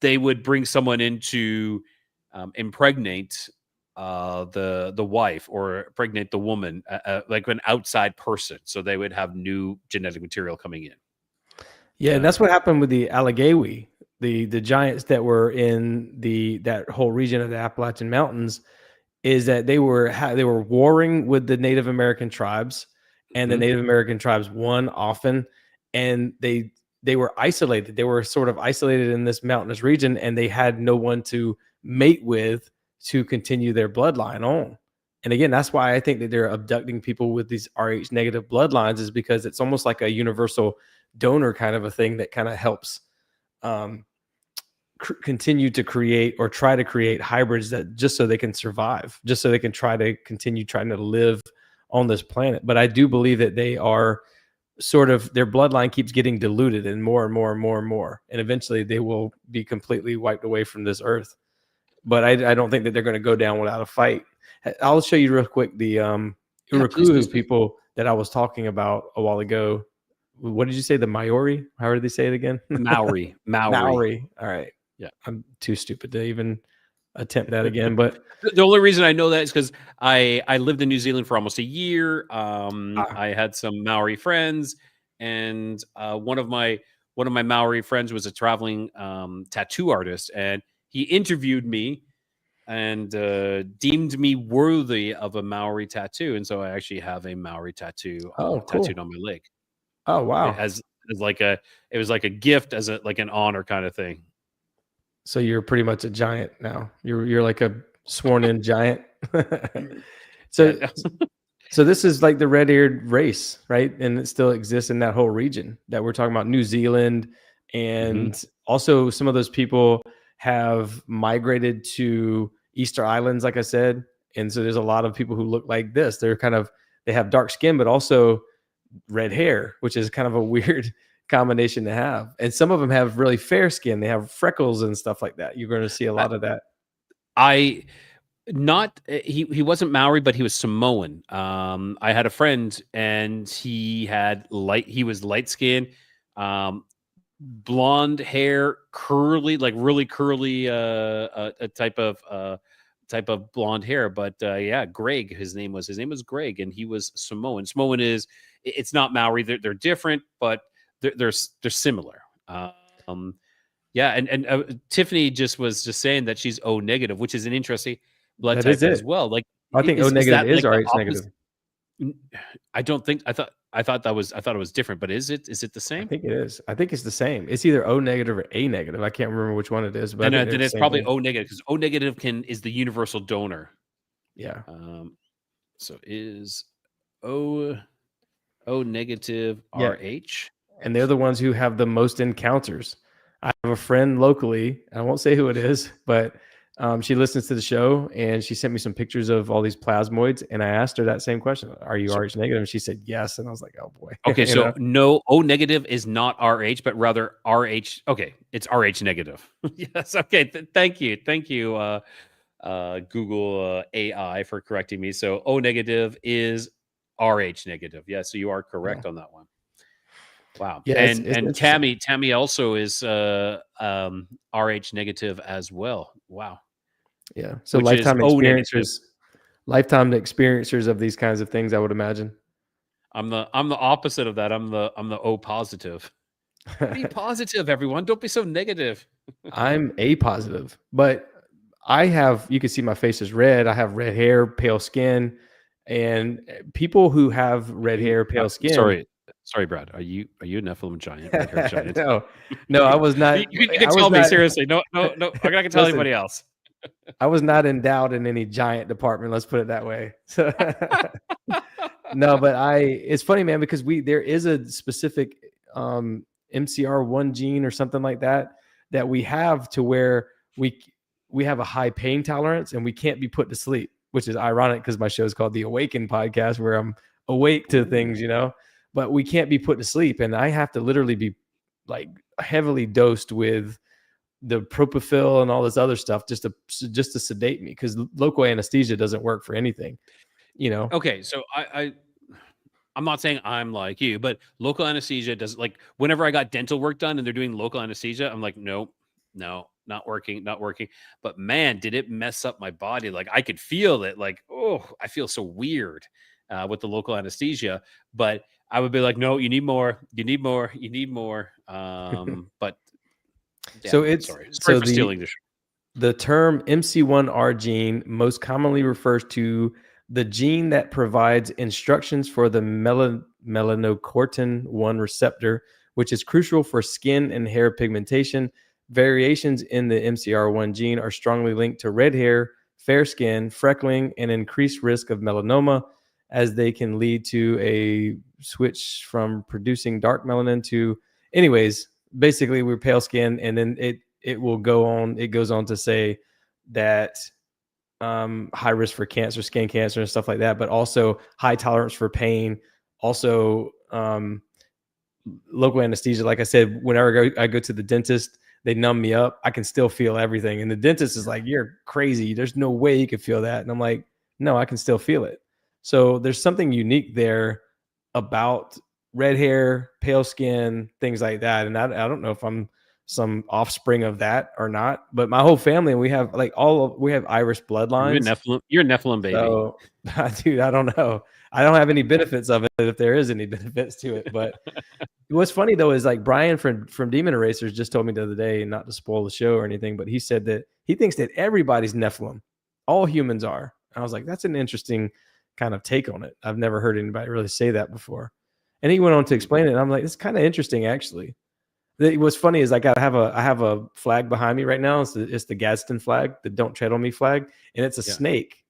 They would bring someone in to impregnate the wife, or impregnate the woman, like an outside person. So they would have new genetic material coming in. Yeah, and that's Um, what happened with the Allegheny, the giants that were in that whole region of the Appalachian Mountains. Is that they were warring with the Native American tribes, and the mhm. Native American tribes won often, and they were isolated. They were sort of isolated in this mountainous region, and they had no one to mate with to continue their bloodline on. And again, that's why I think that they're abducting people with these Rh negative bloodlines, is because it's almost like a universal donor kind of a thing that kind of helps um, continue to create or try to create hybrids that just so they can survive, just so they can try to continue trying to live on this planet. But I do believe that they are sort of, their bloodline keeps getting diluted and more and more and more and more, and eventually they will be completely wiped away from this earth. But I don't think that they're going to go down without a fight. I'll show you real quick the Yeah, please, please, Urukuhu please. people that I was talking about a while ago. What did you say? The Maori? How did they say it again? Maori. Maori. All right. Yeah. I'm too stupid to even attempt that again. But The only reason I know that is because I lived in New Zealand for almost a year. I had some Maori friends, and one of my Maori friends was a traveling tattoo artist, and he interviewed me and deemed me worthy of a Maori tattoo, and so I actually have a Maori tattoo oh, tattooed cool. on my leg. Oh, wow. As like it was like a gift, as like an honor kind of thing. So you're pretty much a giant now. You're like a sworn in giant. So Yeah. so this is like the red-eared race, right? And it still exists in that whole region that we're talking about, New Zealand, and Mhm. also some of those people have migrated to Easter Islands, like I said. And so there's a lot of people who look like this. They have dark skin, but also red hair, which is kind of a weird combination to have. And some of them have really fair skin. They have freckles and stuff like that. You're going to see a lot of that. I not he wasn't Maori, but he was Samoan. I had a friend, and he was light skinned, blonde hair, curly, like really curly, a type of blonde hair. But yeah, Greg, his name was Greg, and he was Samoan. Samoan it's not Maori. They're different, but they're similar. Um, yeah, and Tiffany was just saying that she's O negative, which is an interesting blood That type is as it. well. Like, I think O is negative that is like the RH opposite? negative. I don't think I thought it was different, but is it the I same? think it is. I think it's the same. It's either O negative or A negative. I can't remember which one it is, but I Then think they're then the it's same probably thing. O negative, because O negative is the universal donor. Yeah. So is O negative Yeah. RH? And they're the ones who have the most encounters. I have a friend locally. I won't say who it is, but she listens to the show, and she sent me some pictures of all these plasmoids. And I asked her that same question: "Are you So RH negative?" And she said yes. And I was like, "Oh boy," okay, you know. so no, O negative is not RH, but rather RH. Okay, it's RH negative. Yes. Okay. Thank you. Thank you, Google AI, for correcting me. So O negative is RH negative. Yeah. So you are Yeah, correct on that one. Wow. yeah, it's And interesting. Tammy also is RH negative as well. Wow. Yeah. So Which is O negative. lifetime experiencers of these kinds of things, I would imagine. I'm the opposite of that. I'm the O positive. Be positive, everyone. Don't be so negative. I'm A positive, but you can see my face is red. I have red hair, pale skin, and people who have red You hair, pale skin. sorry, Brad. Are you a Nephilim giant, red hair giant? No, no, I was not. You can I was tell me not. seriously. No, no, no. I'm not gonna tell Listen, anybody else. I was not endowed in any giant department. Let's put it that way. So, no, but it's funny, man, because there is a specific MCR1 gene or something like that we have to where we have a high pain tolerance and we can't be put to sleep, which is ironic because my show is called the Awaken Podcast, where I'm awake to things, but we can't be put to sleep. And I have to literally be like heavily dosed with the propofol and all this other stuff just to sedate me, because local anesthesia doesn't work for anything. Okay, so I'm not saying I'm like you, but local anesthesia does, like, whenever I got dental work done and they're doing local anesthesia, I'm like, nope, no, not working, not working. But man, did it mess up my body. Like, I could feel it. Like, oh, I feel so weird with the local anesthesia. But I would be like, no, you need more, you need more, you need more. But yeah, So sorry for stealing the show. the term MC1R gene most commonly refers to the gene that provides instructions for the melanocortin 1 receptor, which is crucial for skin and hair pigmentation. Variations in the MCR1 gene are strongly linked to red hair, fair skin, freckling, and increased risk of melanoma, as they can lead to a switch from producing dark melanin to, anyways, basically we're pale skin, and then it goes on to say that high risk for cancer, skin cancer, and stuff like that, but also high tolerance for pain. Also, local anesthesia. Like I said, whenever I go to the dentist, they numb me up. I can still feel everything. And the dentist is like, "You're crazy. There's no way you could feel that." And I'm like, "No, I can still feel it." So there's something unique there about red hair, pale skin, things like that. And I don't know if I'm some offspring of that or not, but my whole family, we have like we have Irish bloodlines. You're a Nephilim baby. So, dude, I don't know. I don't have any benefits of it if there is any benefits to it. But what's funny though is like Brian from Demon Erasers just told me the other day, not to spoil the show or anything, but he said that he thinks that everybody's Nephilim. All humans are. And I was like, that's an interesting kind of take on it. I've never heard anybody really say that before. And he went on to explain it. And I'm like, it's kind of interesting actually. What's funny is I have a flag behind me right now. It's the Gadsden flag, the "Don't Tread on Me" flag, and it's a snake.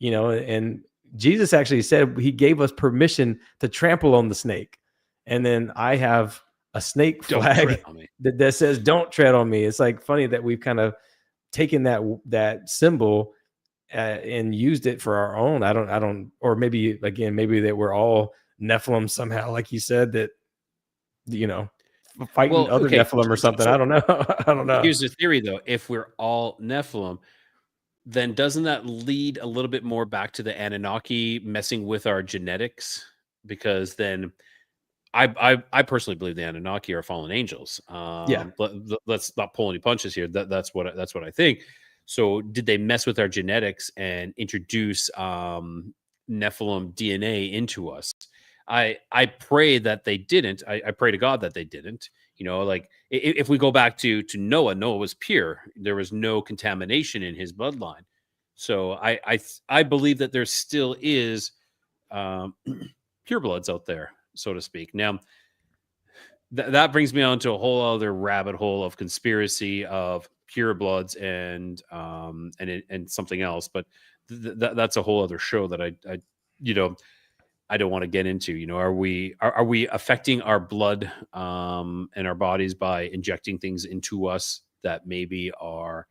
And Jesus actually said he gave us permission to trample on the snake. And then I have a snake flag that says "Don't tread on me." It's like funny that we've kind of taken that symbol and used it for our own. I don't, or maybe that we're all Nephilim somehow, like you said, that fighting other Nephilim or something. I don't know. I don't know. Here's the theory though. If we're all Nephilim, then doesn't that lead a little bit more back to the Anunnaki messing with our genetics? Because then I personally believe the Anunnaki are fallen angels. Let's not pull any punches here. That's what I think. So did they mess with our genetics and introduce Nephilim DNA into us? I pray that they didn't. I pray to God that they didn't. Like if we go back to Noah was pure. There was no contamination in his bloodline. So I believe that there still is purebloods out there, so to speak. Now, that brings me on to a whole other rabbit hole of conspiracy of purebloods and something else. But that's a whole other show that I don't want to get into. Are we affecting our blood and our bodies by injecting things into us that maybe are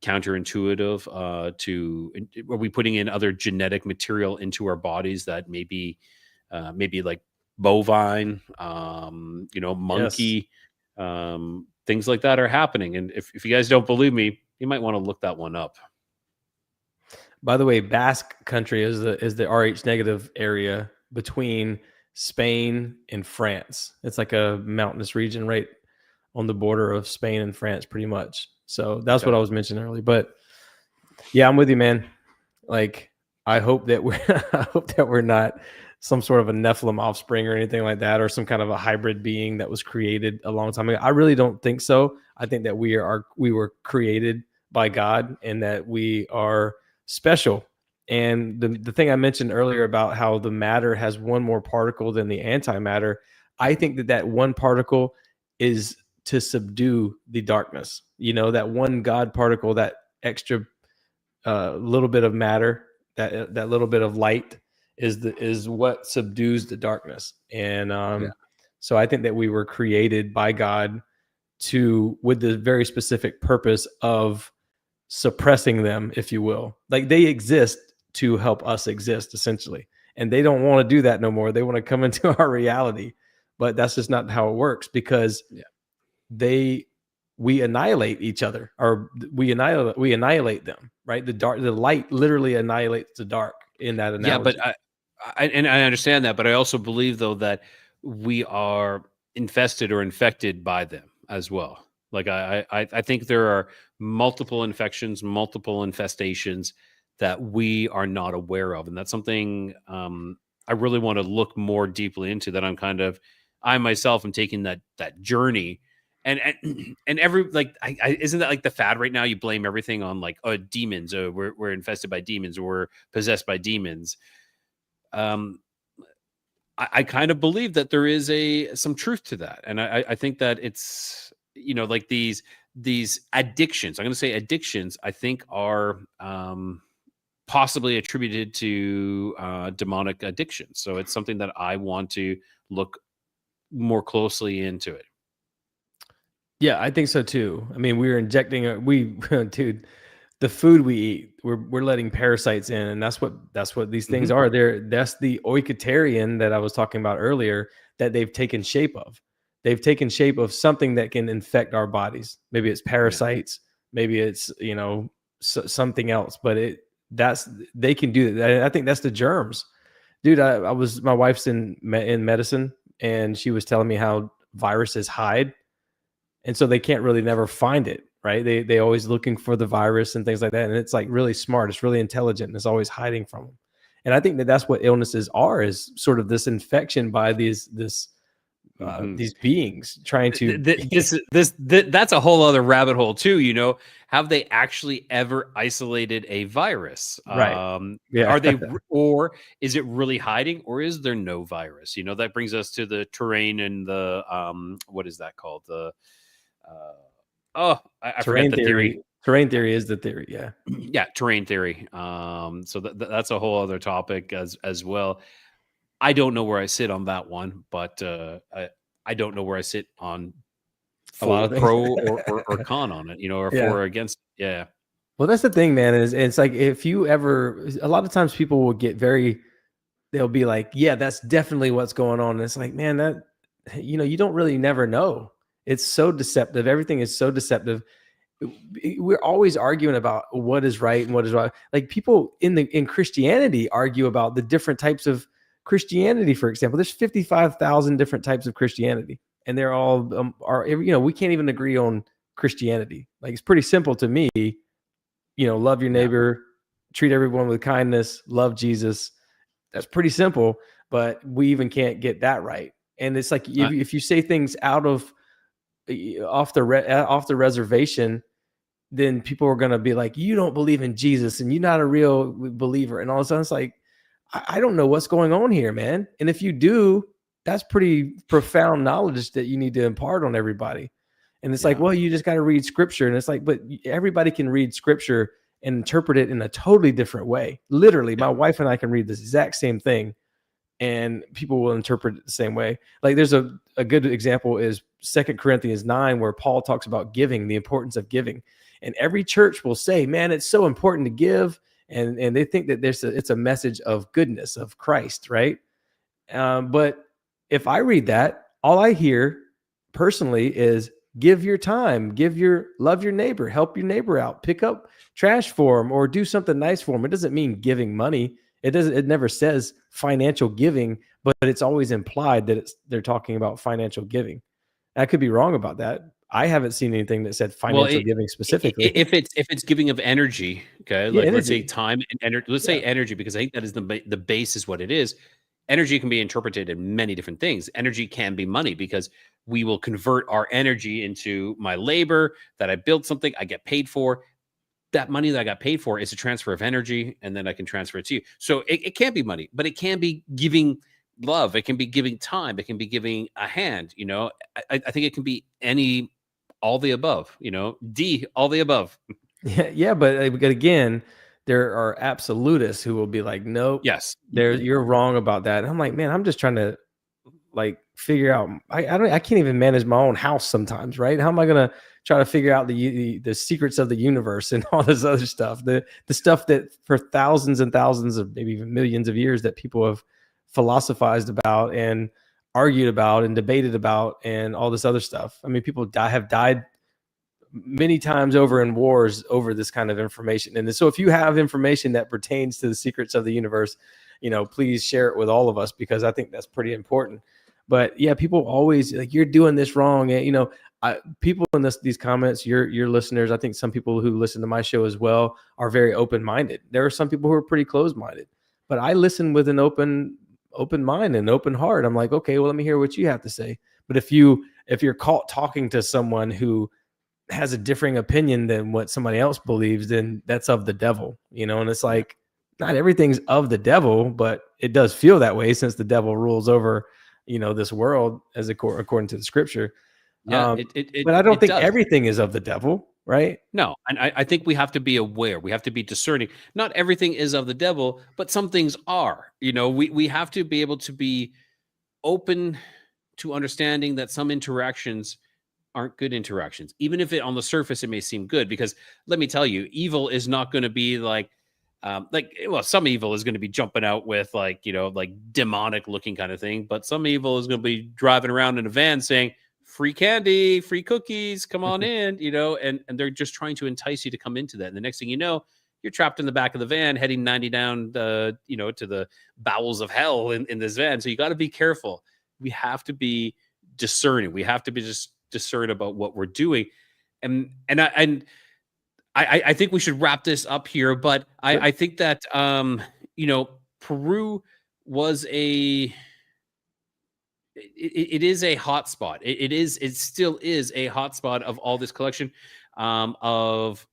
counterintuitive are we putting in other genetic material into our bodies that maybe like bovine, monkey, things like that are happening? And if you guys don't believe me, you might want to look that one up. By the way, Basque country is the Rh negative area between Spain and France. It's like a mountainous region right on the border of Spain and France, pretty much. So that's what I was mentioning earlier. But yeah, I'm with you, man. Like, I hope that we're not some sort of a Nephilim offspring or anything like that, or some kind of a hybrid being that was created a long time ago. I really don't think so. I think that we were created by God and that we are special. And the thing I mentioned earlier about how the matter has one more particle than the antimatter, I think that one particle is to subdue the darkness. That one God particle, that extra little bit of matter, that little bit of light is what subdues the darkness. And so I think that we were created by God with the very specific purpose of suppressing them, if you will. Like, they exist to help us exist, essentially. And they don't want to do that no more. They want to come into our reality. But that's just not how it works, because we annihilate each other, or we annihilate them, right? The light literally annihilates the dark in that analogy. Yeah, but I understand that, but I also believe though that we are infested or infected by them as well. Like I think there are multiple infections, multiple infestations that we are not aware of, and that's something I really want to look more deeply into. That I myself am taking that journey, and every isn't that like the fad right now? You blame everything on like demons. We're infested by demons, or we're possessed by demons. I kind of believe that there is some truth to that, and I think that it's like these addictions. I'm going to say addictions. I think are possibly attributed to demonic addiction. So it's something that I want to look more closely into it. Yeah, I think so too. I mean, we're injecting dude, the food we eat, we're letting parasites in, and that's what these things Hmm. are. That's the oikotarian that I was talking about earlier that they've taken shape of. They've taken shape of something that can infect our bodies. Maybe it's Yeah. parasites, maybe it's something else, but that's they can do that. I think that's the germs, dude. I was my wife's in medicine, and she was telling me how viruses hide, and so they can't really never find it, right? They always looking for the virus and things like that, and it's like really smart, it's really intelligent, and it's always hiding from them. And I think that that's what illnesses are, is sort of this infection by Hmm. these beings trying to That's a whole other rabbit hole too. Have they actually ever isolated a virus? right, yeah. Are they, or is it really hiding, or is there no virus? That brings us to the terrain and the what is that called? The uh, oh, I forget terrain the theory. theory terrain theory is the theory, yeah. Yeah, terrain theory. So that's a whole other topic as well. I don't know where I sit on that one, but I don't know where I sit on A lot full of things. pro or con on it, or Yeah. for or against. Yeah. Well, that's the thing, man, is it's like, if you ever a lot of times people will get very, they'll be like, yeah, that's definitely what's going on. And it's like, man, that you don't really never know. It's so deceptive. Everything is so deceptive. We're always arguing about what is right and what is wrong. Like, people in Christianity argue about the different types of Christianity. For example, there's 55,000 different types of Christianity, and they're all we can't even agree on Christianity. Like, it's pretty simple to me. Love your Yeah. neighbor, treat everyone with kindness, love Jesus. That's pretty simple, but we even can't get that right. And it's like, I, if you say things out of off the reservation, then people are going to be like, you don't believe in Jesus and you're not a real believer. And all of a sudden it's like, I don't know what's going on here, man. And if you do, that's pretty profound knowledge that you need to impart on everybody. And it's like, yeah. well, you just got to read scripture. And it's like, but everybody can read scripture and interpret it in a totally different way. Literally, Yeah. my wife and I can read this exact same thing, and people will interpret it the same way. Like, there's a good example is 2 Corinthians 9, where Paul talks about giving, the importance of giving. And every church will say, man, it's so important to give. And they think that it's a message of goodness, of Christ, right? But if I read that, all I hear personally is give your time, love your neighbor, help your neighbor out, pick up trash for them, or do something nice for them. It doesn't mean giving money. It never says financial giving, but it's always implied that they're talking about financial giving. I could be wrong about that. I haven't seen anything that said Well, financial giving specifically. if it's giving of energy, okay, Yeah, like let's say energy. time and energy. Let's Yeah. say energy, because I think that is the base is what it is. Energy can be interpreted in many different things. Energy can be money, because we will convert our energy into my labor that I built something, I get paid for. That money that I got paid for is a transfer of energy, and then I can transfer it to you. So it can't be money, but it can be giving love. It can be giving time. It can be giving a hand. I think it can be all the above. All the above. Yeah, yeah, but again, there are absolutists who will be like, nope, Yes. you're wrong about that. And I'm like, man, I'm just trying to like figure out. I can't even manage my own house sometimes, right? How am I gonna try to figure out the secrets of the universe and all this other stuff, the stuff that for thousands and thousands of, maybe even millions of years, that people have philosophized about and argued about and debated about and all this other stuff. I mean, people have died many times over in wars over this kind of information. And so if you have information that pertains to the secrets of the universe, please share it with all of us, because I think that's pretty important. But yeah, people always like, you're doing this wrong. And, people in these comments, your listeners, I think some people who listen to my show as well are very open-minded. There are some people who are pretty closed-minded, but I listen with an open mind and open heart. I'm like, okay, well, let me hear what you have to say. But if you're caught talking to someone who has a differing opinion than what somebody else believes, then that's of the devil, and it's Yeah. like, not everything's of the devil, but it does feel that way, since the devil rules over, this world, as according to the scripture. Yeah. But I don't It think does. everything is of the devil, right? No, and I think we have to be aware. We have to be discerning. Not everything is of the devil, but some things are. We have to be able to be open to understanding that some interactions aren't good interactions, even if it on the surface it may seem good. Because let me tell you, evil is not going to be like, well, some evil is going to be jumping out with like, like demonic looking kind of thing, but some evil is going to be driving around in a van saying free candy, free cookies, come on in, and they're just trying to entice you to come into that. And the next thing you know, you're trapped in the back of the van heading 90 down the, to the bowels of hell in this van. So you got to be careful. We have to be discerning. We have to be just discern about what we're doing. I think we should wrap this up here, but Sure. I think that Peru was it is a hotspot. It still is a hotspot of all this collection of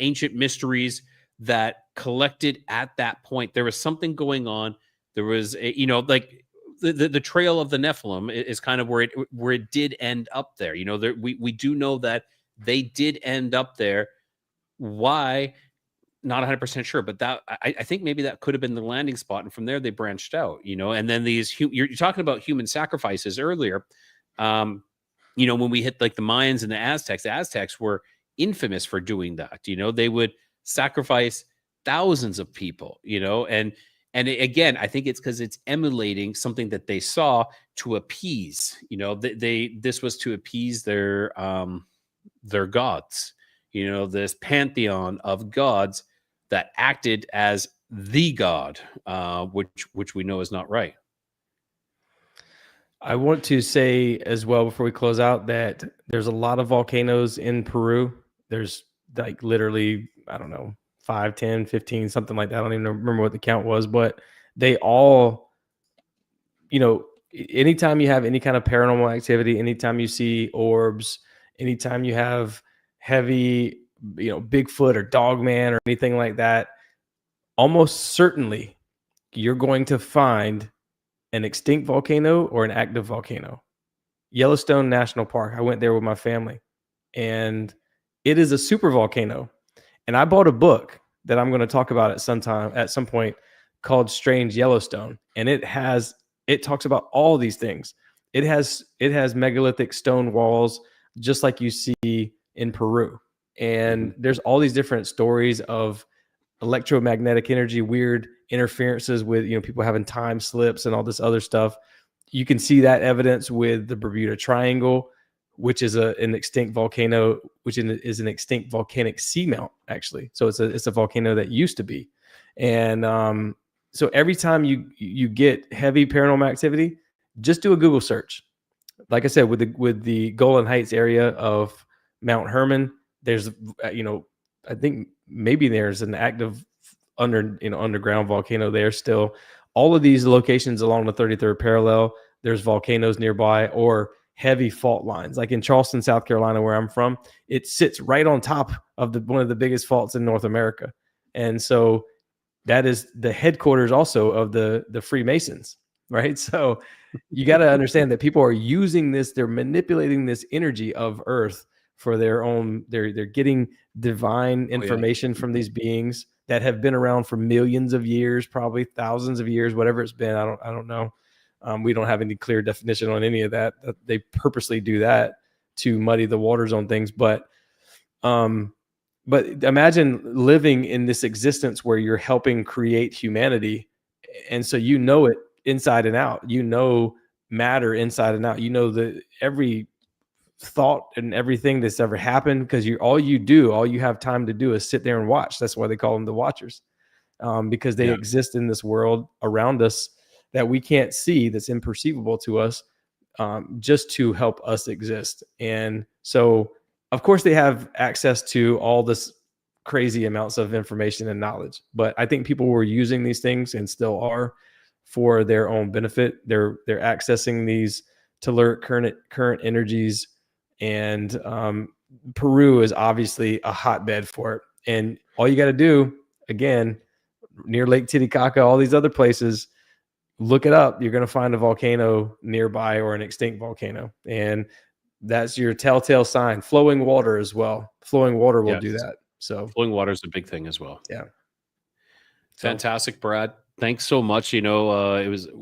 ancient mysteries that collected at that point. There was something going on. There was like the trail of the Nephilim is kind of where it did end up there. We do know that they did end up there. Why? Not 100% sure, but that I think maybe that could have been the landing spot, and from there they branched out. And then you're talking about human sacrifices earlier. When we hit like the Mayans and the Aztecs were infamous for doing that. They would sacrifice thousands of people. Again, I think it's because it's emulating something that they saw to appease. This was to appease their gods. This pantheon of gods that acted as the god, which we know is not right. I want to say as well before we close out that there's a lot of volcanoes in Peru. There's like literally, I don't know, 5, 10, 15, something like that. I don't even remember what the count was, but they all, anytime you have any kind of paranormal activity, anytime you see orbs, anytime you have heavy, Bigfoot or Dogman or anything like that, almost certainly you're going to find an extinct volcano or an active volcano. Yellowstone National Park. I went there with my family, and it is a super volcano. And I bought a book that I'm going to talk about at some point called Strange Yellowstone. And it talks about all these things. It has megalithic stone walls, just like you see in Peru. And there's all these different stories of electromagnetic energy, weird interferences with, people having time slips and all this other stuff. You can see that evidence with the Bermuda Triangle, which is an extinct volcano, which is an extinct volcanic seamount, actually. So it's a volcano that used to be. And so every time you get heavy paranormal activity, just do a Google search. Like I said, with the Golan Heights area of Mount Hermon, there's I think maybe there's an active underground volcano there still. All of these locations along the 33rd parallel, there's volcanoes nearby or heavy fault lines. Like in Charleston, South Carolina, where I'm from, it sits right on top of one of the biggest faults in North America. And so that is the headquarters also of the Freemasons, right? So you got to understand that people are using this, they're manipulating this energy of Earth for their own, they're getting divine information from these beings that have been around for millions of years, probably thousands of years, whatever it's been. I don't know. We don't have any clear definition on any of that. They purposely do that to muddy the waters on things. But imagine living in this existence where you're helping create humanity. And so it inside and out, matter inside and out, every thought and everything that's ever happened, because all you have time to do is sit there and watch. That's why they call them the Watchers, because they exist in this world around us that we can't see, that's imperceivable to us, just to help us exist. And so of course they have access to all this crazy amounts of information and knowledge, but I think people were using these things and still are for their own benefit. They're accessing these to learn current energies. And Peru is obviously a hotbed for it. And all you got to do, again, near Lake Titicaca, all these other places, look it up. You're going to find a volcano nearby or an extinct volcano. And that's your telltale sign. Flowing water as well. Flowing water will do that. So flowing water is a big thing as well. Yeah. Fantastic, Brad. thanks so much. It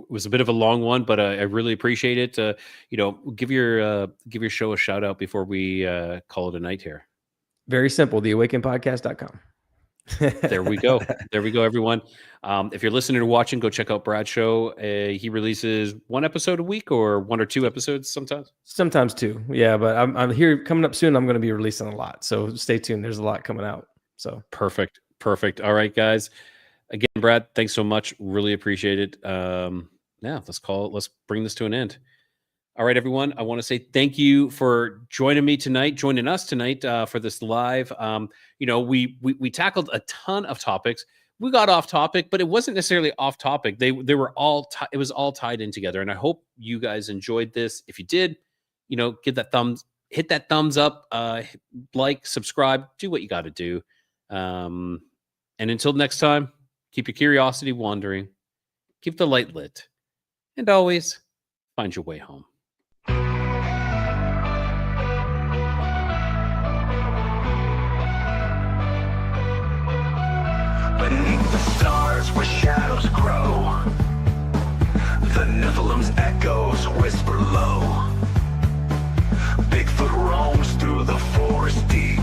was a bit of a long one, but I really appreciate it. Give your show a shout out before we call it a night here. Very simple. theawakenpodcast.com. There we go. There we go, everyone. If you're listening or watching, go check out Brad's show. He releases one episode a week or one or two episodes sometimes. Sometimes two. Yeah, but I'm here coming up soon. I'm going to be releasing a lot. So stay tuned. There's a lot coming out. So perfect. All right, guys. Again, Brad, thanks so much. Really appreciate it. Let's bring this to an end. All right, everyone. I want to say thank you for joining us tonight for this live. We tackled a ton of topics. We got off topic, but it wasn't necessarily off topic. They were all it was all tied in together. And I hope you guys enjoyed this. If you did, hit that thumbs up, like, subscribe, do what you got to do. And until next time, keep your curiosity wandering, keep the light lit, and always find your way home. Beneath the stars where shadows grow, the Nephilim's echoes whisper low. Bigfoot roams through the forest deep,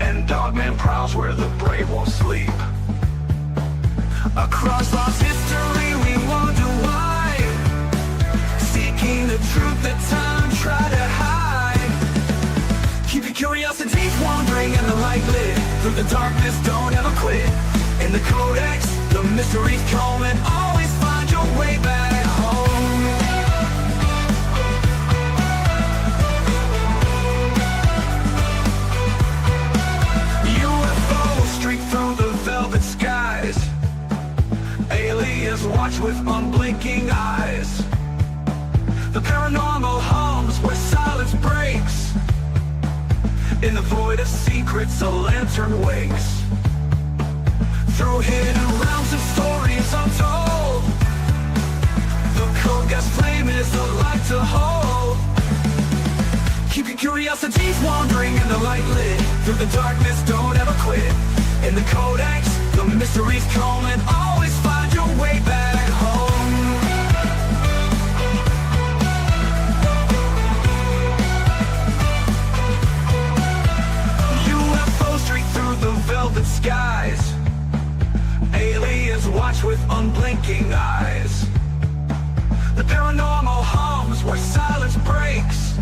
and Dogman prowls where the brave won't sleep. Across lost history we wonder why, seeking the truth that time tried to hide. Keep your curiosities wandering and the light lit, through the darkness don't ever quit. In the Codex, the mysteries come, and always find your way back home. UFOs streak through the velvet skies, aliens watch with unblinking eyes. The paranormal hums where silence breaks, in the void of secrets a lantern wakes. Through hidden realms of stories untold, the Codex flame is the light to hold. Keep your curiosities wandering and the light lit, through the darkness don't ever quit. In the Codex, the mysteries come, and always find your way back home. The velvet skies, aliens watch with unblinking eyes. The paranormal hums where silence breaks,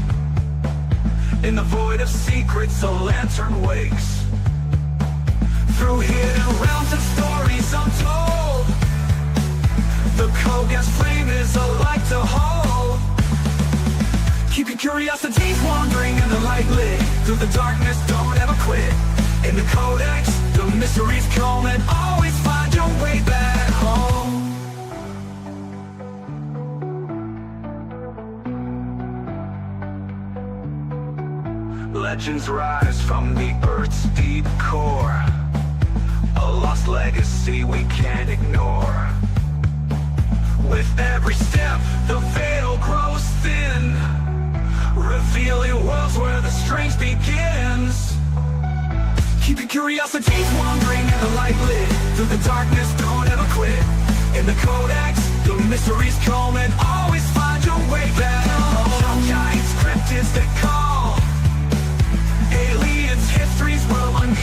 in the void of secrets a lantern wakes. Through hidden realms and stories untold, the Codex flame is a light to hold. Keep your curiosities wandering and the light lit, through the darkness don't ever quit. In the Codex, the mysteries come, and always find your way back home. Legends rise from the Earth's deep core, a lost legacy we can't ignore. With every step, the veil grows thin, revealing worlds where the strange begins. Keep your curiosities wandering and the light lit, through the darkness don't ever quit. In the Codex, the mysteries come, and always find your way back home. Giants, cryptids that call, aliens, histories will uncover.